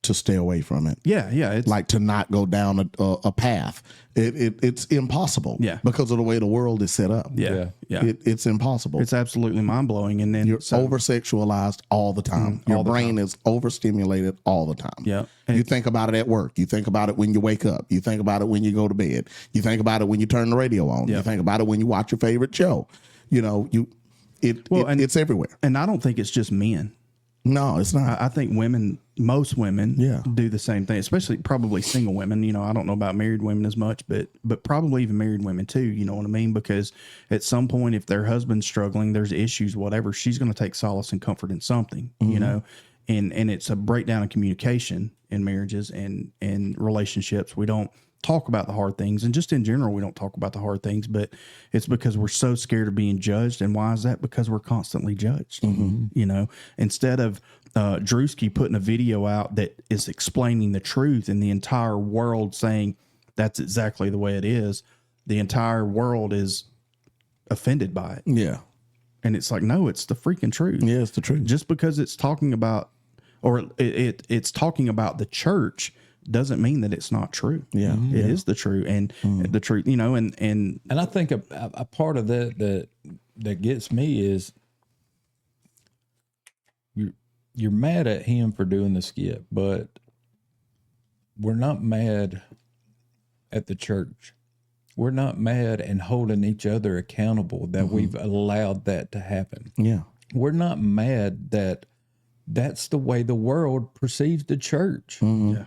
to stay away from it. Yeah. It's like to not go down a path. It's impossible. Yeah. Because of the way the world is set up. Yeah. It's impossible. It's absolutely mind blowing. And then You're over sexualized all the time. Your brain is overstimulated all the time. Yeah. You think about it at work. You think about it when you wake up. You think about it when you go to bed. You think about it when you turn the radio on. You think about it when you watch your favorite show. It's everywhere. And I don't think it's just men. No, it's not. I think most women do the same thing, especially probably single women. I don't know about married women as much, but probably even married women too. You know what I mean? Because at some point, if their husband's struggling, there's issues, whatever, she's going to take solace and comfort in something, and it's a breakdown in communication in marriages and relationships. We don't talk about the hard things, and just in general, we don't talk about the hard things, but it's because we're so scared of being judged. And why is that? Because we're constantly judged. Instead of Drewski putting a video out that is explaining the truth and the entire world saying that's exactly the way it is, the entire world is offended by it. Yeah. And it's like, no, it's the freaking truth. Yeah, it's the truth. Just because it's talking about, or it's talking about the church, doesn't mean that it's not true. Yeah. It is the truth, and the truth, and I think a part of that gets me is you're mad at him for doing the skit, but we're not mad at the church. We're not mad and holding each other accountable that we've allowed that to happen. Yeah. We're not mad that that's the way the world perceives the church. yeah.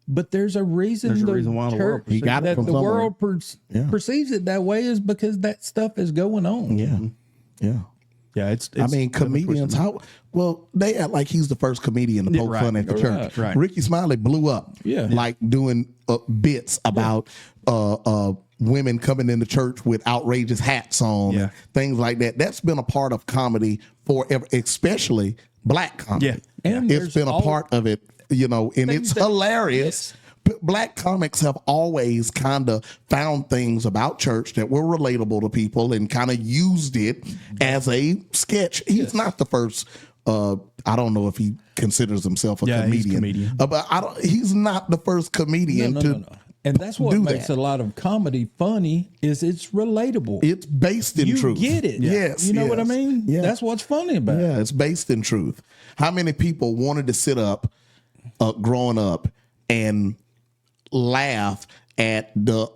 But there's a reason. There's a reason why the world church, got it that from the somewhere. world perceives it that way is because that stuff is going on. Yeah. Yeah. Yeah, it's I mean, comedians, they act like he's the first comedian to poke fun at the church. Right. Ricky Smiley blew up, like doing bits about women coming into church with outrageous hats on, and things like that. That's been a part of comedy forever, especially black comedy. Yeah. And It's been a part of it, and it's hilarious. Black comics have always kind of found things about church that were relatable to people and kind of used it as a sketch. He's not the first. I don't know if he considers himself a comedian. He's a comedian. But he's not the first comedian No. And that's what makes a lot of comedy funny is it's relatable. It's based in truth. You get it. Yes. You know what I mean? Yeah. That's what's funny about it. Yeah, it's based in truth. How many people wanted to sit up growing up and laugh at the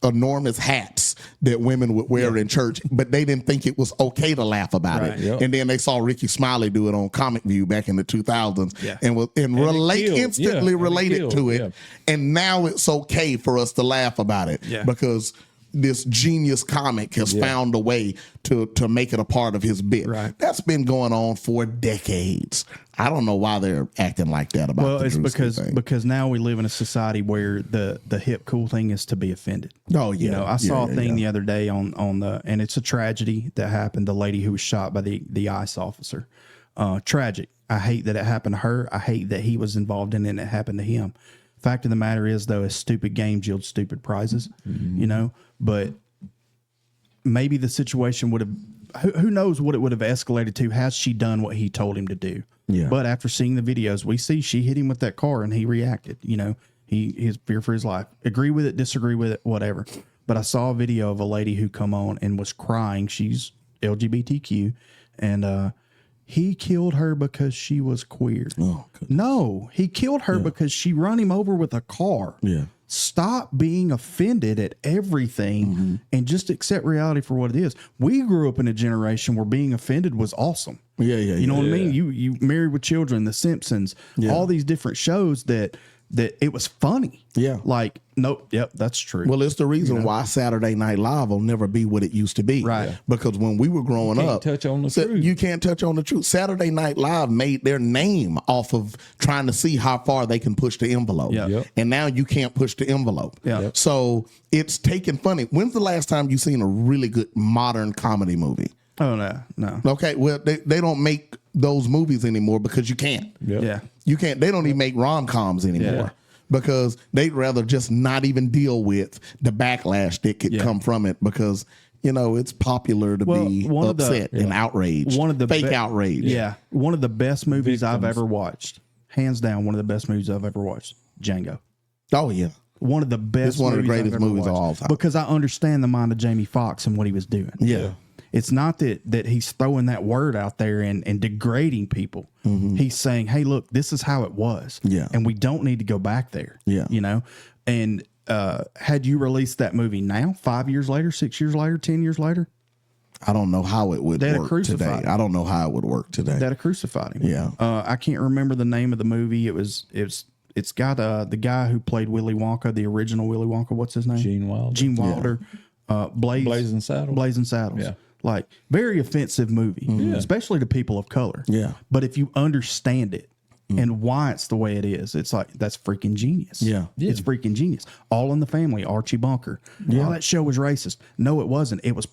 enormous hats that women would wear in church, but they didn't think it was okay to laugh about it. Yep. And then they saw Ricky Smiley do it on Comic View back in the 2000s Yeah. and instantly related to it. Yeah. And now it's okay for us to laugh about it because this genius comic has found a way to make it a part of his bit. Right. That's been going on for decades. I don't know why they're acting like that about the it's Jerusalem thing. because now we live in a society where the hip cool thing is to be offended. Oh, yeah. You know, I saw a thing the other day on the, and it's a tragedy that happened. The lady who was shot by the ICE officer. Tragic. I hate that it happened to her. I hate that he was involved in it and it happened to him. Fact of the matter is, though, is stupid games yield stupid prizes, you know, but maybe the situation would have, who knows what it would have escalated to had she done what he told him to do. Yeah. But after seeing the videos, we see she hit him with that car and he reacted, you know, his fear for his life. Agree with it, disagree with it, whatever. But I saw a video of a lady who come on and was crying. She's LGBTQ and, he killed her because she was queer. Oh, no, he killed her because she run him over with a car. Yeah. Stop being offended at everything and just accept reality for what it is. We grew up in a generation where being offended was awesome. You know what I mean? You Married with Children, The Simpsons, all these different shows that it was funny. Yeah. Like, nope, yep, that's true. Well, it's the reason why Saturday Night Live will never be what it used to be. Right. Because when we were growing up, touch on the truth. You can't touch on the truth. Saturday Night Live made their name off of trying to see how far they can push the envelope. Yeah. Yep. And now you can't push the envelope. Yeah. Yep. So it's taken funny. When's the last time you seen a really good modern comedy movie? Oh, no. Okay, well, they don't make those movies anymore because you can't. Yep. Yeah. You can't. They don't even make rom-coms anymore because they'd rather just not even deal with the backlash that could come from it because, you know, it's popular to be upset and outraged. One of the fake outrage. Yeah. One of the best movies I've ever watched. Hands down, one of the best movies I've ever watched. Django. Oh, yeah. One of the best It's one of the movies I've greatest ever movies of watched. all time. Because I understand the mind of Jamie Foxx and what he was doing. Yeah. It's not that he's throwing that word out there and degrading people. He's saying, hey, look, this is how it was. Yeah. And we don't need to go back there. Yeah. You know? And had you released that movie now, 5 years later, 6 years later, 10 years later, I don't know how it would They'd have work crucified today. him. I don't know how it would work today. that'd have crucified him. Yeah. I can't remember the name of the movie. It's got the guy who played Willy Wonka, the original Willy Wonka. What's his name? Gene Wilder. Gene Wilder. Blazing Saddles. Blazing Saddles. Yeah. Like, very offensive movie, especially to people of color. Yeah. But if you understand it and why it's the way it is, it's like, that's freaking genius. Yeah. It's freaking genius. All in the Family, Archie Bunker. Oh, that show was racist. No, it wasn't. It was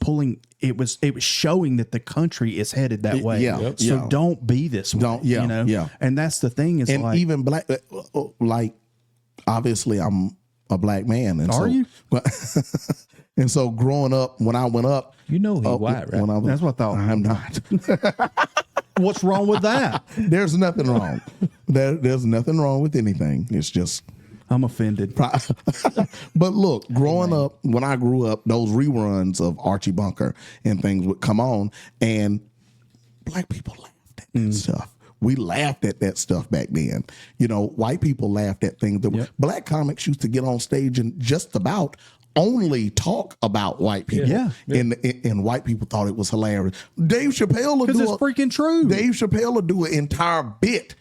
it was showing that the country is headed that way. Yeah. Yep. So Yeah. don't be this way. You know? And that's the thing is, And like, even black, like, obviously I'm a black man. And Are you? And so growing up, when I went up, You know he's white, right? when I was, That's what I thought. I'm not. What's wrong with that? There's nothing wrong. There's nothing wrong with anything. It's just. I'm offended. But look, growing up, when I grew up, those reruns of Archie Bunker and things would come on, and black people laughed at that stuff. We laughed at that stuff back then. You know, white people laughed at things that black comics used to get on stage and just about only talk about white people. Yeah. And white people thought it was hilarious. Dave Chappelle would Because do it's freaking true. Dave Chappelle would do an entire bit,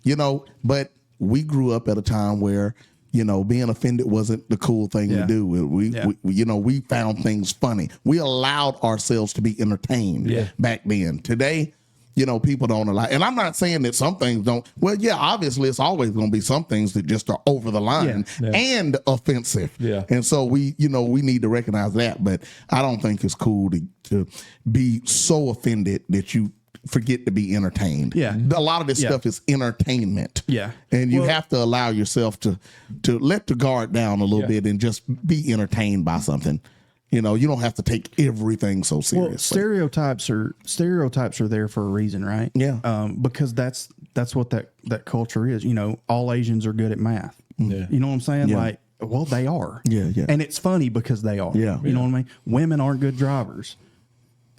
you know, but we grew up at a time where, you know, being offended wasn't the cool thing to do. We you know, we found things funny. We allowed ourselves to be entertained back then. Today, you know, people don't allow, and I'm not saying that some things don't. Well, yeah, obviously it's always going to be some things that just are over the line and offensive. Yeah. And so we, you know, we need to recognize that, but I don't think it's cool to be so offended that you forget to be entertained. Yeah. A lot of this stuff is entertainment. Yeah. And you have to allow yourself to let the guard down a little bit and just be entertained by something. You know, you don't have to take everything so seriously. Well, stereotypes are there for a reason, right? Yeah. Because that's what that culture is. You know, all Asians are good at math. Yeah. You know what I'm saying? Yeah. Like, well, they are. Yeah, yeah. And it's funny because they are. Yeah. You know what I mean? Women aren't good drivers.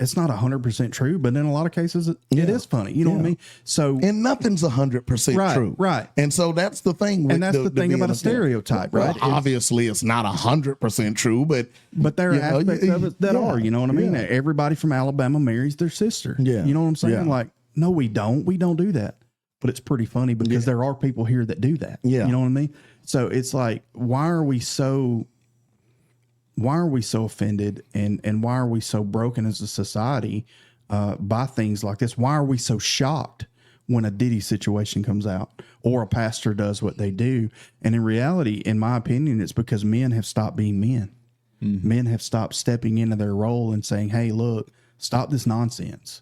it's not 100% true, but in a lot of cases it is funny. You know what I mean? So, and nothing's 100% true. Right. And so that's the thing. And that's the thing about a stereotype, right? Well, obviously it's not 100% true, but there are aspects of it that are, you know what I mean? Yeah. Everybody from Alabama marries their sister. Yeah. You know what I'm saying? Yeah. Like, no, we don't do that. But it's pretty funny because there are people here that do that. Yeah. You know what I mean? So it's like, why are we so offended and why are we so broken as a society by things like this? Why are we so shocked when a Diddy situation comes out or a pastor does what they do? And in reality, in my opinion, it's because men have stopped being men. Mm-hmm. Men have stopped stepping into their role and saying, hey, look, stop this nonsense.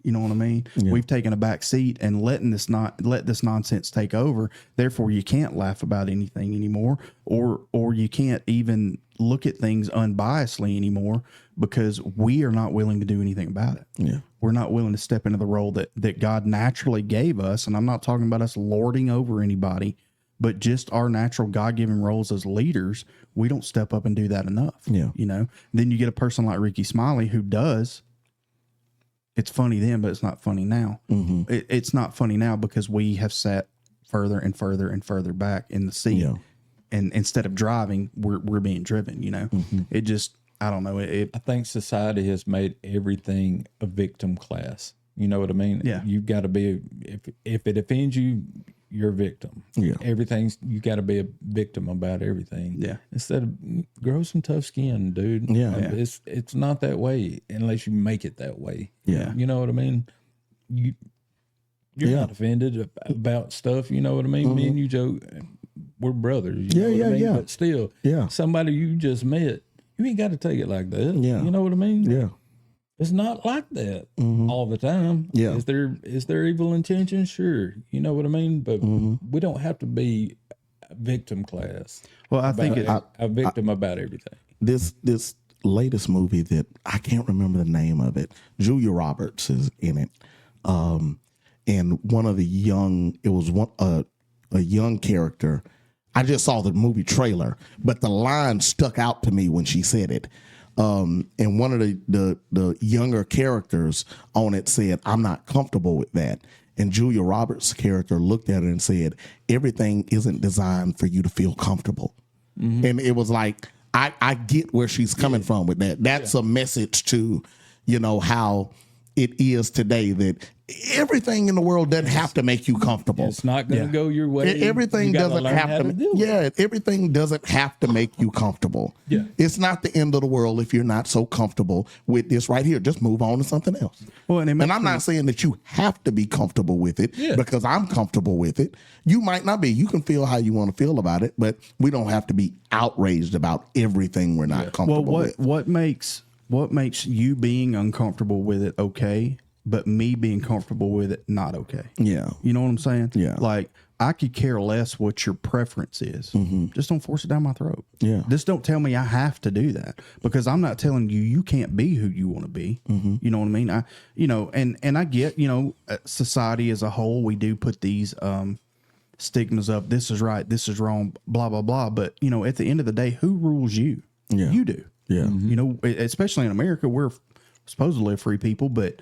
You know what I mean? Yeah. We've taken a back seat and let this nonsense take over. Therefore, you can't laugh about anything anymore, or you can't even look at things unbiasedly anymore because we are not willing to do anything about it. Yeah. We're not willing to step into the role that God naturally gave us. And I'm not talking about us lording over anybody, but just our natural God-given roles as leaders. We don't step up and do that enough. Yeah. You know, then you get a person like Ricky Smiley who does. It's funny then, but it's not funny now. Mm-hmm. It's not funny now because we have sat further and further and further back in the seat. Yeah. And instead of driving, we're being driven, you know. Mm-hmm. It just, I don't know. I think society has made everything a victim class. You know what I mean? Yeah. You've got to be, if it offends you, you're a victim. Yeah. Everything's, you got to be a victim about everything. Yeah. Instead of grow some tough skin, dude. Yeah. It's not that way unless you make it that way. Yeah. You know what I mean? You're not offended about stuff. You know what I mean? Mm-hmm. Me and you, Joe, we're brothers. You know what I mean? But still, somebody you just met, you ain't got to take it like that. Yeah. You know what I mean? Yeah. It's not like that all the time. Yeah. Is there evil intention? Sure. You know what I mean? But we don't have to be a victim class. Well, I think a victim about everything. This latest movie that I can't remember the name of it, Julia Roberts is in it. And one of the young, it was a young character. I just saw the movie trailer, but the line stuck out to me when she said it. And one of the younger characters on it said, I'm not comfortable with that. And Julia Roberts' character looked at it and said, everything isn't designed for you to feel comfortable. Mm-hmm. And it was like, I get where she's coming from with that. That's a message to, you know, how it is today that everything in the world doesn't have to make you comfortable. It's not going to go your way. Everything doesn't have to. Everything doesn't have to make you comfortable. Yeah, it's not the end of the world if you're not so comfortable with this right here. Just move on to something else. Well, and I'm not saying that you have to be comfortable with it because I'm comfortable with it. You might not be. You can feel how you want to feel about it, but we don't have to be outraged about everything we're not comfortable with. What makes you being uncomfortable with it okay, but me being comfortable with it not okay? Yeah. You know what I'm saying? Yeah. Like, I could care less what your preference is. Mm-hmm. Just don't force it down my throat. Yeah. Just don't tell me I have to do that, because I'm not telling you can't be who you want to be. Mm-hmm. You know what I mean? And I get, society as a whole, we do put these stigmas up. This is right. This is wrong, blah, blah, blah. But, at the end of the day, who rules you? Yeah. You do. Yeah. Mm-hmm. Especially in America, we're supposedly free people, but,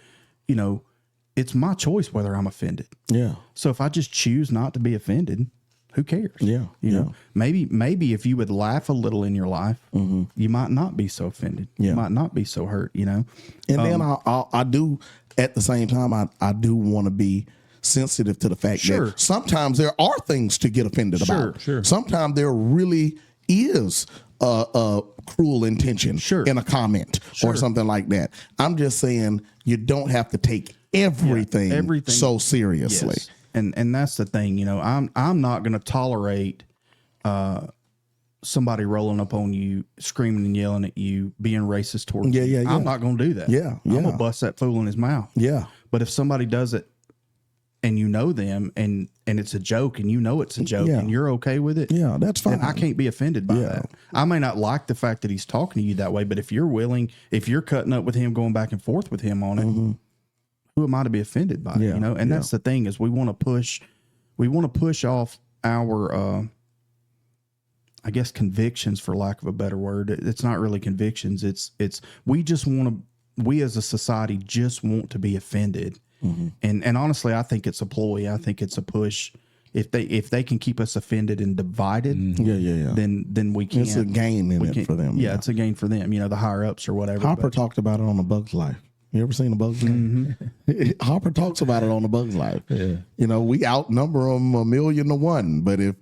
it's my choice whether I'm offended. Yeah. So if I just choose not to be offended, who cares? Yeah. You know, maybe if you would laugh a little in your life, you might not be so offended. Yeah. You might not be so hurt, And then I do, at the same time, I do want to be sensitive to the fact that sometimes there are things to get offended about. Sure. Sometimes there really is a cruel intention in a comment or something like that. I'm just saying you don't have to take everything so seriously. Yes. And that's the thing, I'm not going to tolerate somebody rolling up on you, screaming and yelling at you, being racist towards you. I'm not going to do that. I'm going to bust that fool in his mouth. Yeah. But if somebody does it and you know them and it's a joke and it's a joke and you're okay with it, that's fine. Then I can't be offended by that. I may not like the fact that he's talking to you that way, but if you're cutting up with him, going back and forth with him on it, who am I to be offended by it? And that's the thing, is we want to push off our I guess convictions, for lack of a better word. It's not really convictions. It's we just want to we as a society just want to be offended. And honestly, I think it's a ploy. I think it's a push. If they can keep us offended and divided, then we can. It's a gain in it for them. Yeah, it's a gain for them. The higher ups or whatever. Harper talked about it on A Bug's Life. You ever seen A Bug's Life? Harper talks about it on A Bug's Life. Yeah. We outnumber them 1,000,000 to 1, but if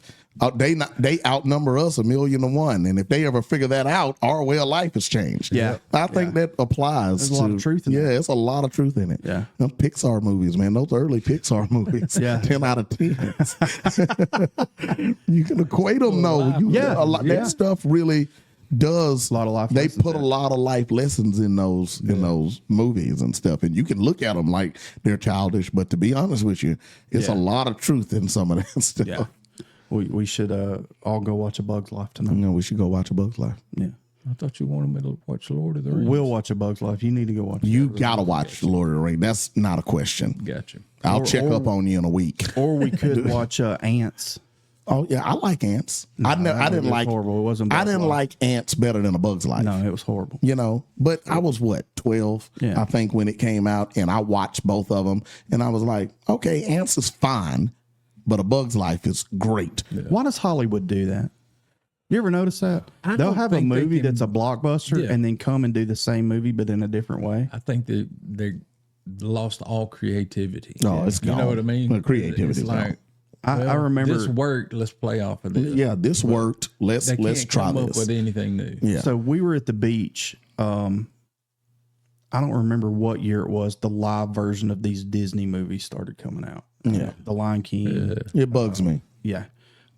they outnumber us 1,000,000 to 1, and if they ever figure that out, our way of life has changed. Yeah. I think that applies. There's a lot of truth in that. Yeah, it's a lot of truth in it. Yeah. Them Pixar movies, man, those early Pixar movies, 10 out of 10. You can equate them though. That stuff really does A lot of life they lessons put a there. lot of life lessons in those movies and stuff, and you can look at them like they're childish, but to be honest with you, it's a lot of truth in some of that stuff. Yeah. We should all go watch A Bug's Life tonight. We should go watch A Bug's Life. Yeah. I thought you wanted me to watch Lord of the Rings. We'll watch A Bug's Life. You need to go watch it. You gotta watch Lord of the Rings. That's not a question. Gotcha. I'll check up on you in a week. Or we could watch Ants. Oh yeah, I like Ants. I didn't like horrible. It wasn't. I Bug's didn't Life. like Ants better than A Bug's Life. No, it was horrible. But I was 12, Yeah. I think, when it came out, and I watched both of them, and I was like, okay, Ants is fine, but A Bug's Life is great. Why does Hollywood do that? You ever notice that? I They'll don't have a think they movie can- that's a blockbuster Yeah. and then come and do the same movie but in a different way. I think that they lost all creativity. Oh, it's You gone. know what I mean? The creativity's It's like, I remember. this worked. Let's play off of this. Yeah, this worked. Let's They can't try come up this. with anything new. Yeah. So we were at the beach. I don't remember what year it was. The live version of these Disney movies started coming out. Yeah. The Lion King. It bugs me. Yeah.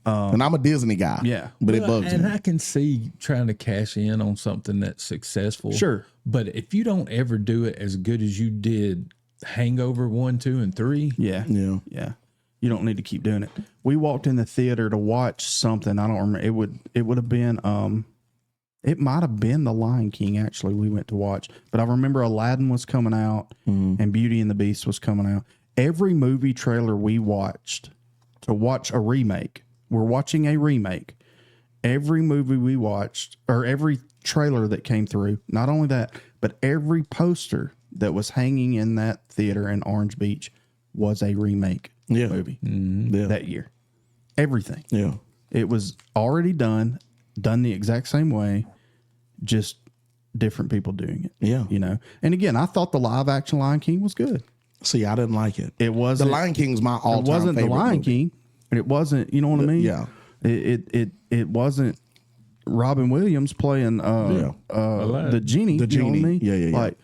And I'm a Disney guy. Yeah. But it Well, bugs and me. I can see trying to cash in on something that's successful. Sure. But if you don't ever do it as good as you did Hangover 1, 2, and 3, Yeah. Yeah. Yeah. You don't need to keep doing it. We walked in the theater to watch something. I don't remember. It would have been it might have been The Lion King actually we went to watch. But I remember Aladdin was coming out and Beauty and the Beast was coming out. Every movie trailer we watched to watch a remake. We're watching a remake. Every movie we watched or every trailer that came through, not only that, but every poster that was hanging in that theater in Orange Beach was a remake movie Yeah. that year. Everything. Yeah. It was already done the exact same way, just different people doing it. Yeah. And again, I thought the live action Lion King was good. See, I didn't like it. It The wasn't. Lion King's my It all-time wasn't favorite the Lion movie. King. It wasn't. You know what I mean? Yeah. It wasn't Robin Williams playing the genie. The You know what I genie. mean? Yeah. Like,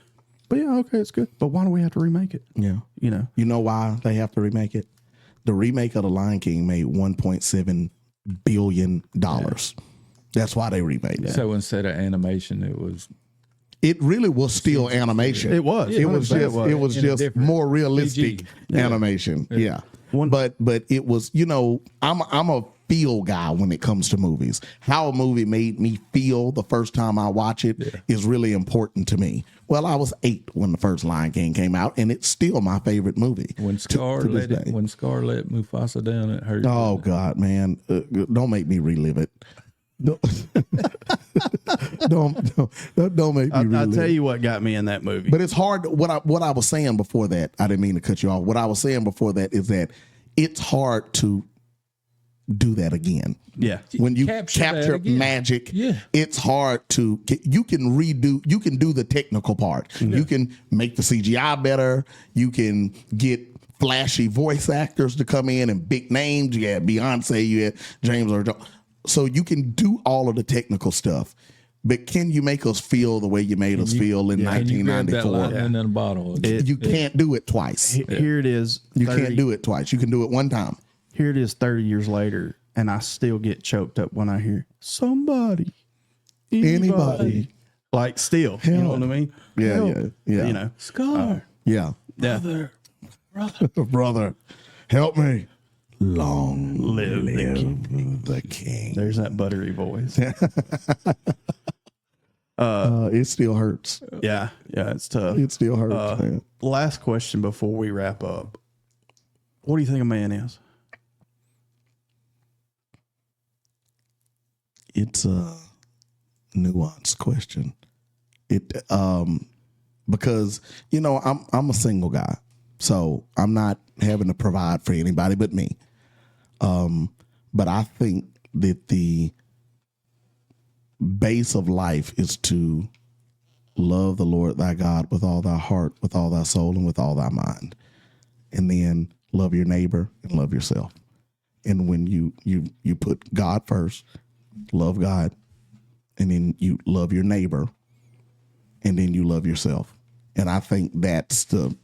but yeah, okay, it's good. But why do we have to remake it? Yeah. You know? Why they have to remake it? The remake of The Lion King made $1.7 billion. That's why they remade it. so instead of animation, it was It really was still animation. It was. It was It just was. it was In a just different more realistic CG. animation. Yeah. But it was, I'm a feel guy when it comes to movies. How a movie made me feel the first time I watch it is really important to me. Well, I was 8 when the first Lion King came out, and it's still my favorite movie. when Scar to this day. when Scar let Mufasa down, it hurt. Oh God, man! Don't make me relive it. Don't make me relive I'll tell it. you what got me in that movie. But it's hard. What I was saying before that, I didn't mean to cut you off. What I was saying before that is that it's hard to do that again. yeah. When you Capture that capture again. magic, Yeah. it's hard to you can do the technical part. You can make the CGI better. You can get flashy voice actors to come in and big names. You had Beyonce, you had James Earl Jones. So you can do all of the technical stuff. But can you make us feel the way you made us feel in And you grabbed that 1994? lightning in a bottle. You can't do it twice. Here it is. You can't do it twice. You can do it one time. Here it is 30 years later, and I still get choked up when I hear somebody, Anybody. Like, still, you know what I mean? Yeah, Help. yeah. You know, Scar, Yeah. yeah. Brother, help me. Long Live the live the king. There's that buttery voice. It still hurts. Yeah, it's tough. It still hurts, man. Last question before we wrap up. What do you think a man is? It's a nuanced question. because, you know, I'm a single guy, so I'm not having to provide for anybody but me. But I think that the base of life is to love the Lord thy God with all thy heart, with all thy soul, and with all thy mind. And then love your neighbor and love yourself. And when you put God first, love God, and then you love your neighbor, and then you love yourself. And I think that's the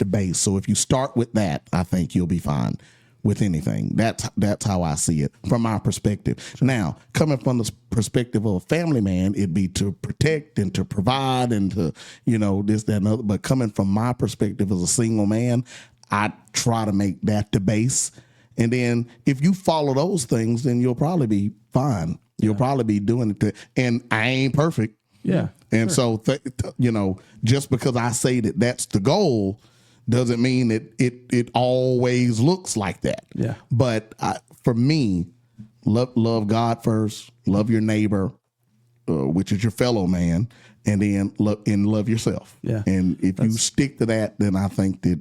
base. So if you start with that, I think you'll be fine with anything. That's how I see it from my perspective. Now, coming from the perspective of a family man, it'd be to protect and to provide and to, you know, this, that, and other. But coming from my perspective as a single man, I try to make that the base. And then if you follow those things, then you'll probably be fine. You'll probably be doing it. And I ain't perfect. Yeah. And so, you know, just because I say that that's the goal doesn't mean that it always looks like that. Yeah. But for me, love God first, love your neighbor, which is your fellow man, and then love yourself. Yeah. And if you stick to that, then I think that,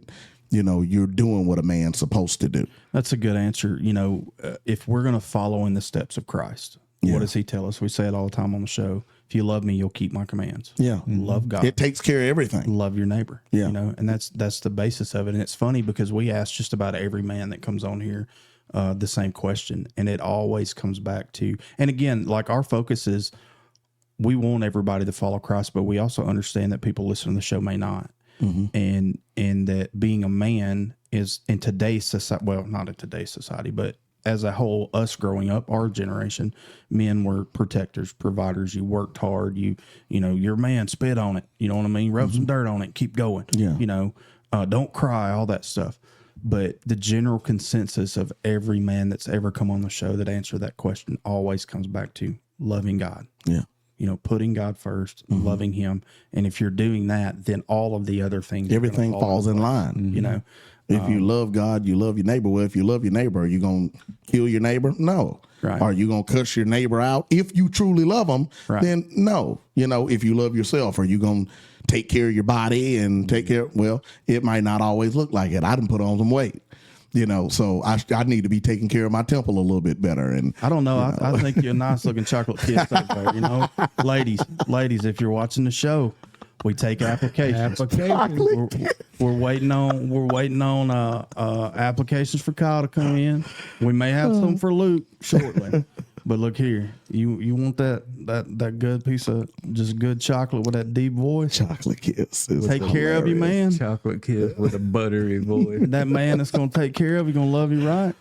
you know, you're doing what a man's supposed to do. That's a good answer. You know, if we're going to follow in the steps of Christ, what does he tell us? We say it all the time on the show. If you love me, you'll keep my commands. Yeah. Love God. It takes care of everything. Love your neighbor. Yeah. You know, and that's the basis of it. And it's funny because we ask just about every man that comes on here the same question. And it always comes back to, and again, like our focus is we want everybody to follow Christ, but we also understand that people listening to the show may not. And that being a man is in today's society, well, not in today's society, but as a whole, us growing up, our generation, men were protectors, providers. You worked hard. You know, your man, spit on it. You know what I mean? Rub some dirt on it. Keep going. Yeah. You know, don't cry, all that stuff. But the general consensus of every man that's ever come on the show that answered that question always comes back to loving God. Yeah. You know, putting God first, loving him. And if you're doing that, then all of the other things, Everything falls in line. you know. If you love God, you love your neighbor. Well, if you love your neighbor, are you going to kill your neighbor? No. Right. Are you going to cuss your neighbor out? If you truly love them, then no. You know, if you love yourself, are you going to take care of your body and take care? Well, it might not always look like it. I done put on some weight, you know, so I need to be taking care of my temple a little bit better. And I don't know. I think you're a nice looking chocolate kid over there, you know. Ladies, if you're watching the show, we take applications. We're waiting on applications for Kyle to come in. We may have some for Luke shortly. But look here, you want that good piece of just good chocolate with that deep voice? chocolate kiss. Take care of you, man. Chocolate kiss with a buttery voice. That man that's gonna take care of you, gonna love you right.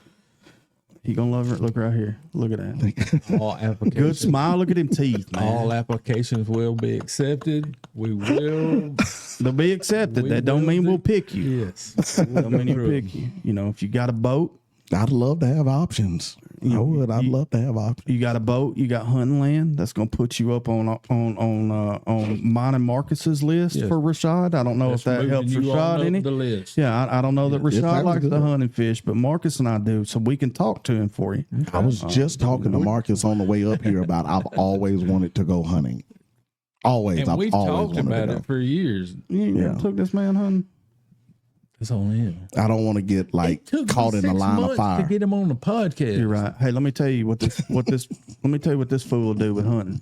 He gonna love her. Look right here. Look at that. All applications. Good smile. Look at them teeth, man. All applications will be accepted. We will. They'll be accepted. That don't mean we'll pick you. Yes. Don't mean we'll pick you. You know, if you got a boat, I'd love to have options. I would. I'd love to have options. you got a boat, you got hunting land. That's gonna put you up on mine and Marcus's list for Rahshad. I don't know if that helps Rahshad any. The list. Yeah, I don't know that Rahshad sounds likes good. to hunt and fish, but Marcus and I do, so we can talk to him for you. I was just talking to Marcus on the way up here about I've always wanted to go hunting. Always. And I've we've always talked wanted about to go. it for years. You ain't never took this man hunting. It's on him. I don't want to get like It took caught me in the 6 line of months fire. to get him on the podcast. You're right. Hey, let me tell you what this let me tell you what this fool will do with hunting.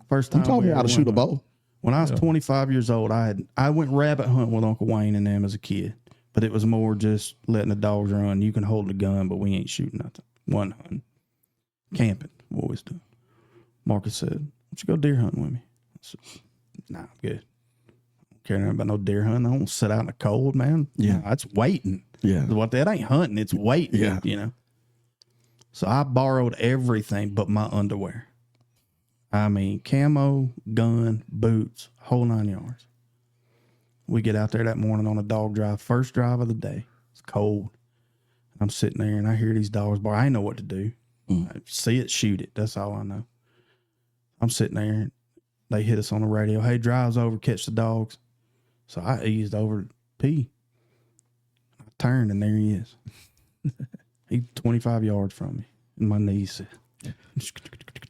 First time You taught we me how ever to shoot a went bow. When I was 25 years old, I went rabbit hunting with Uncle Wayne and them as a kid, but it was more just letting the dogs run. You can hold the gun, but we ain't shooting nothing. One hunting, camping, what we was doing. Marcus said, "Why don't you go deer hunting with me?" I said, "Nah, I'm good. I don't care nothing about no deer hunting. I don't sit out in the cold, man. Yeah. That's waiting. Yeah. What that ain't hunting, it's waiting. Yeah. You know." So I borrowed everything but my underwear. I mean, camo, gun, boots, whole 9 yards. We get out there that morning on a dog drive, first drive of the day. It's cold. I'm sitting there and I hear these dogs bark. I ain't know what to do. I see it, shoot it. That's all I know. I'm sitting there and they hit us on the radio. Hey, drive's over, catch the dogs. So I eased over to pee. I turned and there he is. He's 25 yards from me. And my knees.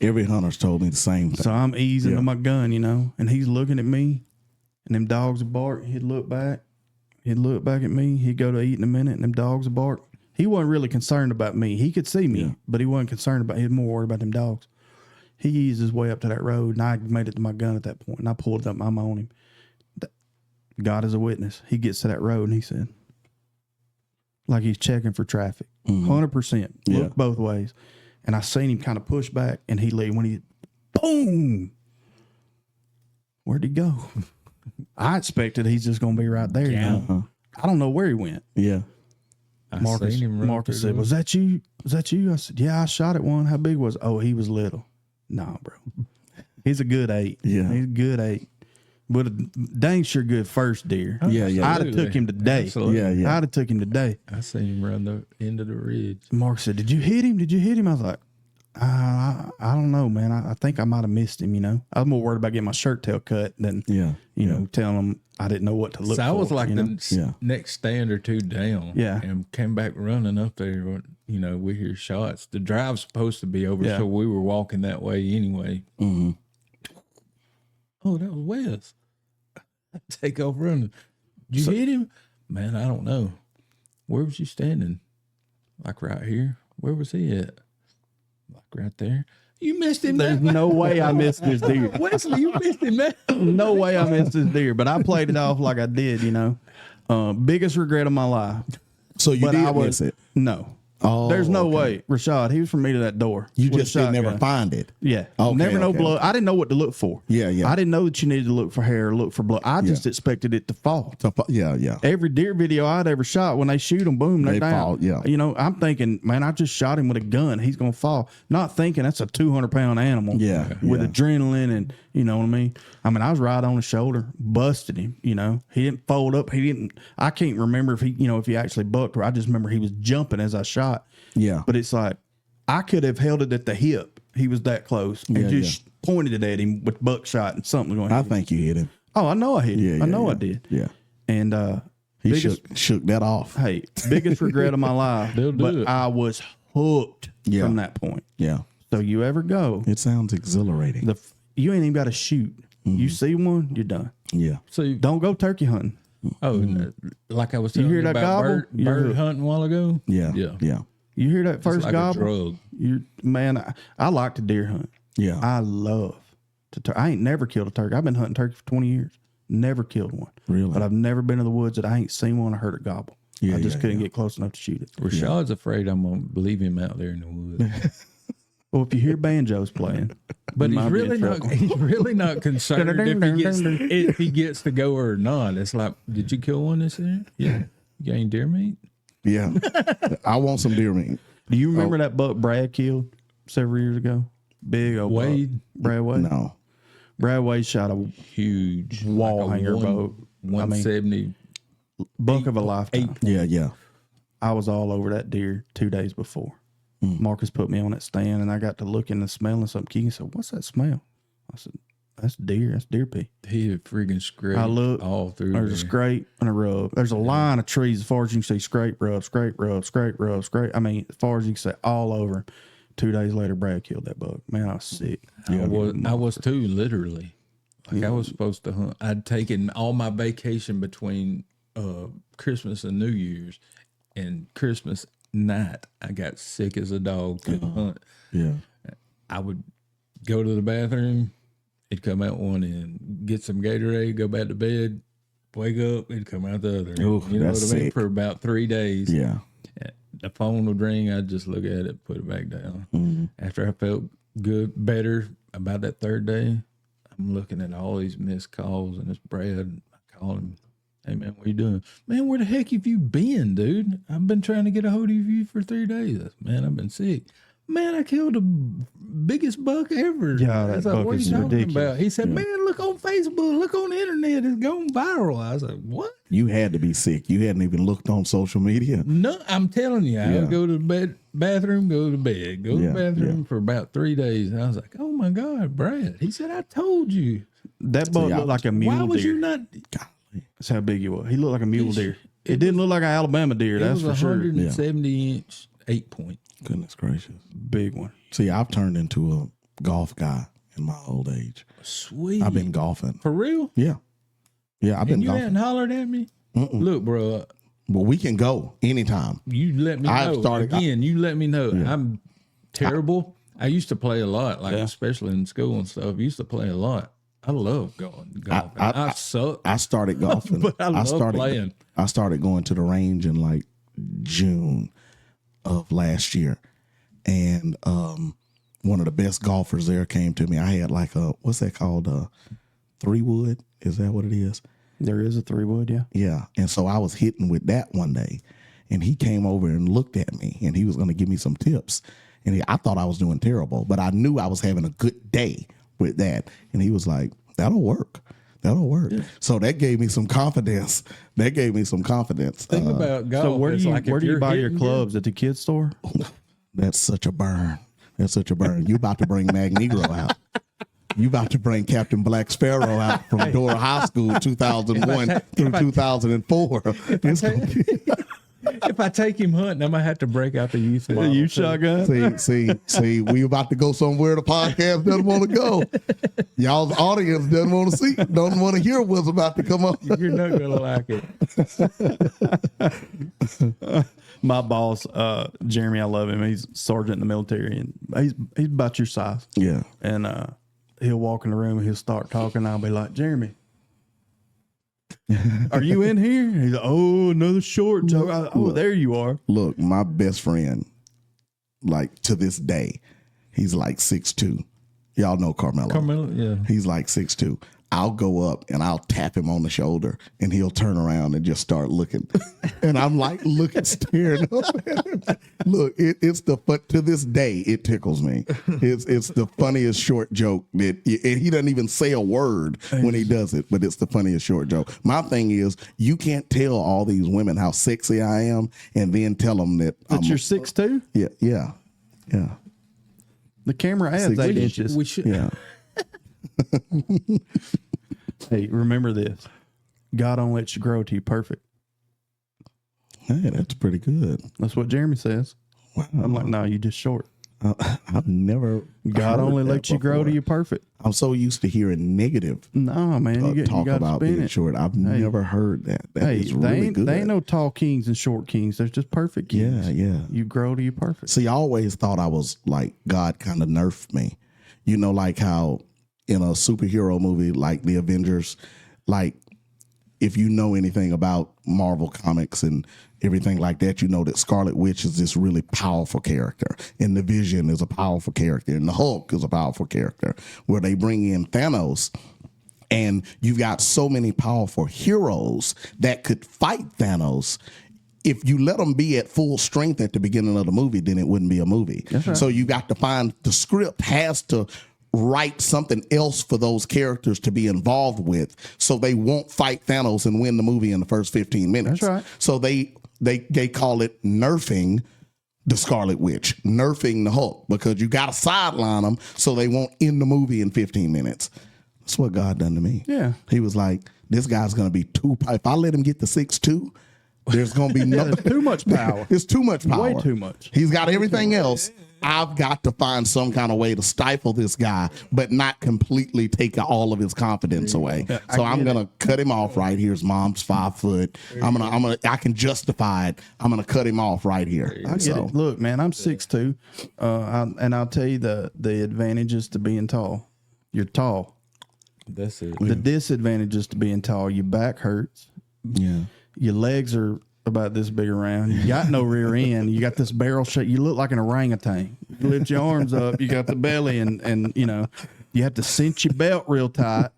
Every hunter's told me the same thing. So I'm easing to my gun, you know, and he's looking at me and them dogs would bark. He'd look back. He'd look back at me. He'd go to eat in a minute, and them dogs would bark. He wasn't really concerned about me. He could see me, but he wasn't concerned about. He was more worried about them dogs. He eased his way up to that road, and I made it to my gun at that point, and I pulled it up. I'm on him. God is a witness. He gets to that road, and he said, like he's checking for traffic, 100%. Look both ways, and I seen him kind of push back, and he leave when he, boom. Where'd he go? I expected he's just gonna be right there. You know? I don't know where he went. Yeah. Marcus said, "Was that you? Was that you?" I said, "Yeah, I shot at one. How big was it?" "Oh, he was little." "Nah, bro. He's a good 8. Yeah. He's a good 8. But a dang sure good first deer. Yeah, yeah. I'd have took him today. Absolutely. Yeah, yeah. I'd have took him today." I seen him run the end of the ridge. Mark said, "Did you hit him? Did you hit him?" I was like, I don't know, man. I think I might have missed him, you know. I was more worried about getting my shirt tail cut than, you know, telling him I didn't know what to look for. So I was like the next stand or two down. Yeah. And came back running up there. You know, we hear shots. The drive's supposed to be over, Yeah. so we were walking that way anyway. Mm-hmm. Oh, that was Wes. I take off running. Did you hit him? Man, I don't know. Where was you standing? Like right here? Where was he at? Like right there. You missed him. There's no way I missed this deer. Wesley, you missed him, man. No way I missed this deer, but I played it off like I did, you know. Biggest regret of my life. So you But did I was, miss it. No. Oh, There's no okay. way. Rashad, he was from me to that door. You with just a didn't never shotgun. find it. Yeah. Okay, Never know okay. blood. I didn't know what to look for. Yeah, yeah. I didn't know that you needed to look for hair or look for blood. I just expected it to fall. Yeah, yeah. Every deer video I'd ever shot, when they shoot them, boom, they're They down. fall, yeah. You know, I'm thinking, man, I just shot him with a gun. He's going to fall. Not thinking that's a 200-pound animal. Yeah, With yeah. adrenaline and, you know what I mean? I was right on his shoulder, busted him, you know. He didn't fold up. I can't remember if he actually bucked or I just remember he was jumping as I shot. Yeah. But it's like, I could have held it at the hip. He was that close and Yeah, just pointed it at him with buckshot and something going. I think you hit him. Oh, I know I hit him. Yeah, I yeah, know yeah. I did. Yeah. And He biggest, shook that off. hey, biggest regret of my life. They'll do but it. I was hooked Yeah. from that point. Yeah. So you ever go, It sounds exhilarating. you ain't even got to shoot. You see one, you're done. Yeah. So, Don't go turkey hunting. like I was telling hear you that about gobble? You're bird hooked. hunting a while ago. Yeah. Yeah. Yeah. You hear that It's first like gobble? a drug. I like to deer hunt. Yeah. I love to. I ain't never killed a turkey. I've been hunting turkey for 20 years. Never killed one. Really? But I've never been in the woods that I ain't seen one or heard it gobble. Yeah, I just yeah, couldn't yeah. get close enough to shoot it. Rashad's afraid I'm going to leave him out there in the woods. Well, if you hear banjos playing, But you he's might be in really not. trouble. He's really not concerned if he gets to go or not. It's like, did you kill one this year? Yeah. You got any deer meat? Yeah. I want some deer meat. Do you remember that buck Brad killed several years ago? Big old Wade? buck. Brad Wade. No. Brad Wade shot a Huge wall like a hanger boat. 170. Buck of a lifetime. Yeah. Yeah. I was all over that deer 2 days before. Marcus put me on that stand, and I got to looking and smelling something. Keegan said, "What's that smell?" I said, "That's deer. That's deer pee." He had friggin' scraped I looked. all through There's a there. scrape and a rub. There's a line of trees as far as you can see. Scrape, rub, scrape, rub, scrape, rub, scrape. As far as you can see, all over. 2 days later, Brad killed that buck. Man, I was sick. I was too, literally. Like I was supposed to hunt. I'd taken all my vacation between Christmas and New Year's, and Christmas night I got sick as a dog. Couldn't hunt. Yeah. I would go to the bathroom. It'd come out one end, get some Gatorade, go back to bed, wake up, it'd come out the other. Ooh, you know what that's I mean? sick. For about 3 days. Yeah. The phone would ring. I'd just look at it, put it back down. Mm-hmm. After I felt better about that third day, I'm looking at all these missed calls, and it's Brad. I call him. Hey, man, what you doing? Man, where the heck have you been, dude? I've been trying to get a hold of you for 3 days. I said, man, I've been sick. Man, I killed the biggest buck ever. Yeah, that I was like, buck what are is you talking ridiculous. about? He said, man, look on Facebook. Look on the internet. It's going viral. I was like, what? You had to be sick. You hadn't even looked on social media. No, I'm telling you, I Yeah. would go to the bathroom, go to bed, go to Yeah, the bathroom for about 3 days. And I was like, oh my God, Brad. He said, I told you. That buck looked like a mule Why was deer. you not? That's how big he was. He looked like a mule deer. It didn't look like an Alabama deer. It That's was for sure. 170-inch 8-point. Goodness gracious. Big one. See, I've turned into a golf guy in my old age. Sweet. I've been golfing. For real? Yeah. Yeah, I've been And you golfing. hadn't hollered at me? Look, bro, But we can go anytime. you let me I've know. started- Again, you let me know. I'm terrible. I used to play a lot, like especially in school and stuff. I used to play a lot. I love golfing. I suck. I started golfing. But I love started playing. I started going to the range in like June of last year, and one of the best golfers there came to me. I had like a what's that called? 3-wood? Is that what it is? There is a 3-wood, yeah. Yeah. And so I was hitting with that one day, and he came over and looked at me, and he was going to give me some tips. And I thought I was doing terrible, but I knew I was having a good day with that. And he was like, "That'll work. That'll work." Yeah. So that gave me some confidence. Think about golf. So where do you buy your hitting clubs? At the kids store? That's such a burn. You about to bring Magnegro out. You about to bring Captain Black Sparrow out from Dora High School 2001 through 2004. If I take him hunting, I'm gonna have to break out the youth model. You shotgun? See, we about to go somewhere the podcast doesn't want to go. Y'all's audience doesn't want to see, don't want to hear what's about to come up. You're not gonna like it. My boss, Jeremy, I love him. He's sergeant in the military, and he's about your size. Yeah. And he'll walk in the room and he'll start talking. I'll be like, "Jeremy, are you in here?" He's like, "Oh, another short joke." Oh, there you are. Look, my best friend, like to this day, he's like 6'2". Y'all know Carmelo. Yeah. He's like 6'2". I'll go up and I'll tap him on the shoulder, and he'll turn around and just start looking. And I'm like staring up at him. Look, but to this day, it tickles me. It's the funniest short joke and he doesn't even say a word when he does it, but it's the funniest short joke. My thing is, you can't tell all these women how sexy I am and then tell them that you're 6'2". Yeah. The camera adds 8 inches. We should. Yeah. Hey, remember this: God only lets you grow till you're perfect. Hey, that's pretty good. That's what Jeremy says. Wow. I'm like, "No, you just short. I've never. God heard only that lets you grow before. till you're perfect." I'm so used to hearing negative No, man, you talk got to about spin being it. short. I've never heard that. That is really good. They ain't no tall kings and short kings. There's just perfect kings. Yeah. You grow till you're perfect. See, I always thought I was like God kind of nerfed me. You know, like how in a superhero movie like the Avengers, like if you know anything about Marvel comics and everything like that, you know that Scarlet Witch is this really powerful character, and the Vision is a powerful character, and the Hulk is a powerful character, where they bring in Thanos, and you've got so many powerful heroes that could fight Thanos. If you let them be at full strength at the beginning of the movie, then it wouldn't be a movie. Right. So you got to find, the script has to write something else for those characters to be involved with, so they won't fight Thanos and win the movie in the first 15 minutes. That's right. So they call it nerfing the Scarlet Witch, nerfing the Hulk, because you got to sideline them so they won't end the movie in 15 minutes. That's what God done to me. Yeah. He was like, this guy's going to be if I let him get to 6'2", there's going to be no too much power. It's too much power. Way too much. He's got everything else. I've got to find some kind of way to stifle this guy, but not completely take all of his confidence away. Yeah, so I'm going to cut him off right here. His mom's 5 foot. I can justify it. I'm going to cut him off right here. I get it. Look, man, I'm 6'2", and I'll tell you the advantages to being tall. You're tall. That's it. The disadvantages to being tall: your back hurts. Yeah. Your legs are about this big around. You got no rear end. You got this barrel shape. You look like an orangutan. You lift your arms up. You got the belly, and you know you have to cinch your belt real tight.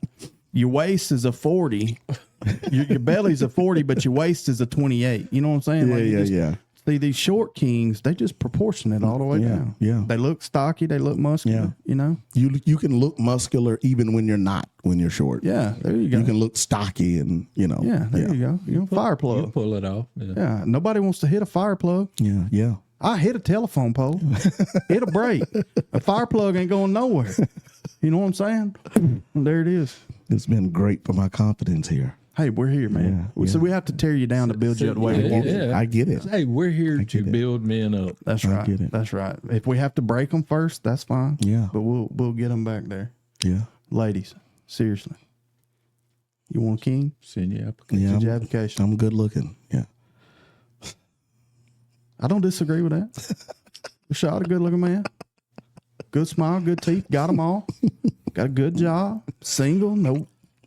Your waist is a 40. Your belly's a 40, but your waist is a 28. You know what I'm saying? Yeah. See, these short kings, they just proportion it all the way down. Yeah. They look stocky. They look muscular. Yeah. You know? You can look muscular even when you're not, when you're short. Yeah, there you go. You can look stocky and, you know. Yeah, there you go. You know, fire You plug. pull it off. Yeah. Yeah, nobody wants to hit a fire plug. Yeah. I hit a telephone pole. It'll break. A fire plug ain't going nowhere. You know what I'm saying? There it is. It's been great for my confidence here. Hey, we're here, man. Yeah. So we have to tear you down to build you up the way we want you. Yeah. I get it. Hey, we're here to build men up. That's I right. get it. That's right. If we have to break them first, that's fine. Yeah. But we'll get them back there. Yeah. Ladies, seriously. You want a king? Send your application. Yeah, Send your application. I'm good looking. Yeah. I don't disagree with that. Rahshad, a good looking man. Good smile, good teeth, got them all. Got a good job. Single, no,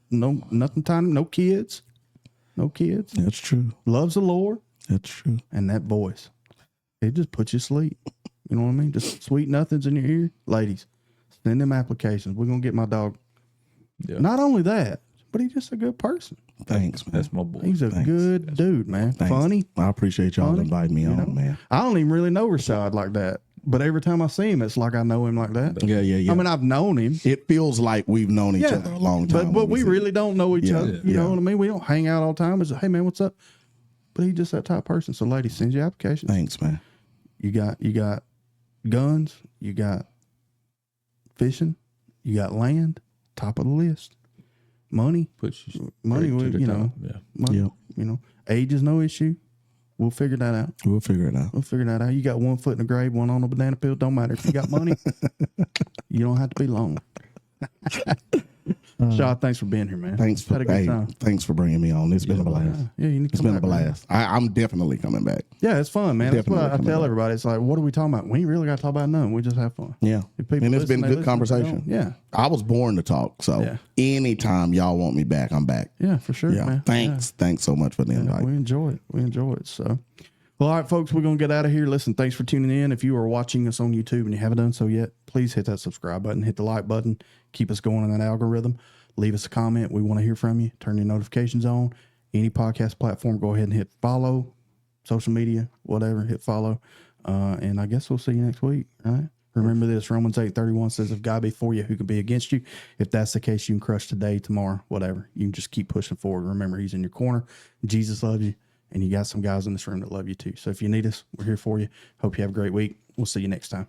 nothing tiny, no kids. No kids. That's true. Loves the Lord. That's true. And that voice, it just puts you to sleep. You know what I mean? Just sweet nothings in your ear. Ladies, send them applications. We're going to get my dog. Yeah. Not only that, but he's just a good person. Thanks, man. That's my boy. He's a good dude, man. Thanks. Funny. I appreciate y'all Funny, inviting me you on, know? man. I don't even really know Rahshad like that. But every time I see him, it's like I know him like that. Yeah. I mean, I've known him. It feels like we've known each Yeah, other a long time. But we really don't know each Yeah, other. You know what I mean? We don't hang out all the time. It's like, hey, man, what's up? But he's just that type of person. So, ladies, send your applications. Thanks, man. You got guns. You got fishing. You got land. Top of the list. Money. Puts you Money, straight to the you top. know. Yeah. Money, Yep. You know, age is no issue. We'll figure that out. We'll figure it out. We'll figure that out. You got 1 foot in the grave, one on a banana peel. Don't matter. If you got money, you don't have to be lonely. Shaw, thanks for being here, man. Thanks for Had a good time. thanks for bringing me on. It's been a blast. Yeah, you need to It's come been a back, man. blast. I'm definitely coming back. Yeah, it's fun, man. That's what Definitely I coming tell back. everybody. It's like, what are we talking about? We ain't really got to talk about nothing. We just have fun. Yeah. If people And it's listen, been they good listen. If they conversation. don't, yeah. I was born to talk. So Yeah. anytime y'all want me back, I'm back. Yeah, for sure, Yeah. man. Thanks. Thanks so much for the Yeah, invite. we enjoy it. We enjoy it. So, well, all right, folks, we're going to get out of here. Listen, thanks for tuning in. If you are watching us on YouTube and you haven't done so yet, please hit that subscribe button, hit the like button, keep us going in that algorithm. Leave us a comment. We want to hear from you. Turn your notifications on. Any podcast platform, go ahead and hit follow. Social media, whatever, hit follow. And I guess we'll see you next week. All right. Remember this, Romans 8:31 says, if God be for you, who can be against you? If that's the case, you can crush today, tomorrow, whatever. You can just keep pushing forward. Remember, he's in your corner. Jesus loves you. And you got some guys in this room that love you too. So if you need us, we're here for you. Hope you have a great week. We'll see you next time.